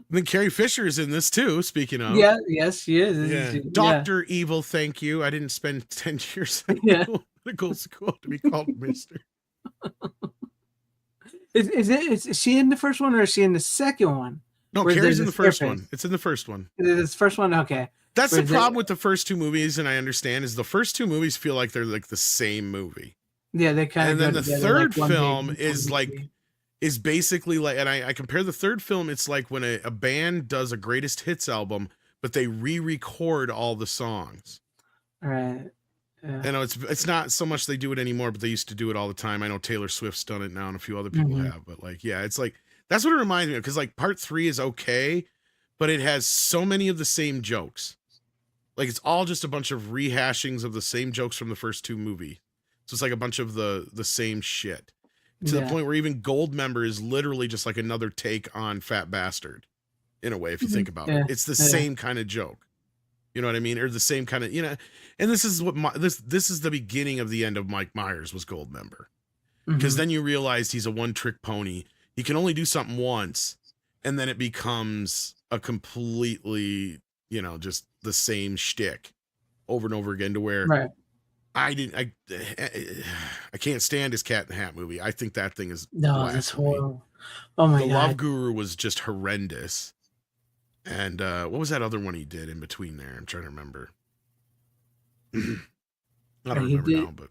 E: Then Carrie Fisher is in this too, speaking of.
C: Yes, she is.
E: Yeah. Dr. Evil, thank you. I didn't spend 10 years in medical school to be called Mister.
C: Is she in the first one or is she in the second one?
E: No,
C: Where
E: Carrie's
C: there's
E: in
C: a
E: the first
C: staircase?
E: one. It's in the first one.
C: This first one, okay.
E: That's
C: Where
E: the problem with the first two movies, and I understand, is the first two movies feel like they're like the same movie.
C: Yeah, they kind of.
E: And then the third film
C: is
E: is basically like, and I compare the third film, it's like when a band does a greatest hits album, but they re-record all the songs.
C: Right. Yeah.
E: I know it's not so much they do it anymore, but they used to do it all the time. I know Taylor Swift's done it now and a few other people have, but like, yeah, it's like, that's what it reminds me of. Cause like part 3 is okay, but it has so many of the same jokes. Like it's all just a bunch of rehashings of the same jokes from the first two movies. So it's like a bunch of the same shit. To the point where even Goldmember is literally just like another take on Fat Bastard, in a way, if you think about it. It's the same kind of joke. You know what I mean? Or the same kind of, and this is what this is the beginning of the end of Mike Myers was Goldmember. Because then you realized he's a one-trick pony. He can only do something once, and then it becomes a completely just the same shtick over and over again to where
C: Right.
E: I can't stand his Cat in the Hat movie. I think that thing is
C: No, that's
E: blasphemy.
C: horrible. Oh my
E: The
C: god.
E: Love Guru was just horrendous. And what was that other one he did in between there? I'm trying to remember. I don't remember now, but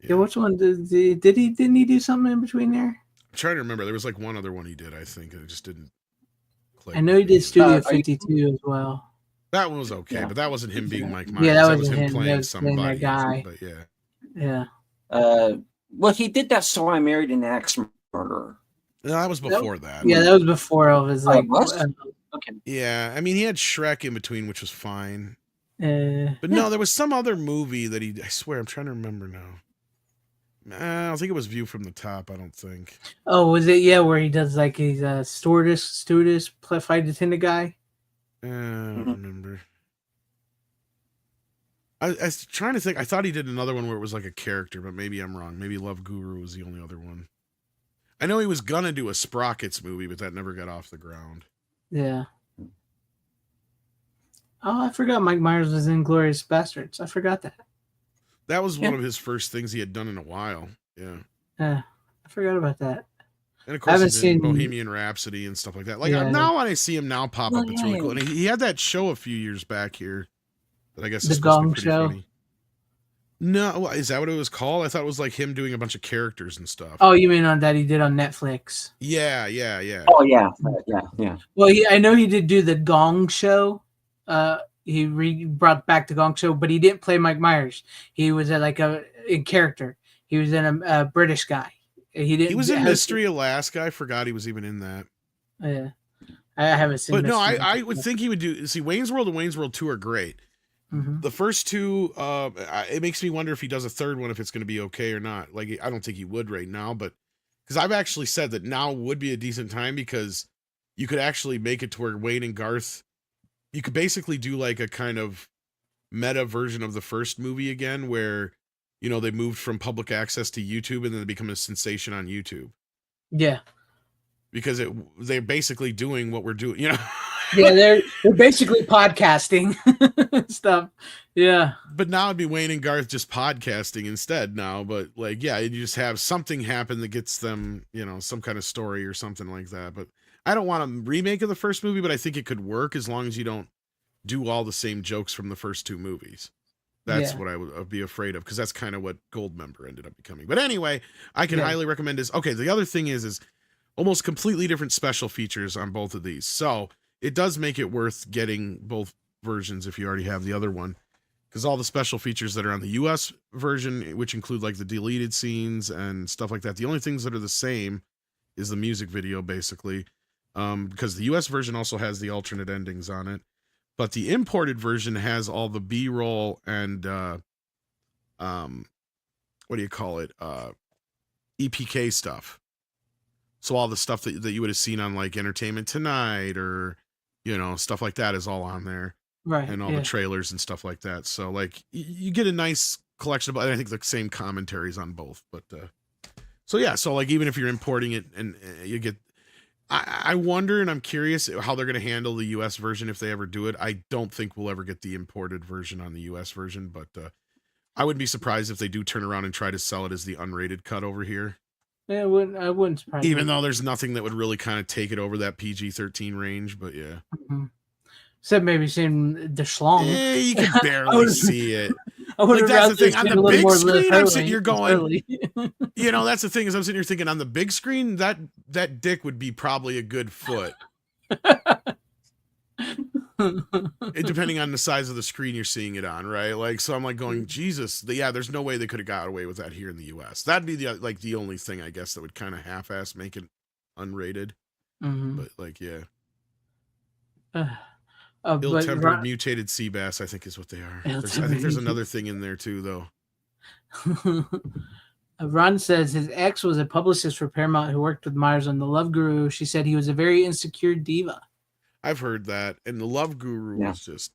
C: yeah, which one didn't he do something in between there?
E: I'm trying to remember. There was like one other one he did, I think, and it just didn't click.
C: I know he did Studio 52 as well.
E: That one was okay, but that wasn't him being Mike Myers.
C: Yeah, that was
E: him
C: him.
E: playing
C: That was
E: somebody.
C: that guy.
E: But yeah.
C: Yeah.
F: Well, he did that. So I Married an Axe Murderer.
E: No, that was before that.
C: Yeah, that was before all of his like.
F: Okay.
E: Yeah, I mean, he had Shrek in between, which was fine. But
C: Yeah.
E: no, there was some other movie that I swear, I'm trying to remember now. I don't think it was View from the Top. I don't think.
C: Oh, was it? Yeah, where he does like he's a stewardess, flight attendant guy.
E: I don't remember. I was trying to think. I thought he did another one where it was like a character, but maybe I'm wrong. Maybe Love Guru was the only other one. I know he was gonna do a Sprockets movie, but that never got off the ground.
C: Yeah. Oh, I forgot Mike Myers was in Glorious Bastards. I forgot that.
E: That was one of his first things he had done in a while. Yeah.
C: Yeah, I forgot about that.
E: And of
C: I haven't
E: course, he's in
C: seen
E: Bohemian Rhapsody and stuff like that. Like
C: Yeah.
E: now, when I see him now pop
F: Well,
E: up, it's really
F: yeah.
E: cool. And he had that show a few years back here that I guess
C: The
E: is supposed to
C: Gong
E: be pretty
C: Show?
E: funny. No, is that what it was called? I thought it was like him doing a bunch of characters and stuff.
C: Oh, you mean on that he did on Netflix?
E: Yeah.
F: Oh yeah.
C: Well, I know he did do the Gong Show. He brought back the Gong Show, but he didn't play Mike Myers. He was in character. He was in a British guy. He
E: was in Mystery Alaska. I forgot he was even in that.
C: Yeah, I haven't seen.
E: But no,
C: Mystery
E: I would think he would do. See, Wayne's World and Wayne's World 2 are great.
C: Mhm.
E: The first two, it makes me wonder if he does a third one, if it's going to be okay or not. Like, I don't think he would right now, but because I've actually said that now would be a decent time because you could actually make it to where Wayne and Garth, you could basically do like a kind of meta version of the first movie again, where, they moved from public access to YouTube and then they become a sensation on YouTube.
C: Yeah.
E: Because they're basically doing what we're doing,
C: Yeah, they're basically podcasting stuff. Yeah.
E: But now it'd be Wayne and Garth just podcasting instead now. But like, yeah, you just have something happen that gets them, some kind of story or something like that. But I don't want a remake of the first movie, but I think it could work as long as you don't do all the same jokes from the first two movies. That's what I would be afraid of, because that's kind of what Goldmember ended up becoming. But anyway, I can highly recommend this. Okay, the other thing is almost completely different special features on both of these. So it does make it worth getting both versions if you already have the other one, because all the special features that are on the US version, which include like the deleted scenes and stuff like that, the only things that are the same is the music video, basically, because the US version also has the alternate endings on it, but the imported version has all the B-roll and what do you call it, EPK stuff. So all the stuff that you would have seen on like Entertainment Tonight or, stuff like that is all on there.
C: Right.
E: And all the trailers and stuff like that. So like you get a nice collection of, I think the same commentaries on both, but so yeah. So like, even if you're importing it and you get, I wonder, and I'm curious how they're going to handle the US version if they ever do it. I don't think we'll ever get the imported version on the US version, but I wouldn't be surprised if they do turn around and try to sell it as the unrated cut over here.
C: Yeah, I wouldn't surprise me.
E: Even though there's nothing that would really kind of take it over that PG-13 range, but yeah.
C: Mm-hmm. Except maybe seeing the schlong.
E: Yeah, you can barely see it.
C: Like,
E: that's the thing. On the big screen, I'm sitting here going,
C: early.
E: That's the thing, is I'm sitting here thinking on the big screen, that dick would be probably a good foot. Depending on the size of the screen you're seeing it on, right? Like, so I'm like going, Jesus, there's no way they could have got away with that here in the US. That'd be the only thing, I guess, that would kind of half-ass make it unrated.
C: Mm-hmm.
E: But like, yeah. Ill-tempered mutated sea bass, I think, is what they are. I think there's another thing in there too, though.
C: Ron says his ex was a publicist for Paramount who worked with Myers on The Love Guru. She said he was a very insecure diva.
E: I've heard that, and The Love Guru was just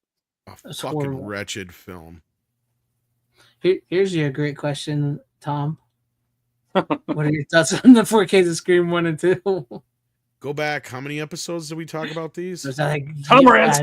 E: a fucking horrible, wretched film.
C: Here's your great question, Tom. What are your thoughts on the 4K to Scream 1 and 2?
E: go back. How many episodes did we talk about these?
C: So it's like
D: Tolerance.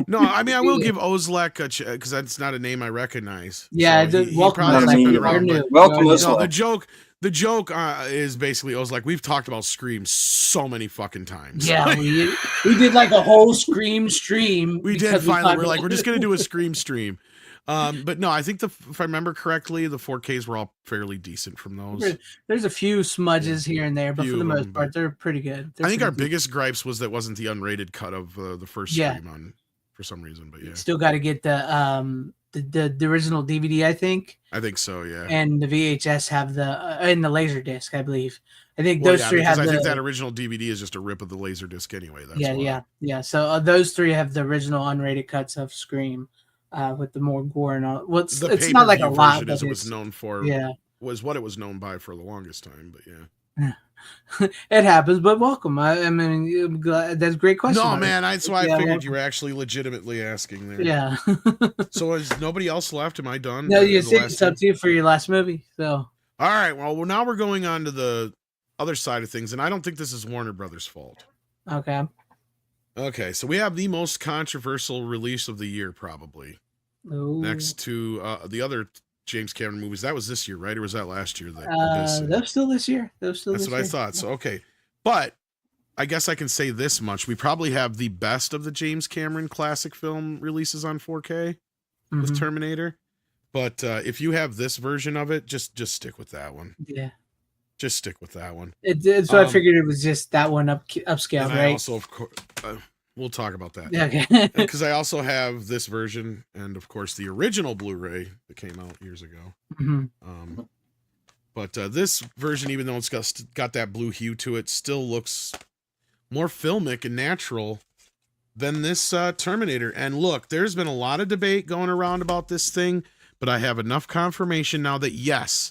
E: No, I mean I will give Ozlek because that's not a name I recognize.
C: Yeah,
E: So
C: welcome.
E: probably
F: I
E: hasn't
F: mean,
E: been
F: you're
E: around.
C: new.
E: But
F: Welcome,
C: No,
F: Ozlek.
E: the joke is basically Ozlek. We've talked about Scream so many fucking times.
C: Yeah, we did like a whole Scream stream.
E: We did
C: because
E: finally.
C: talked
E: We're like,
C: about-
E: we're just gonna do a Scream stream. But no, I think if I remember correctly, the 4Ks were all fairly decent from those.
C: There's a few smudges here and there, but
E: Few
C: for the
E: of
C: most
E: them,
C: part,
E: but
C: they're pretty good.
E: I think our biggest gripes was that wasn't the unrated cut of the first
C: Yeah.
E: Scream on for some reason. But yeah,
C: Still got to get the original DVD, I think,
E: I think so. Yeah.
C: and the VHS have the and the laser disc, I believe. I think
E: Well,
C: those
E: yeah,
C: three
E: because
C: have
E: I think
C: the
E: that original DVD is just a rip of the laser disc anyway. That's why.
C: yeah. So those three have the original unrated cuts of Scream, with the more gore and all. Well, it's not like a
E: pay-per-view
C: lot,
E: version,
C: but
E: as it was
C: it's,
E: known for.
C: yeah.
E: Was what it was known by for the longest time. But yeah.
C: It happens, but welcome. I mean, I'm glad, that's a great question.
E: No,
C: Marty.
E: man, that's why I
C: Yeah,
E: figured
C: welcome.
E: you were actually legitimately asking there.
C: Yeah.
E: So is nobody else left? Am I done?
C: No, you
E: The
C: see,
E: last
C: it's up
E: one?
C: to you for your last movie. So
E: All right. Well, now we're going on to the other side of things, and I don't think this is Warner Brothers' fault.
C: okay.
E: Okay, so we have the most controversial release of the year, probably
C: Ooh.
E: next to the other James Cameron movies. That was this year, right, or was that last year? Abyss and-
C: Those still this year.
E: That's what I thought. So okay, but I guess I can say this much: we probably have the best of the James Cameron classic film releases on 4K with
C: Mhm.
E: Terminator. But if you have this version of it, just stick with that one.
C: Yeah.
E: Just stick with that one.
C: It's so I figured it was just that one upscale,
E: And
C: right?
E: I also, of course, we'll talk about that.
C: Yeah, okay.
E: Because I also have this version, and of course the original Blu-ray that came out years ago.
C: Mhm.
E: But this version, even though it's got that blue hue to it, still looks more filmic and natural than this Terminator. And look, there's been a lot of debate going around about this thing, but I have enough confirmation now that yes,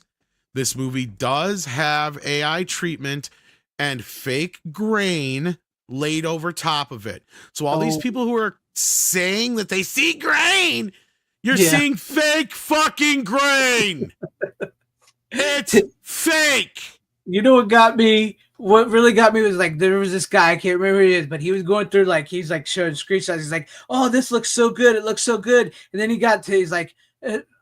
E: this movie does have AI treatment and fake grain laid over top of it. So all these people who are saying that they see grain, you're
C: Yeah.
E: seeing fake fucking grain. It's fake.
C: You know what got me? What really got me was like there was this guy, I can't remember who he is, but he was going through he's like showing screenshots. He's like, "Oh, this looks so good! It looks so good!" And then he's like,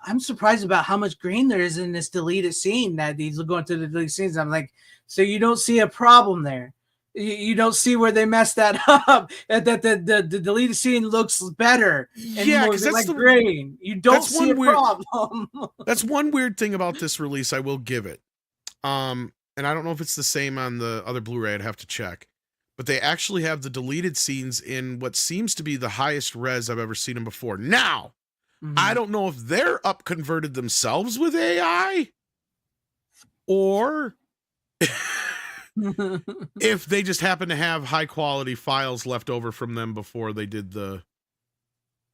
C: "I'm surprised about how much green there is in this deleted scene." That he's going through the deleted scenes. I'm like, "So you don't see a problem there? You don't see where they messed that up? That the deleted scene looks better and
E: Yeah,
C: more
E: because that's
C: like
E: the
C: grain. You don't
E: that's
C: see a
E: one weird-
C: problem."
E: That's one weird thing about this release. I will give it. And I don't know if it's the same on the other Blu-ray. I'd have to check. But they actually have the deleted scenes in what seems to be the highest res I've ever seen them before. Now, I don't know if they're up converted themselves with AI or if they just happen to have high quality files left over from them before they did the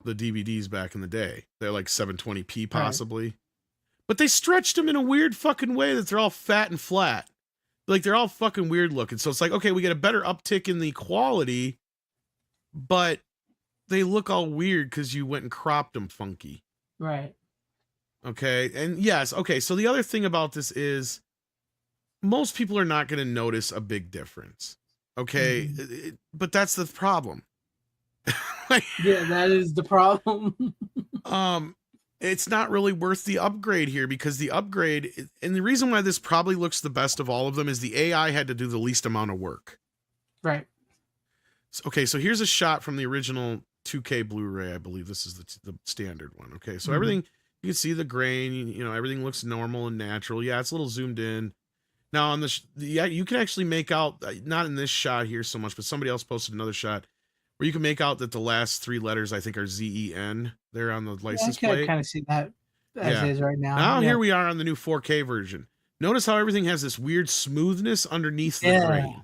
E: DVDs back in the day. They're like 720p possibly. But they stretched them in a weird fucking way that they're all fat and flat. Like they're all fucking weird looking. So it's like, okay, we get a better uptick in the quality, but they look all weird because you went and cropped them funky.
C: Right.
E: Okay. And yes, okay. So the other thing about this is most people are not going to notice a big difference. Okay. But that's the problem.
C: Yeah, that is the problem.
E: It's not really worth the upgrade here because the upgrade, and the reason why this probably looks the best of all of them is the AI had to do the least amount of work.
C: Right.
E: Okay, so here's a shot from the original 2K Blu-ray. I believe this is the standard one. Okay, so everything, you can see the grain, you know, everything looks normal and natural. Yeah, it's a little zoomed in. Now on yeah, you can actually make out, not in this shot here so much, but somebody else posted another shot where you can make out that the last three letters, I think, are ZEN there on the license plate.
C: I can kind of see that as is right now.
E: Now here we are on the new 4K version. Notice how everything has this weird smoothness underneath the grain.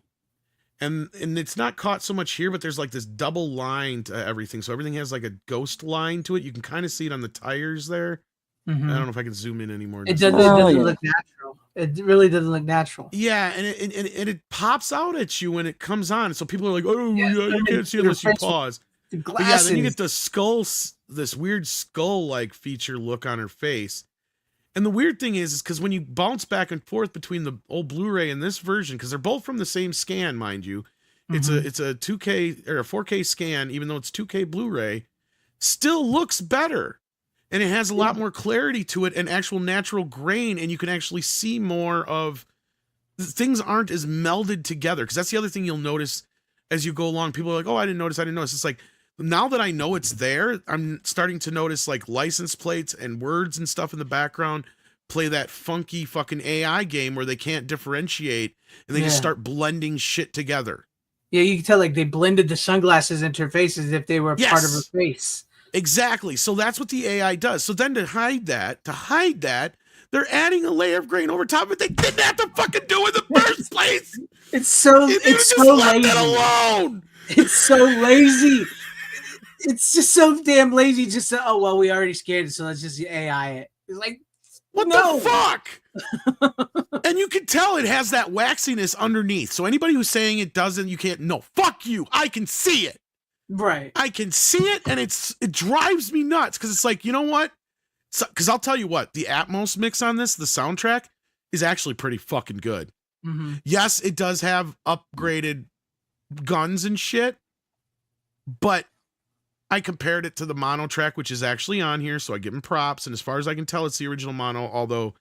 E: And it's not caught so much here, but there's like this double line to everything. So everything has like a ghost line to it. You can kind of see it on the tires there. I don't know if I can zoom in anymore.
C: It doesn't look natural. It really doesn't look natural.
E: Yeah, and it pops out at you when it comes on. So people are like, "Oh, yeah, you can't see unless you pause."
C: The
E: But
C: glasses.
E: yeah, then you get the skull, this weird skull-like feature look on her face. And the weird thing is because when you bounce back and forth between the old Blu-ray and this version, because they're both from the same scan, mind you, It's
C: Mhm.
E: a 2K or a 4K scan, even though it's 2K Blu-ray, still looks better. And it has a lot more clarity to it and actual natural grain, and you can actually see more of things aren't as melded together. Because that's the other thing you'll notice as you go along. People are like, oh, I didn't notice. It's like, now that I know it's there, I'm starting to notice like license plates and words and stuff in the background play that funky fucking AI game where they can't differentiate and they just start blending shit together.
C: Yeah, you can tell like they blended the sunglasses into her face as if they were part of her face.
E: Exactly. So that's what the AI does. So then to hide that, they're adding a layer of grain over top of it. They didn't have to fucking do in the first place.
C: It's so
E: If
C: it's
E: you
C: so
E: just left
C: lazy.
E: it alone.
C: It's so lazy. It's just so damn lazy. Just to, oh well, we already scared it, so let's just AI it. It's like,
E: What the fuck? And you can tell it has that waxiness underneath. So anybody who's saying it doesn't, you can't. No, fuck you. I can see it.
C: Right.
E: I can see it, and it drives me nuts because it's like, you know what? Because I'll tell you what, the Atmos mix on this, the soundtrack, is actually pretty fucking good.
C: Mm-hmm.
E: Yes, it does have upgraded guns and shit, but I compared it to the mono track, which is actually on here, so I give him props. And as far as I can tell, it's the original mono, although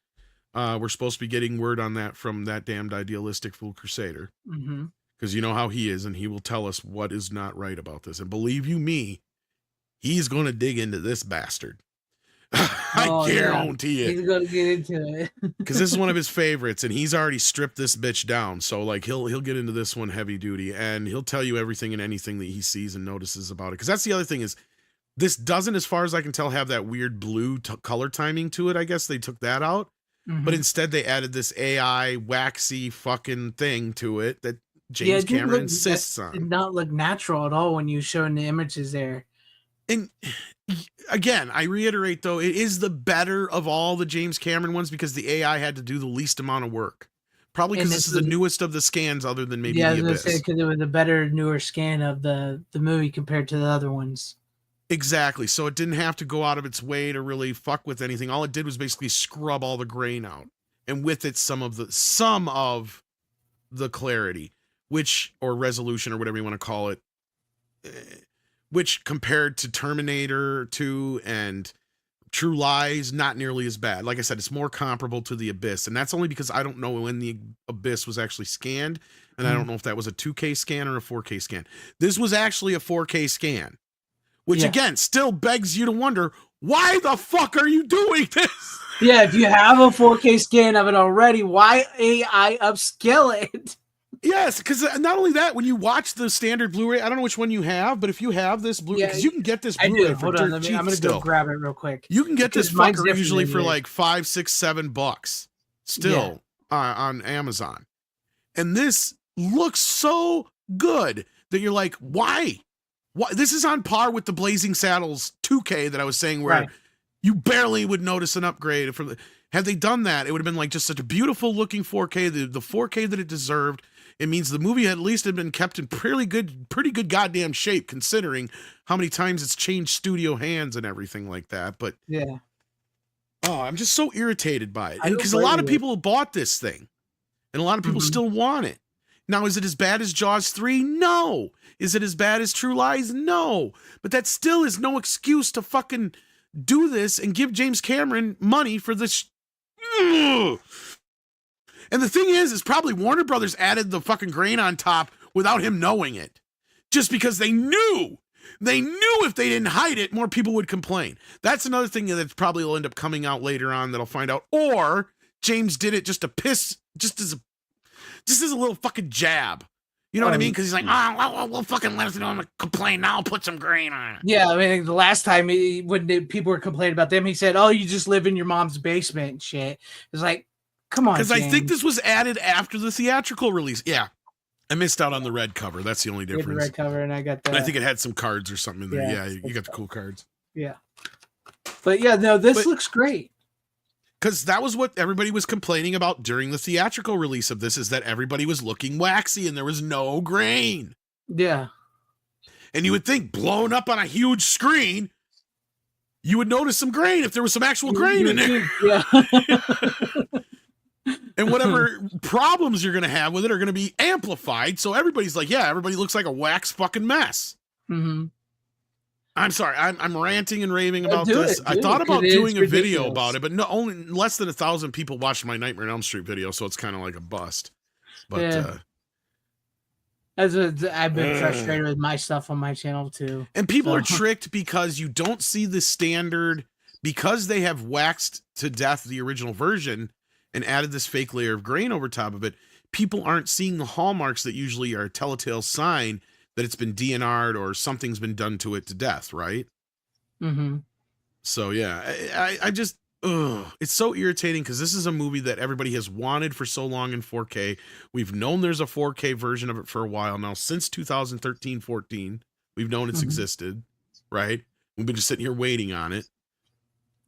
E: we're supposed to be getting word on that from that damned idealistic fool Crusader.
C: Mm-hmm.
E: Because you know how he is, and he will tell us what is not right about this. And believe you me, he's going to dig into this bastard. I guarantee it.
C: He's going to get into it.
E: Because this is one of his favorites, and he's already stripped this bitch down. So like he'll get into this one heavy duty, and he'll tell you everything and anything that he sees and notices about it. Because that's the other thing is, this doesn't, as far as I can tell, have that weird blue color timing to it. I guess they took that out, but instead they added this AI waxy fucking thing to it that James Cameron insists on.
C: It did not look natural at all when you showing the images there.
E: And again, I reiterate though, it is the better of all the James Cameron ones because the AI had to do the least amount of work. Probably because this is the newest of the scans, other than maybe the Abyss.
C: Because it was a better, newer scan of the movie compared to the other ones.
E: Exactly. So it didn't have to go out of its way to really fuck with anything. All it did was basically scrub all the grain out, and with it some of the clarity, or resolution, or whatever you want to call it, which compared to Terminator 2 and True Lies, not nearly as bad. Like I said, it's more comparable to the Abyss, and that's only because I don't know when the Abyss was actually scanned, and I don't know if that was a 2K scan or a 4K scan. This was actually a 4K scan, which again still begs you to wonder, why the fuck are you doing this?
C: Yeah, if you have a 4K scan of it already, why AI upscale it?
E: Yes, because not only that, when you watch the standard Blu-ray, I don't know which one you have, but if you have this Blu-ray, because you can get this Blu-ray for dirt cheap.
C: I'm gonna go grab it real quick.
E: You can get this fucker usually for like $5, $6, $7 still on Amazon. And this looks so good that you're like, why? This is on par with the Blazing Saddles 2K that I was saying, where you barely would notice an upgrade. Had they done that, it would have been like just such a beautiful looking 4K, the 4K that it deserved. It means the movie at least had been kept in pretty good goddamn shape, considering how many times it's changed studio hands and everything like that. But I'm just so irritated by it, because a lot of people bought this thing, and a lot of people still want it. Now, is it as bad as Jaws 3? No. Is it as bad as True Lies? No. But that still is no excuse to fucking do this and give James Cameron money for this. And the thing is probably Warner Brothers added the fucking grain on top without him knowing it. Just because they knew if they didn't hide it, more people would complain. That's another thing that probably will end up coming out later on that I'll find out. Or James did it just to piss, just as a little fucking jab. You know what I mean? Because he's like, we'll fucking let us know and complain. Now I'll put some grain on it.
C: Yeah, I mean, the last time when people were complaining about them, he said, oh, you just live in your mom's basement and shit. It's like, come on,
E: because I think this was added after the theatrical release. Yeah, I missed out on the red cover. That's the only difference.
C: The red cover, and I got that.
E: I think it had some cards or something in there. Yeah, you got the cool cards.
C: Yeah, but yeah, no, this looks great.
E: Because that was what everybody was complaining about during the theatrical release of this, is that everybody was looking waxy and there was no grain.
C: Yeah,
E: and you would think, blown up on a huge screen, you would notice some grain if there was some actual grain in there.
C: Yeah.
E: And whatever problems you're going to have with it are going to be amplified. So everybody's like, yeah, everybody looks like a wax fucking mess.
C: Mm-hmm.
E: I'm sorry. I'm ranting and raving about
C: do
E: this.
C: it,
E: I
C: do
E: thought
C: it.
E: about
C: It is
E: doing a video
C: ridiculous.
E: about it, but no, only less than 1,000 people watched my Nightmare on Elm Street video. So it's kind of like a bust. But
C: Yeah. I've been frustrated with my stuff on my channel too.
E: and people
C: So-
E: are tricked because you don't see the standard, because they have waxed to death the original version and added this fake layer of grain over top of it. People aren't seeing the hallmarks that usually are a telltale sign that it's been DNR'd or something's been done to it to death, right?
C: Mm-hmm.
E: So yeah, I just, it's so irritating because this is a movie that everybody has wanted for so long in 4K. We've known there's a 4K version of it for a while now, since 2013-14. We've known it's existed, right? We've been just sitting here waiting on it.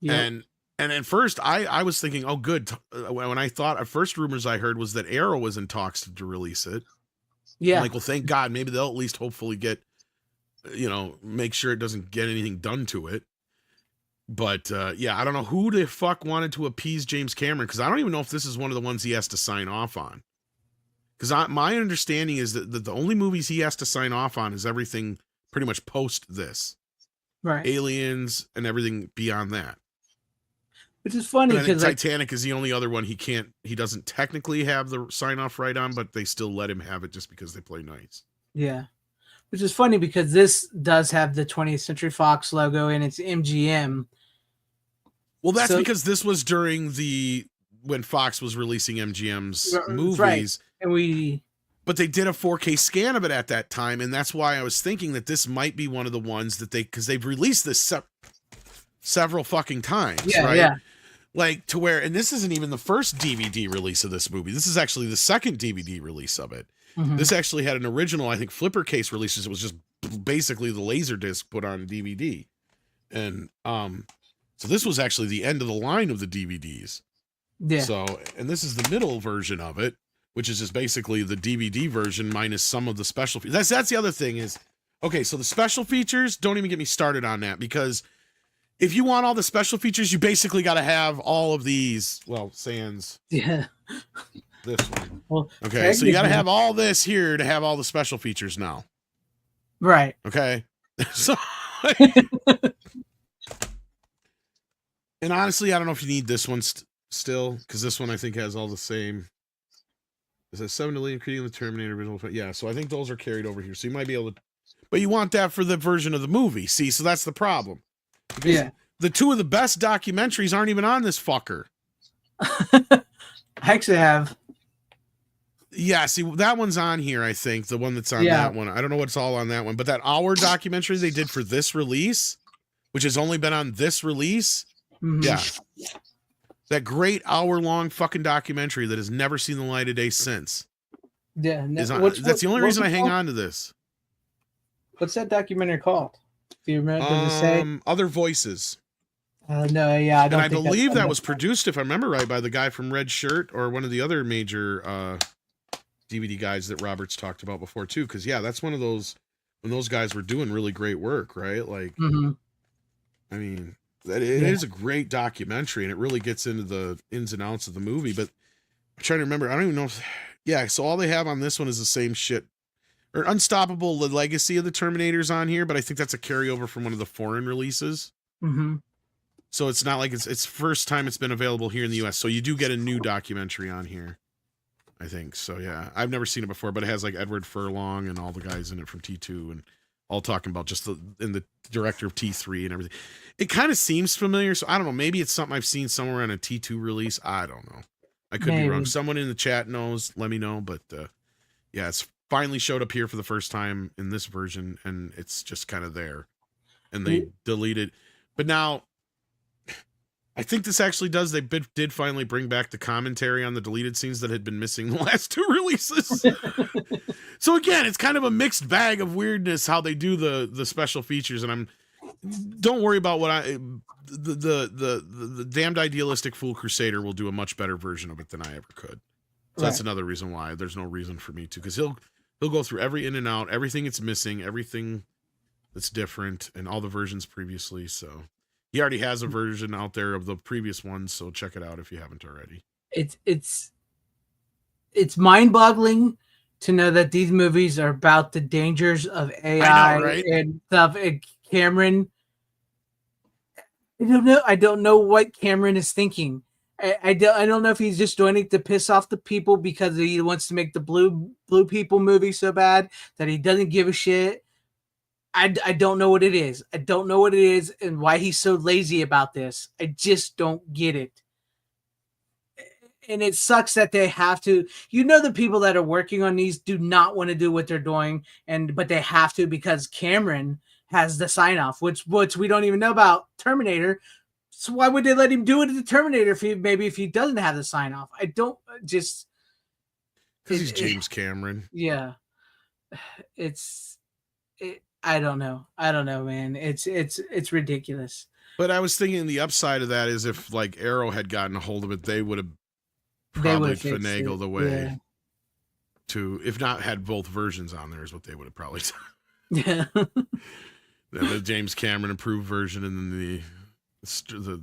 C: Yep.
E: And at first, I was thinking, oh, good. When I thought, at first rumors I heard was that Arrow was in talks to release it.
C: Yeah.
E: I'm like, well, thank God. Maybe they'll at least hopefully get, make sure it doesn't get anything done to it. But yeah, I don't know who the fuck wanted to appease James Cameron, because I don't even know if this is one of the ones he has to sign off on. Because my understanding is that the only movies he has to sign off on is everything pretty much post this.
C: Right.
E: Aliens and everything beyond that.
C: Which is funny
E: And I think
C: because
E: Titanic is the only other one he doesn't technically have the sign off right on, but they still let him have it just because they play nice.
C: yeah. Which is funny because this does have the 20th Century Fox logo and it's MGM.
E: Well, that's
C: So-
E: because this was during when Fox was releasing MGM's
C: Right.
E: movies.
C: And
E: But they did a 4K scan of it at that time, and that's why I was thinking that this might be one of the ones that because they've released this several fucking times, right?
C: Yeah.
E: Like to where, and this isn't even the first DVD release of this movie. This is actually the second DVD release of it.
C: Mhm.
E: This actually had an original, I think, flipper case releases. It was just basically the laser disc put on DVD, and so this was actually the end of the line of the DVDs.
C: Yeah.
E: So, and this is the middle version of it, which is just basically the DVD version minus some of the special features. That's the other thing is, okay, so the special features, don't even get me started on that, because if you want all the special features, you basically got to have all of these, well, sans
C: Yeah.
E: this one.
C: Well,
E: Okay, so you got to
C: technically-
E: have all this here to have all the special features now.
C: Right.
E: Okay? So, and honestly, I don't know if you need this one still, because this one I think has all the same. Is it 7 to lead, including the Terminator original? Yeah, so I think those are carried over here. So you might be able to, but you want that for the version of the movie. See, so that's the problem. Because
C: Yeah.
E: the two of the best documentaries aren't even on this fucker.
C: I actually have.
E: Yeah, see, that one's on here, I think. The one that's on
C: Yeah.
E: that one. I don't know what's all on that one. But that hour documentary they did for this release, which has only been on this release,
C: Mhm.
E: yeah. That great hour-long fucking documentary that has never seen the light of day since.
C: Yeah. no-
E: Is on,
C: what's-
E: that's the only
C: what's
E: reason
C: it
E: I hang
C: called?
E: on to this.
C: What's that documentary called? Do you remember? Does it say?
E: Other Voices.
C: No, yeah, I
E: And
C: don't.
E: I
C: think that's
E: believe
C: on
E: that
C: the-
E: was produced, if I remember right, by the guy from Red Shirt or one of the other major DVD guys that Robert's talked about before too. Because yeah, that's one of those when those guys were doing really great work, right? Like,
C: Mhm.
E: I mean, it is a great documentary, and it really gets into the ins and outs of the movie. But I'm trying to remember. I don't even know if, yeah. So all they have on this one is the same shit. Or Unstoppable: The Legacy of the Terminators on here, but I think that's a carryover from one of the foreign releases.
C: Mhm.
E: So it's not like it's first time it's been available here in the US. So you do get a new documentary on here, I think. So yeah, I've never seen it before, but it has like Edward Furlong and all the guys in it from T2 and all talking about just the director of T3 and everything. It kind of seems familiar, so I don't know. Maybe it's something I've seen somewhere on a T2 release. I don't know. I could be wrong.
C: Maybe.
E: Someone in the chat knows. Let me know. But yeah, it's finally showed up here for the first time in this version, and it's just kind of there. And they deleted. But now, I think this actually does. They did finally bring back the commentary on the deleted scenes that had been missing the last two releases. So again, it's kind of a mixed bag of weirdness how they do the special features. And don't worry about what the damned idealistic fool crusader will do a much better version of it than I ever could. So that's another reason why there's no reason for me to, because he'll go through every in and out, everything it's missing, everything that's different, and all the versions previously. So he already has a version out there of the previous ones, so check it out if you haven't already.
C: It's it's mind-boggling to know that these movies are about the dangers of AI
E: I know, right?
C: and stuff. And Cameron, I don't know what Cameron is thinking. I don't know if he's just doing it to piss off the people because he wants to make the blue people movie so bad that he doesn't give a shit. I don't know what it is. I don't know what it is and why he's so lazy about this. I just don't get it. And it sucks that they have to. The people that are working on these do not want to do what they're doing, but they have to because Cameron has the sign off, which we don't even know about Terminator. So why would they let him do it at the Terminator if he doesn't have the sign off? I don't just
E: because he's James Cameron.
C: Yeah, I don't know, man. It's ridiculous.
E: But I was thinking the upside of that is if like Arrow had gotten a hold of it, they would have probably finagled a way to, if not had both versions on there, is what they would have probably done.
C: Yeah.
E: The James Cameron approved version and then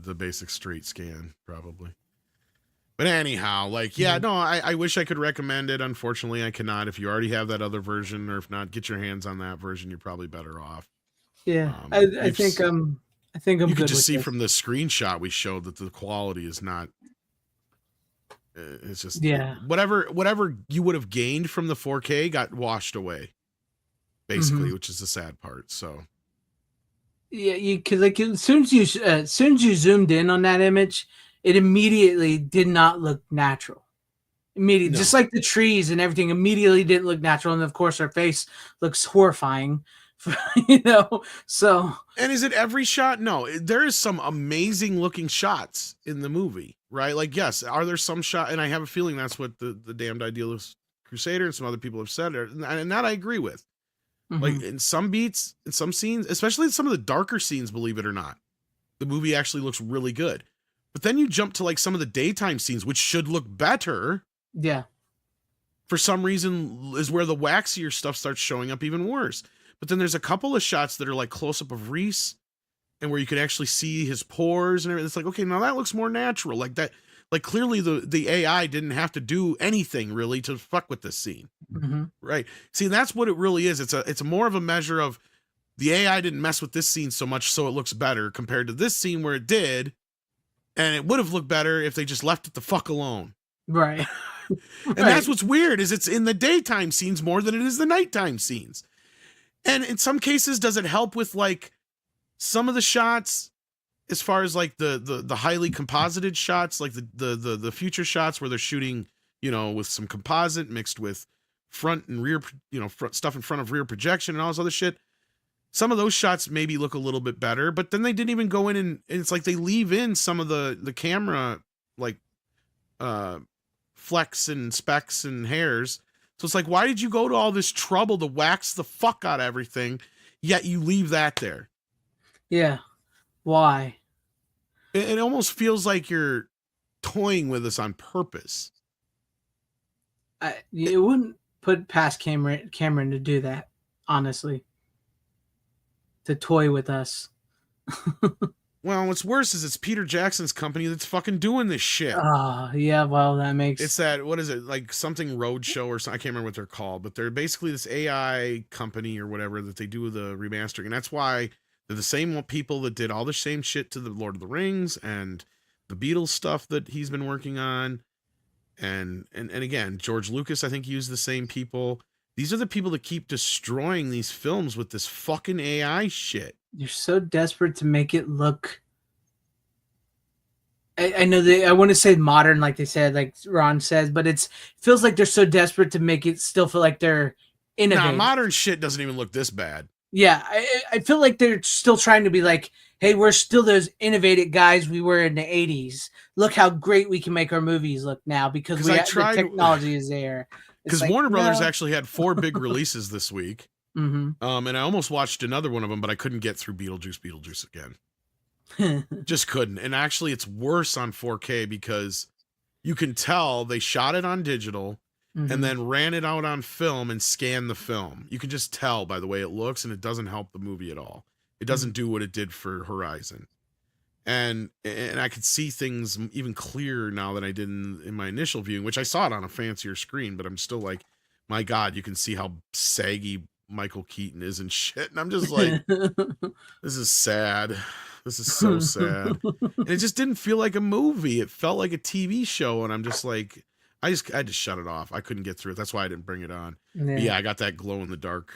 E: the basic straight scan probably. But anyhow, I wish I could recommend it. Unfortunately, I cannot. If you already have that other version, or if not, get your hands on that version. You're probably better off.
C: Yeah, I think I'm
E: you
C: good
E: could just
C: with
E: see
C: this.
E: from the screenshot we showed that the quality is not. It's just whatever you would have gained from the 4K got washed away, basically, which is the sad part. So
C: yeah, because as soon as you zoomed in on that image, it immediately did not look natural. Immediately, just like the trees and everything, immediately didn't look natural, and of course, our face looks horrifying. So.
E: And is it every shot? No, there is some amazing looking shots in the movie, right? Like, yes, are there some shot? And I have a feeling that's what the Damned Idealist Crusader and some other people have said, and that I agree with. Like in some beats, in some scenes, especially in some of the darker scenes, believe it or not, the movie actually looks really good. But then you jump to like some of the daytime scenes, which should look better.
C: Yeah.
E: For some reason, is where the waxier stuff starts showing up even worse. But then there's a couple of shots that are like close up of Reese and where you can actually see his pores and everything. It's like, okay, now that looks more natural. Like that, like clearly the AI didn't have to do anything really to fuck with this scene. Right. See, that's what it really is. It's more of a measure of the AI didn't mess with this scene so much, so it looks better compared to this scene where it did. And it would have looked better if they just left it the fuck alone.
C: Right.
E: And that's what's weird is it's in the daytime scenes more than it is the nighttime scenes. And in some cases, does it help with like some of the shots as far as like the highly composited shots, like the future shots where they're shooting, with some composite mixed with front and rear, front stuff in front of rear projection and all this other shit. Some of those shots maybe look a little bit better, but then they didn't even go in and it's like they leave in some of the camera like flecks and specks and hairs. So it's like, why did you go to all this trouble to wax the fuck out of everything, yet you leave that there?
C: Yeah. Why?
E: It almost feels like you're toying with us on purpose.
C: It wouldn't put past Cameron to do that, honestly. To toy with us.
E: Well, what's worse is it's Peter Jackson's company that's fucking doing this shit.
C: Yeah, well, that makes...
E: It's that, what is it, like something Roadshow or something, I can't remember what they're called, but they're basically this AI company or whatever that they do the remastering, and that's why they're the same people that did all the same shit to the Lord of the Rings and the Beatles stuff that he's been working on, and again, George Lucas, I think, used the same people. These are the people that keep destroying these films with this fucking AI shit.
C: You're so desperate to make it look... I know I want to say modern, like they said, like Ron says, but it feels like they're so desperate to make it still feel like they're innovative.
E: Nah, modern shit doesn't even look this bad.
C: Yeah, I feel like they're still trying to be like, hey, we're still those innovative guys we were in the 80s. Look how great we can make our movies look now because the technology is there.
E: Because like, Warner Brothers actually had 4 big releases this week. And I almost watched another one of them, but I couldn't get through Beetlejuice again. Just couldn't. And actually, it's worse on 4K because you can tell they shot it on digital and then ran it out on film and scanned the film. You can just tell by the way it looks, and it doesn't help the movie at all. It doesn't do what it did for Horizon. and I could see things even clearer now than I did in my initial viewing, which I saw it on a fancier screen, but I'm still like, my God, you can see how saggy Michael Keaton is and shit. And I'm just like, this is sad. This is so sad. And it just didn't feel like a movie. It felt like a TV show. And I'm just like, I had to shut it off. I couldn't get through it. That's why I didn't bring it on. But yeah, I got that glow in the dark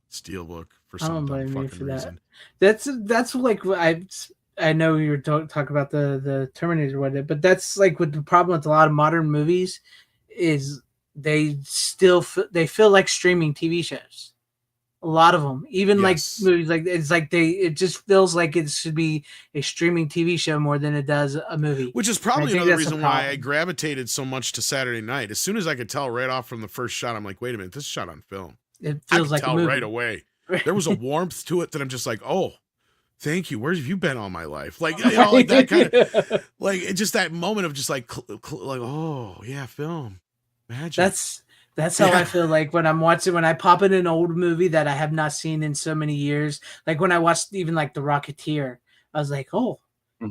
E: Steelbook for some dumb fucking reason.
C: That's like I know you were talking about the Terminator one, but that's like what the problem with a lot of modern movies is. They still they feel like streaming TV shows. A lot of them, even like movies, like it just feels like it should be a streaming TV show more than it does a movie.
E: Which is probably another reason why I gravitated so much to Saturday Night. As soon as I could tell right off from the first shot, I'm like, wait a minute, this is shot on film.
C: It feels like
E: tell
C: a movie
E: right away. There was a warmth to it that I'm just like, oh, thank you. Where have you been all my life? Like, you know, like that kind of like it's just that moment of just like oh yeah, film. Magic.
C: That's how I feel like when I pop in an old movie that I have not seen in so many years. Like when I watched even like The Rocketeer, I was like, oh,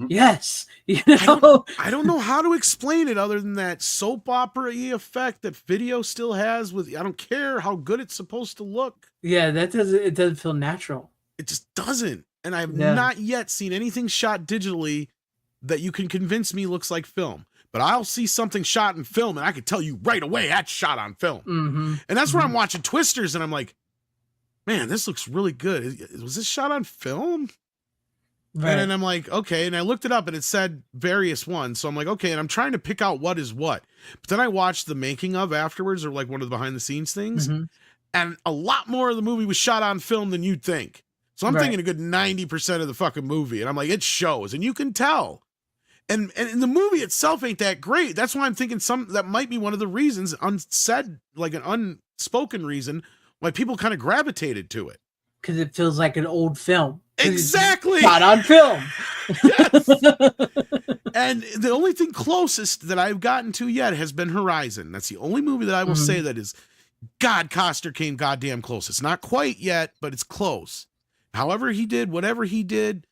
C: yes. You know?
E: I don't know how to explain it other than that soap opera-y effect that video still has with, I don't care how good it's supposed to look.
C: Yeah, it doesn't feel natural.
E: It just doesn't. And I've not yet seen anything shot digitally that you can convince me looks like film. But I'll see something shot in film and I can tell you right away that's shot on film. And that's where I'm watching Twisters and I'm like, man, this looks really good. Was this shot on film? Right. And then I'm like, okay. And I looked it up and it said various ones. So I'm like, okay. And I'm trying to pick out what is what. But then I watched the making of afterwards, or like one of the behind the scenes things. And a lot more of the movie was shot on film than you'd think. So I'm thinking a good 90% of the fucking movie. And I'm like, it shows. And you can tell. And the movie itself ain't that great. That's why I'm thinking that might be one of the reasons, unsaid, like an unspoken reason, why people kind of gravitated to it.
C: Because it feels like an old film.
E: Exactly.
C: Shot on film.
E: Yes. And the only thing closest that I've gotten to yet has been Horizon. That's the only movie that I will say that is, God, Costner came goddamn close. It's not quite yet, but it's close. However he did, whatever he did,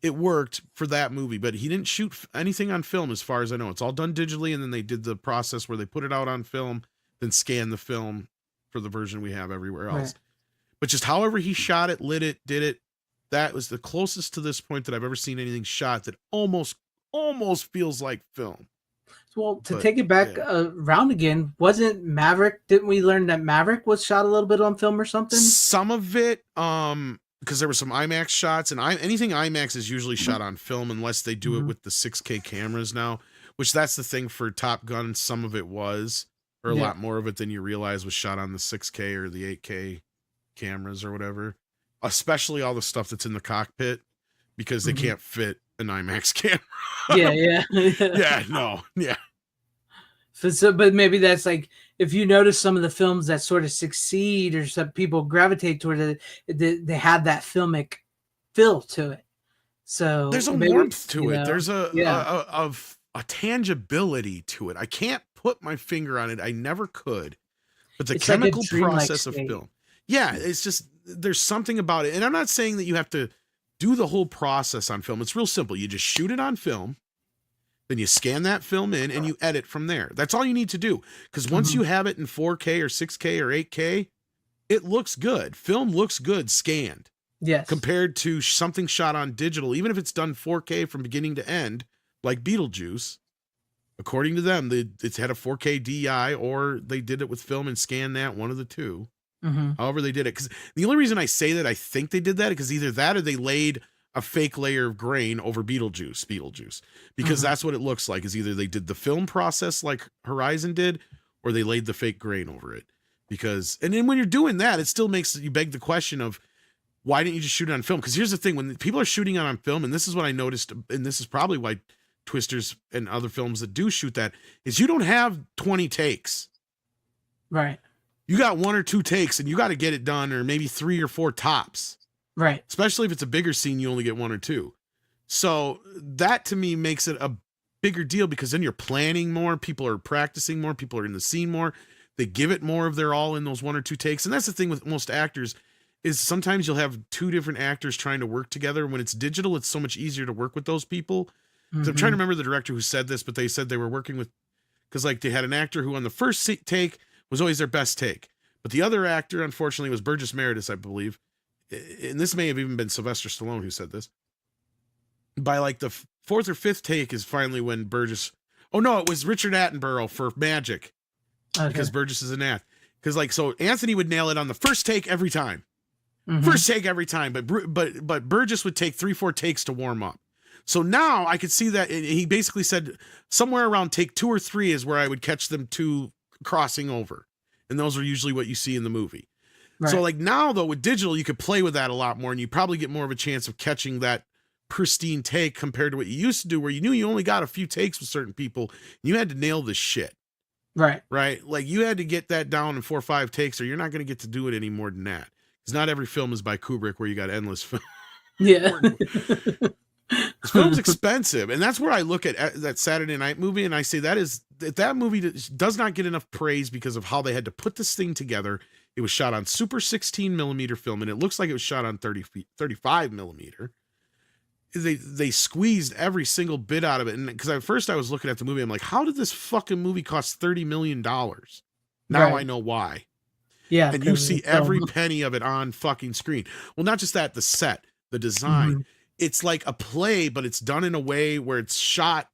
E: it worked for that movie, but he didn't shoot anything on film as far as I know. It's all done digitally, and then they did the process where they put it out on film, then scan the film for the version we have everywhere else. Right. But just however he shot it, lit it, did it, that was the closest to this point that I've ever seen anything shot that almost feels like film.
C: Well, to take it back around again, wasn't Maverick, didn't we learn that Maverick was shot a little bit on film or something?
E: Some of it, because there were some IMAX shots, and anything IMAX is usually shot on film unless they do it with the 6K cameras now, which that's the thing for Top Gun. Some of it was, or a lot more of it than you realize was shot on the 6K or the 8K cameras or whatever, especially all the stuff that's in the cockpit because they can't fit an IMAX camera. Yeah.
C: So, but maybe that's like, if you notice some of the films that sort of succeed or some people gravitate toward it, they have that filmic feel to it. So
E: there's a warmth to it. There's a tangibility to it. I can't put my finger on it. I never could. But the chemical process of film. Yeah, it's just, there's something about it. And I'm not saying that you have to do the whole process on film. It's real simple. You just shoot it on film. Then you scan that film in and you edit from there. That's all you need to do. Because once you have it in 4K or 6K or 8K, it looks good. Film looks good scanned.
C: Yes.
E: Compared to something shot on digital, even if it's done 4K from beginning to end, like Beetlejuice. According to them, it's had a 4K DI, or they did it with film and scanned that, one of the two. However they did it. Because the only reason I say that I think they did that, because either that or they laid a fake layer of grain over Beetlejuice, because that's what it looks like, is either they did the film process like Horizon did, or they laid the fake grain over it. Because, and then when you're doing that, it still makes you beg the question of, why didn't you just shoot it on film? Because here's the thing, when people are shooting it on film, and this is what I noticed, and this is probably why Twisters and other films that do shoot that, is you don't have 20 takes.
C: Right.
E: You got 1 or 2 takes, and you got to get it done, or maybe 3 or 4 tops.
C: Right.
E: Especially if it's a bigger scene, you only get 1 or 2. So that to me makes it a bigger deal, because then you're planning more, people are practicing more, people are in the scene more. They give it more of their all in those 1 or 2 takes. And that's the thing with most actors, is sometimes you'll have two different actors trying to work together. When it's digital, it's so much easier to work with those people. I'm trying to remember the director who said this, but they said they were working with, because like they had an actor who on the first take was always their best take, but the other actor, unfortunately, was Burgess Meredith, I believe. And this may have even been Sylvester Stallone who said this. By like the fourth or fifth take is finally when Burgess. Oh no, it was Richard Attenborough for Magic, because Burgess is an act. Because like so, Anthony would nail it on the first take every time. First take every time, but Burgess would take 3-4 takes to warm up. So now I could see that he basically said somewhere around take 2 or 3 is where I would catch them two crossing over. And those are usually what you see in the movie. Right. So like now though, with digital, you could play with that a lot more and you probably get more of a chance of catching that pristine take compared to what you used to do, where you knew you only got a few takes with certain people. And you had to nail this shit. Right. Like you had to get that down in 4 or 5 takes, or you're not going to get to do it any more than that. Because not every film is by Kubrick where you got endless film. Yeah. This film's expensive, and that's where I look at that Saturday Night Movie, and I say that movie does not get enough praise because of how they had to put this thing together. It was shot on super 16 millimeter film, and it looks like it was shot on 35 millimeter. They squeezed every single bit out of it, and because at first I was looking at the movie, I'm like, how did this fucking movie cost $30 million? Now I know why. Yeah, and you see every penny of it on fucking screen. Well, not just that, the set, the design. It's like a play, but it's done in a way where it's shot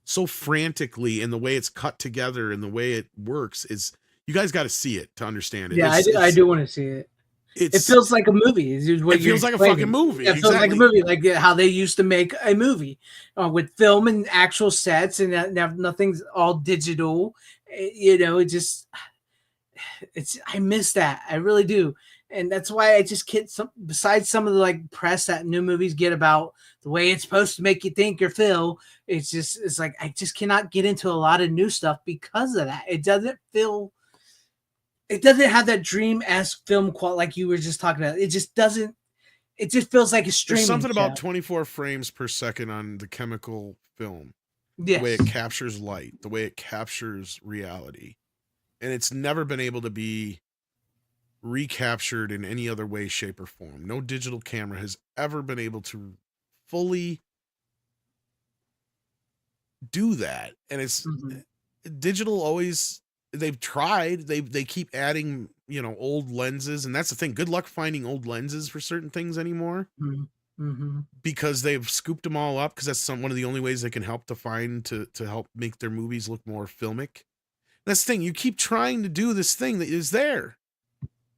E: so frantically, and the way it's cut together and the way it works is, you guys got to see it to understand it. Yeah,
C: I do want to see it. It feels like a movie.
E: It feels like a fucking movie.
C: It feels like a movie, like how they used to make a movie with film and actual sets, and nothing's all digital. I miss that. I really do. And that's why I just can't, besides some of the like press that new movies get about the way it's supposed to make you think or feel, it's like I just cannot get into a lot of new stuff because of that. It doesn't have that dream-esque film quality like you were just talking about. It just feels like a streaming.
E: There's something
C: show.
E: About 24 frames per second on the chemical film. Yes. The way it captures light, the way it captures reality. And it's never been able to be recaptured in any other way, shape, or form. No digital camera has ever been able to fully do that. And it's digital always, they've tried, they keep adding, old lenses. And that's the thing. Good luck finding old lenses for certain things anymore. Because they've scooped them all up, because that's one of the only ways they can help to find to help make their movies look more filmic. That's the thing. You keep trying to do this thing that is there.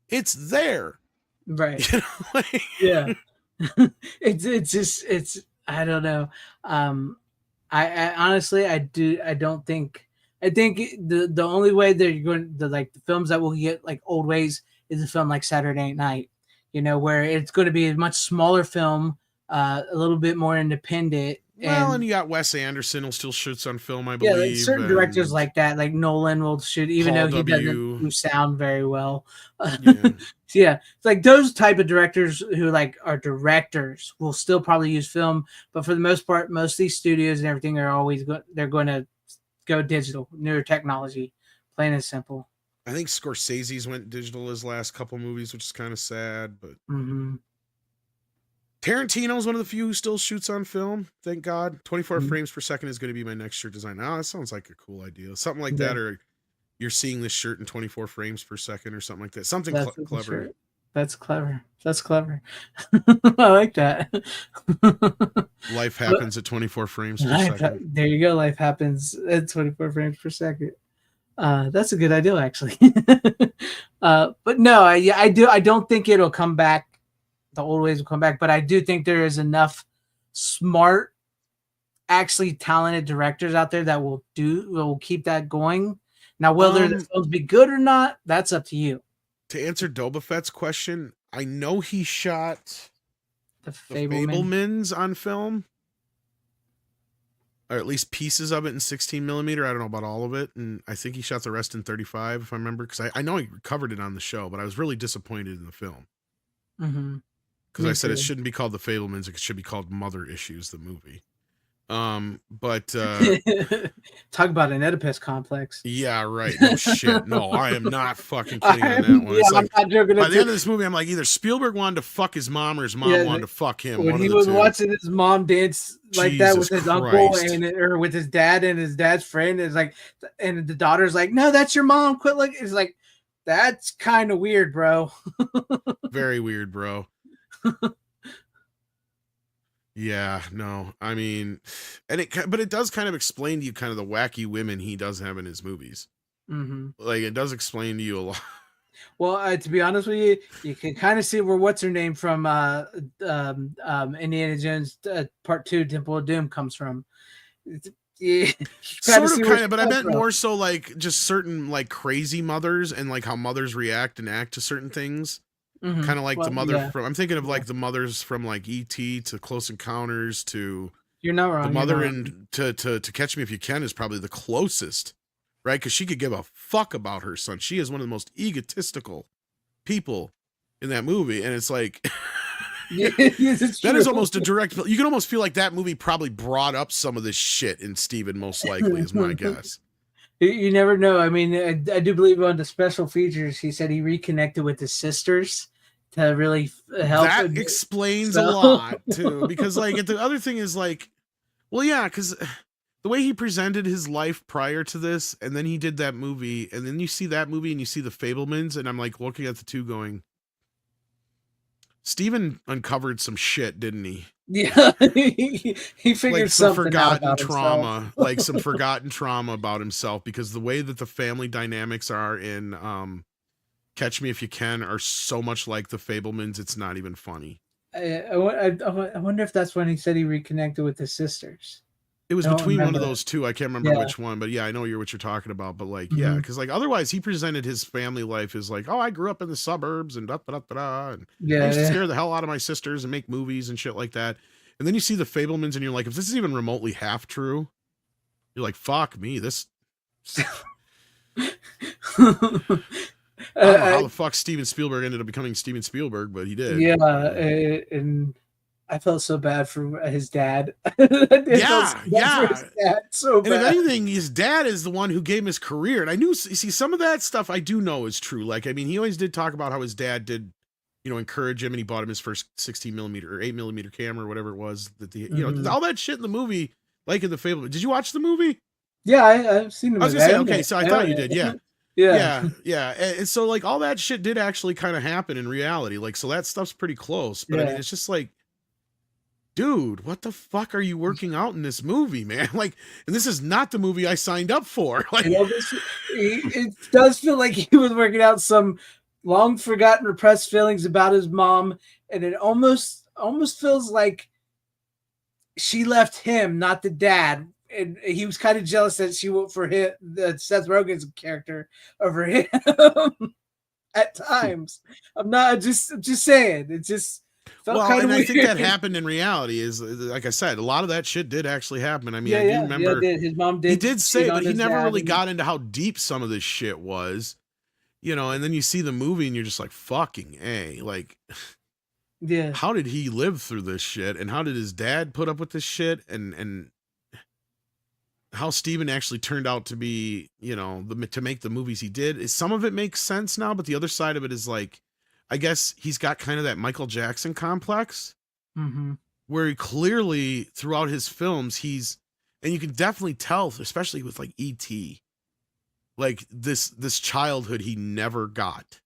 E: It's there. Right.
C: Yeah. it's I don't know. I honestly, I think the only way that you're going to, like, the films that will get like old ways is a film like Saturday Night, where it's going to be a much smaller film, a little bit more independent.
E: Well, and you got Wes Anderson will still shoots on film, I believe.
C: Yeah, like certain directors like that, like Nolan will shoot, even though he doesn't sound very well. Yeah, it's like those type of directors who like are directors will still probably use film, but for the most part, most of these studios and everything are always they're going to go digital, newer technology, plain and simple.
E: I think Scorsese's went digital his last couple movies, which is kind of sad, but. Tarantino's one of the few who still shoots on film. Thank God. 24 frames per second is going to be my next shirt design. Now that sounds like a cool idea. Something like that, or you're seeing this shirt in 24 frames per second or something like that. Something clever.
C: Shirt. That's clever. That's clever. I like that.
E: Life happens at 24 frames per second.
C: There you go. Life happens at 24 frames per second. That's a good idea, actually. But no, I don't think it'll come back. The old ways will come back, but I do think there is enough smart, actually talented directors out there that will keep that going. Now, whether the films be good or not, that's up to you.
E: To answer Doba Fett's question, I know he shot the Fabelmans on film, or at least pieces of it in 16 millimeter. I don't know about all of it, and I think he shot the rest in 35, if I remember, because I know he covered it on the show, but I was really disappointed in the film. Because I said it shouldn't be called The Fabelmans, it should be called Mother Issues, the movie. But
C: Talk about an Oedipus complex.
E: yeah, right. No shit. No, I am not fucking kidding on that one. It's
C: I'm not joking.
E: by the end of this movie, I'm like, either Spielberg wanted to fuck his mom or his mom wanted to fuck him.
C: When
E: one
C: he
E: of the
C: was
E: two.
C: watching his mom dance like that with his uncle
E: Christ.
C: or with his dad and his dad's friend, is like, and the daughter's like, "No, that's your mom. Quit like." It's like, that's kind of weird, bro.
E: Very weird, bro. Yeah, no, I mean, but it does kind of explain to you kind of the wacky women he does have in his movies.
C: Mm-hmm.
E: Like, it does explain to you a lot.
C: Well, to be honest with you, you can kind of see where what's her name from Indiana Jones Part 2 Temple of Doom comes from. Yeah,
E: Sort of, kind of, but I meant more so like just certain like crazy mothers and like how mothers react and act to certain things.
C: Mm-hmm.
E: Kind of like the mother from, I'm thinking of like the mothers from like E.T. to Close Encounters to.
C: You're not wrong.
E: The mother in to Catch Me If You Can is probably the closest, right? Because she could give a fuck about her son. She is one of the most egotistical people in that movie, and it's like that is almost a direct. You can almost feel like that movie probably brought up some of this shit in Steven, most likely, is my guess.
C: You never know. I mean, I do believe on the special features, he said he reconnected with his sisters to really help.
E: That explains a lot too, because like the other thing is like, well, yeah, because the way he presented his life prior to this, and then he did that movie, and then you see that movie and you see The Fabelmans, and I'm like looking at the two going, Steven uncovered some shit, didn't he?
C: Yeah, he figured
E: like some
C: something
E: forgotten
C: out about
E: trauma,
C: himself.
E: like some forgotten trauma about himself, because the way that the family dynamics are in Catch Me If You Can are so much like The Fabelmans, it's not even funny.
C: I wonder if that's when he said he reconnected with his sisters.
E: It was between one of those two. I can't remember which one, but yeah, I know what you're talking about. But like, yeah, because like otherwise he presented his family life as like, oh, I grew up in the suburbs and and I used to scare the hell out of my sisters and make movies and shit like that. And then you see The Fabelmans and you're like, if this is even remotely half true, you're like, fuck me, this. I don't know how the fuck Steven Spielberg ended up becoming Steven Spielberg, but he did.
C: Yeah, and I felt so bad for his dad.
E: Yeah.
C: So bad.
E: And if anything, his dad is the one who gave him his career. And I knew, see, some of that stuff I do know is true. Like, I mean, he always did talk about how his dad did, you know, encourage him, and he bought him his first 16 millimeter or 8 millimeter camera or whatever it was that the, you know, all that shit in the movie, like in The Fable. Did you watch the movie?
C: Yeah, I've seen the movie.
E: I was gonna say, okay, so I thought you did. Yeah.
C: Yeah.
E: And so like all that shit did actually kind of happen in reality. Like, so that stuff's pretty close, but I mean, it's just like, dude, what the fuck are you working out in this movie, man? Like, and this is not the movie I signed up for. Like,
C: it does feel like he was working out some long forgotten repressed feelings about his mom, and it almost feels like she left him, not the dad. And he was kind of jealous that she went for him, Seth Rogen's character, over him at times. I'm just saying. It just felt kind of weird.
E: I think that happened in reality. Is like I said, a lot of that shit did actually happen. I mean, I do remember
C: his mom did.
E: He did say, but he never really got into how deep some of this shit was, you know. And then you see the movie, and you're just like, fucking A, like,
C: yeah.
E: How did he live through this shit, and how did his dad put up with this shit, and how Steven actually turned out to be, you know, to make the movies he did. Some of it makes sense now, but the other side of it is like, I guess he's got kind of that Michael Jackson complex, where he clearly throughout his films, and you can definitely tell, especially with like E.T., like this childhood he never got,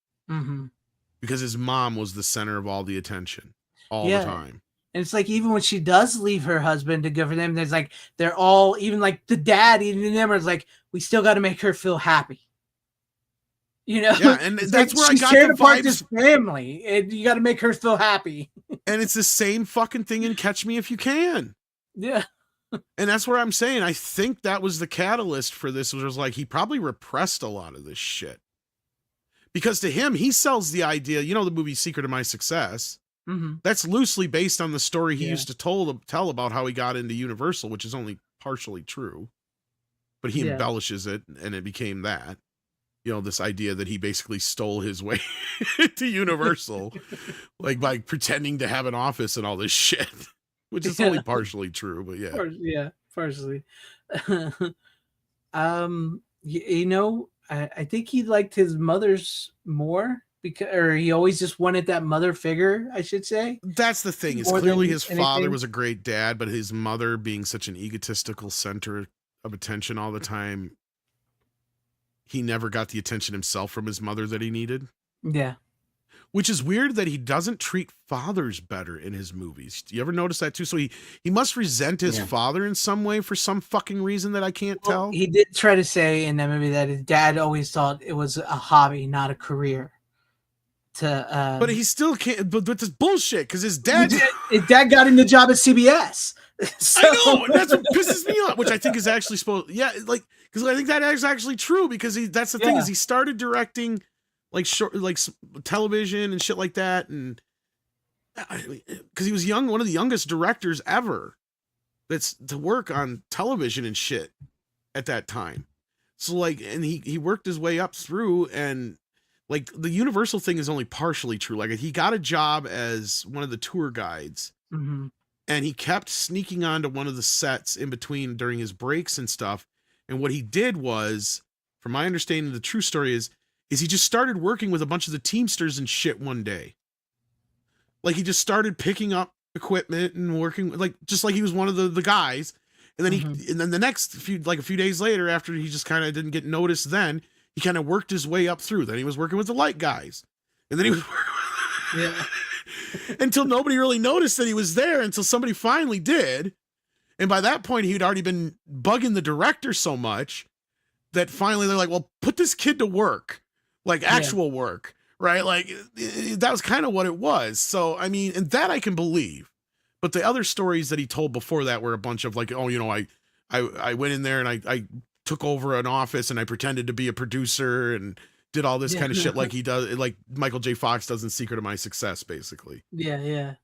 E: because his mom was the center of all the attention all the time.
C: And it's like, even when she does leave her husband to go for them, there's like, they're all, even like the dad, even them, is like, we still got to make her feel happy. You know?
E: Yeah, and that's where I got the vibes.
C: This family, and you got to make her feel happy.
E: And it's the same fucking thing in Catch Me If You Can.
C: Yeah.
E: And that's where I'm saying, I think that was the catalyst for this, was like, he probably repressed a lot of this shit. Because to him, he sells the idea, you know, the movie Secret of My Success. That's loosely based on the story he used to tell about how he got into Universal, which is only partially true, but he embellishes it, and it became that, you know, this idea that he basically stole his way to Universal, like by pretending to have an office and all this shit, which is only partially true, but yeah.
C: Yeah, partially. You know, I think he liked his mother's more because, or he always just wanted that mother figure, I should say.
E: That's the thing. Is
C: More
E: clearly
C: than
E: his father
C: anything.
E: was a great dad, but his mother being such an egotistical center of attention all the time, he never got the attention himself from his mother that he needed.
C: Yeah.
E: Which is weird that he doesn't treat fathers better in his movies. Do you ever notice that too? So he must resent his father in some way for some fucking reason that I can't tell.
C: He did try to say in that movie that his dad always thought it was a hobby, not a career.
E: But he still can't. But this bullshit because his dad
C: got him the job at CBS. So.
E: I know, and that's what pisses me off. Which I think is actually supposed. Yeah, like because I think that is actually true because that's the thing is he started directing like short like television and shit like that, and because he was one of the youngest directors ever that's to work on television and shit at that time. So like, and he worked his way up through and. Like the Universal thing is only partially true. Like he got a job as one of the tour guides and he kept sneaking onto one of the sets in between during his breaks and stuff. And what he did was, from my understanding, the true story is he just started working with a bunch of the Teamsters and shit one day. Like he just started picking up equipment and working like, just like he was one of the guys. And then and then the next few days later, after he just kind of didn't get noticed then, he kind of worked his way up through. Then he was working with the light guys. And then he was until nobody really noticed that he was there until somebody finally did. And by that point, he'd already been bugging the director so much that finally they're like, well, put this kid to work, like actual work, right? Like that was kind of what it was. So, I mean, and that I can believe. But the other stories that he told before that were a bunch of like, oh, you know, I went in there and I took over an office and I pretended to be a producer and did all this kind of shit like he does, like Michael J. Fox does in Secret of My Success, basically.
C: Yeah.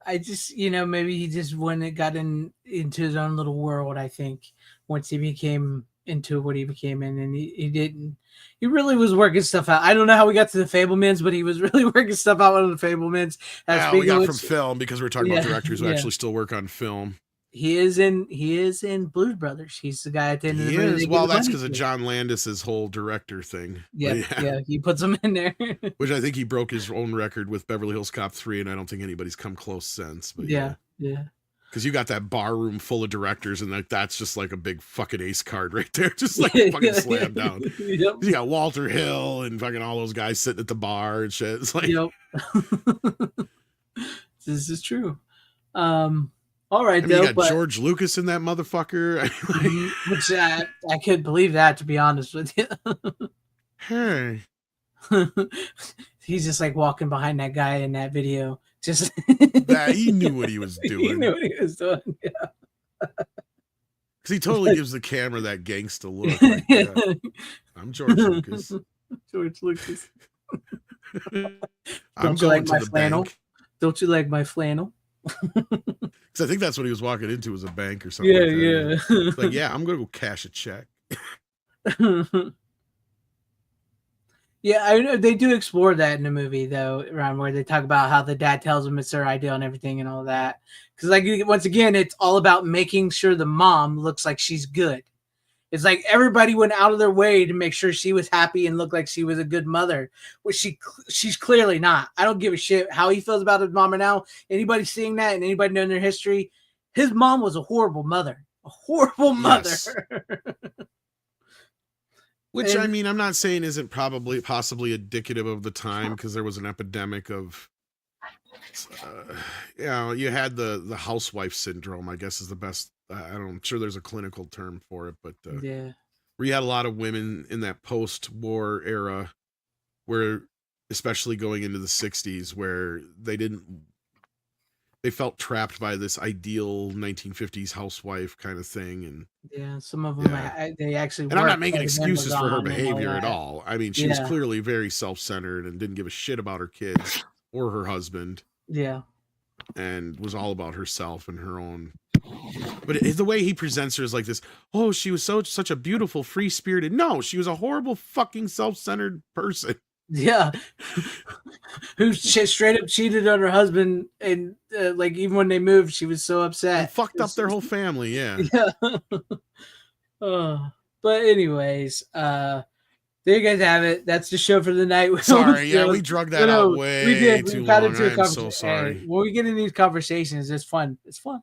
C: I just, you know, maybe he just got into his own little world, I think, once he became into what he became in, and he really was working stuff out. I don't know how we got to the Fablemans, but he was really working stuff out on the Fablemans.
E: We got from film because we're talking about directors who actually still work on film.
C: He is in Blues Brothers. He's the guy at the end of the movie.
E: Well, that's because of John Landis's whole director thing.
C: Yeah, he puts him in there.
E: Which I think he broke his own record with Beverly Hills Cop 3, and I don't think anybody's come close since. But
C: yeah.
E: Because you got that bar room full of directors, and that's just like a big fucking ace card right there, just like fucking slammed down. You got Walter Hill and fucking all those guys sitting at the bar and shit. It's like,
C: this is true. All right,
E: I mean, you got George Lucas in that motherfucker.
C: Which I couldn't believe that, to be honest with you.
E: Hey.
C: He's just like walking behind that guy in that video. Just
E: he knew what he was doing.
C: He knew what he was doing. Yeah.
E: Because he totally gives the camera that gangsta look. Like, I'm George Lucas.
C: George Lucas.
E: I'm going to the bank.
C: Don't you like my flannel?
E: Because I think that's what he was walking into, was a bank or something.
C: Yeah.
E: It's like, I'm going to go cash a check.
C: Yeah, I know they do explore that in the movie, though, around where they talk about how the dad tells them it's their ideal and everything and all that. Because, like, once again, it's all about making sure the mom looks like she's good. It's like everybody went out of their way to make sure she was happy and looked like she was a good mother, which she's clearly not. I don't give a shit how he feels about his mom right now. Anybody seeing that and anybody knowing their history, his mom was a horrible mother. A horrible mother. Yes.
E: Which, I mean, I'm not saying isn't possibly indicative of the time, because there was an epidemic of, you had the housewife syndrome, I guess is the best. I'm sure there's a clinical term for it, but where you had a lot of women in that post-war era, where, especially going into the 60s, where they felt trapped by this ideal 1950s housewife kind of thing. And
C: some of them, they actually,
E: and I'm not making excuses for her behavior at all. I mean, she was clearly very self-centered and didn't give a shit about her kids or her husband.
C: Yeah.
E: And was all about herself and her own. But the way he presents her is like this, she was such a beautiful, free-spirited. No, she was a horrible fucking self-centered person.
C: Yeah, who straight up cheated on her husband, and like even when they moved, she was so
E: And
C: upset.
E: fucked up their whole family. Yeah.
C: Yeah. But anyways, there you guys have it. That's the show for the night.
E: Sorry. Yeah, we drug that out
C: We
E: way
C: did. We
E: too
C: got
E: long.
C: into a
E: I am so
C: conversation.
E: sorry.
C: When we get into these conversations, it's fun. It's fun,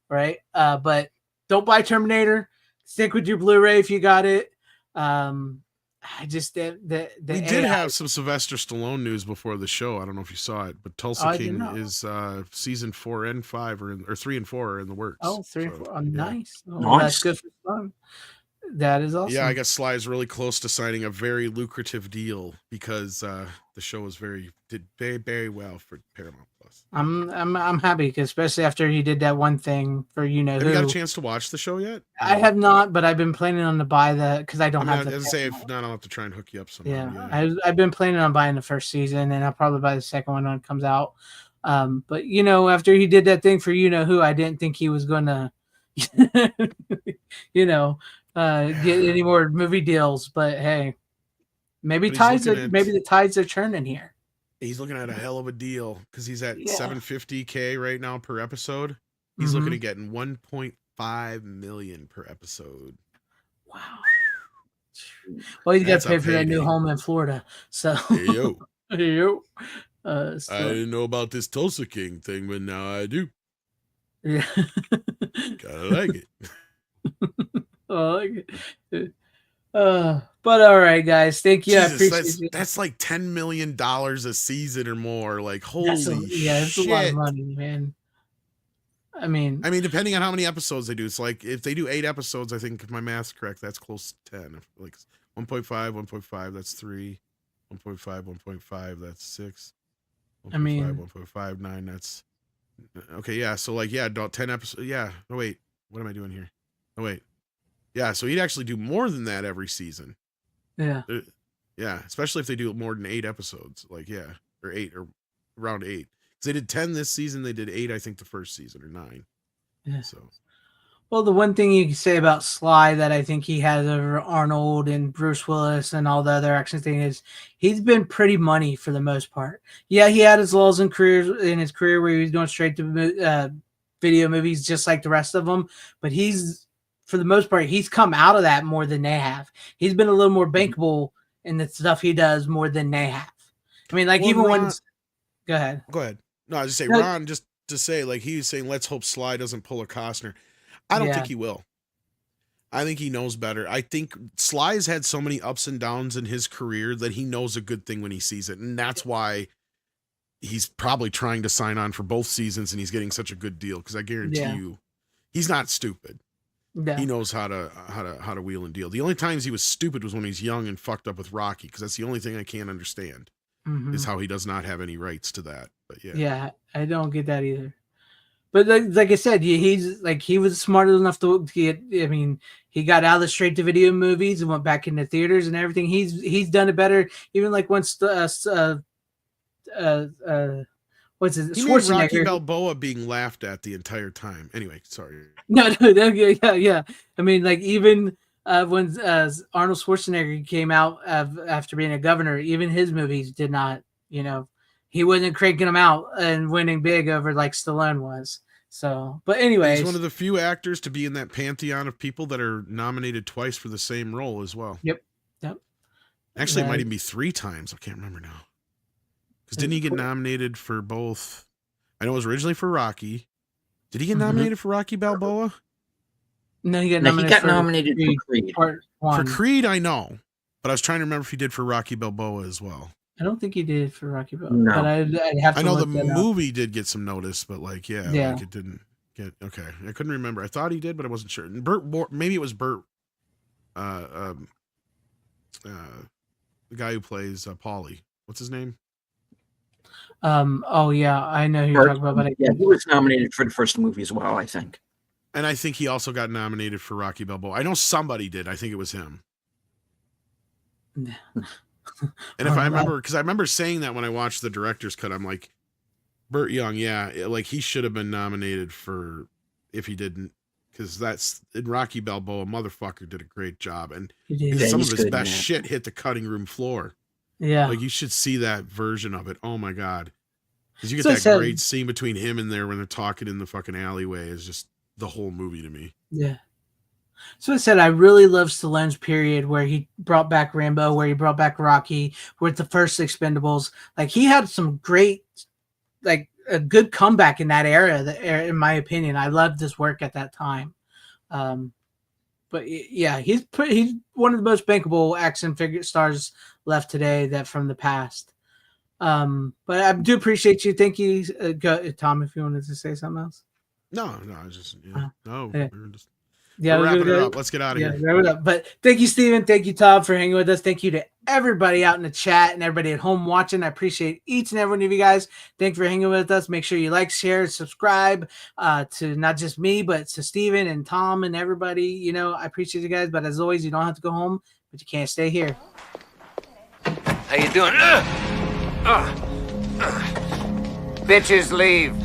C: right? But don't buy Terminator. Stick with your Blu-ray if you got it. I just the
E: We did
C: AI
E: have some Sylvester Stallone news before the show. I don't know if you saw it, but Tulsa
C: I didn't
E: King
C: know.
E: is season 4 and 5 or 3 and 4 are in the works.
C: Oh, 3 and
E: So,
C: 4. Oh,
E: yeah.
C: nice. Oh, well, that's
F: Nice.
C: good for fun. That is awesome.
E: Yeah, I guess Sly is really close to signing a very lucrative deal because the show did very, very well for Paramount Plus.
C: I'm happy, especially after he did that one thing for
E: Have you got a chance to watch the show yet?
C: I have not, but I've been planning on to buy that because I don't have the.
E: Say if not, I'll have to try and hook you up somehow.
C: Yeah, I've been planning on buying the first season, and I'll probably buy the second one when it comes out. But after he did that thing for who, I didn't think he was gonna, get any more movie deals. But hey, maybe the tides are turning here.
E: He's looking at a hell of a deal because he's at
C: Yeah.
E: $750K right now per episode. He's looking at getting $1.5 million per episode.
C: Wow. Well, he's got
E: That's
C: to pay
E: a
C: for that new
E: payday.
C: home in Florida. So
E: Hey, yo.
C: Hey, yo.
E: I didn't know about this Tulsa King thing, but now I do.
C: Yeah.
E: Gotta like it.
C: I like it. But all right, guys. Thank you.
E: Jesus,
C: I appreciate it.
E: that's like $10 million a season or more. Like, holy
C: That's
E: shit.
C: a lot of money, man. I mean,
E: depending on how many episodes they do, it's like if they do 8 episodes, I think if my math's correct, that's close to 10. Like 1.5, that's 3. 1.5, 1.5, that's 6. 1.5, 1.5, 9, that's okay. Yeah. So like, yeah, 10 episodes. Yeah. Oh, wait, what am I doing here? Oh, wait. Yeah. So he'd actually do more than that every season.
C: yeah.
E: Yeah. Especially if they do more than 8 episodes. Like, yeah. Or 8 or around 8. Because they did 10 this season. They did 8, I think, the first season or 9.
C: Yeah.
E: So.
C: Well, the one thing you can say about Sly that I think he has over Arnold and Bruce Willis and all the other action thing is he's been pretty money for the most part. Yeah, he had his lulls in his career where he was going straight to video movies just like the rest of them. But for the most part, he's come out of that more than they have. He's been a little more bankable in the stuff he does more than they have. I mean, like even when. Go ahead.
E: Go ahead. No, I was just saying, Ron, just to say, like he was saying, let's hope Sly doesn't pull a Costner. I don't think he will. I think he knows better. I think Sly's had so many ups and downs in his career that he knows a good thing when he sees it. And that's why he's probably trying to sign on for both seasons and he's getting such a good deal. Because I guarantee you, he's not stupid. Yeah. He knows how to wheel and deal. The only times he was stupid was when he's young and fucked up with Rocky, because that's the only thing I can't understand is how he does not have any rights to that. But
C: yeah, I don't get that either. But like I said, he was smart enough to get. I mean, he got out of the straight to video movies and went back into theaters and everything. He's done it better. Even like once what's his
E: Schwarzenegger, Rocky Balboa being laughed at the entire time. Anyway, sorry.
C: No, yeah. I mean, like even when Arnold Schwarzenegger came out after being a governor, even his movies did not, he wasn't cranking them out and winning big over like Stallone was. So, but anyways,
E: he's one of the few actors to be in that pantheon of people that are nominated twice for the same role as well.
C: Yep.
E: Actually, it might even be 3 times. I can't remember now. Because didn't he get nominated for both? I know it was originally for Rocky. Did he get nominated for Rocky Balboa?
C: No, he got nominated
F: for Creed.
E: For Creed, I know. But I was trying to remember if he did for Rocky Balboa as well.
C: I don't think he did for Rocky Balboa.
F: No.
C: But I'd have to
E: I know the movie did get some notice, but like, like it didn't get. Okay, I couldn't remember. I thought he did, but I wasn't sure. And maybe it was Burt, the guy who plays Paulie. What's his name?
C: Oh yeah, I know who you're talking about. But
F: he was nominated for the first movie as well, I think.
E: And I think he also got nominated for Rocky Balboa. I know somebody did. I think it was him. And if I remember, because I remember saying that when I watched the director's cut, I'm like, Burt Young, like he should have been nominated for if he didn't, because that's in Rocky Balboa, motherfucker did a great job, and some of his best shit hit the cutting room floor.
C: Yeah.
E: Like, you should see that version of it. Oh my god. Because you get
C: So I
E: that
C: said-
E: great scene between him and there when they're talking in the fucking alleyway is just the whole movie to me.
C: Yeah. So I said I really love Stallone's period where he brought back Rambo, where he brought back Rocky, with the first Expendables. Like, he had some great, like, a good comeback in that era. In my opinion, I loved his work at that time. But yeah, he's one of the most bankable action figure stars left today that from the past. But I do appreciate you. Thank you, Tom. If you wanted to say something else.
E: No, I just no.
C: Okay.
E: We're just
C: Yeah,
E: we're wrapping
C: we're
E: it up. Let's get out of here.
C: Wrap it up. But thank you, Steven. Thank you, Tom, for hanging with us. Thank you to everybody out in the chat and everybody at home watching. I appreciate each and every one of you guys. Thanks for hanging with us. Make sure you like, share, subscribe to not just me, but to Steven and Tom and everybody. You know, I appreciate you guys. But as always, you don't have to go home, but you can't stay here.
G: How you doing? Bitches leave.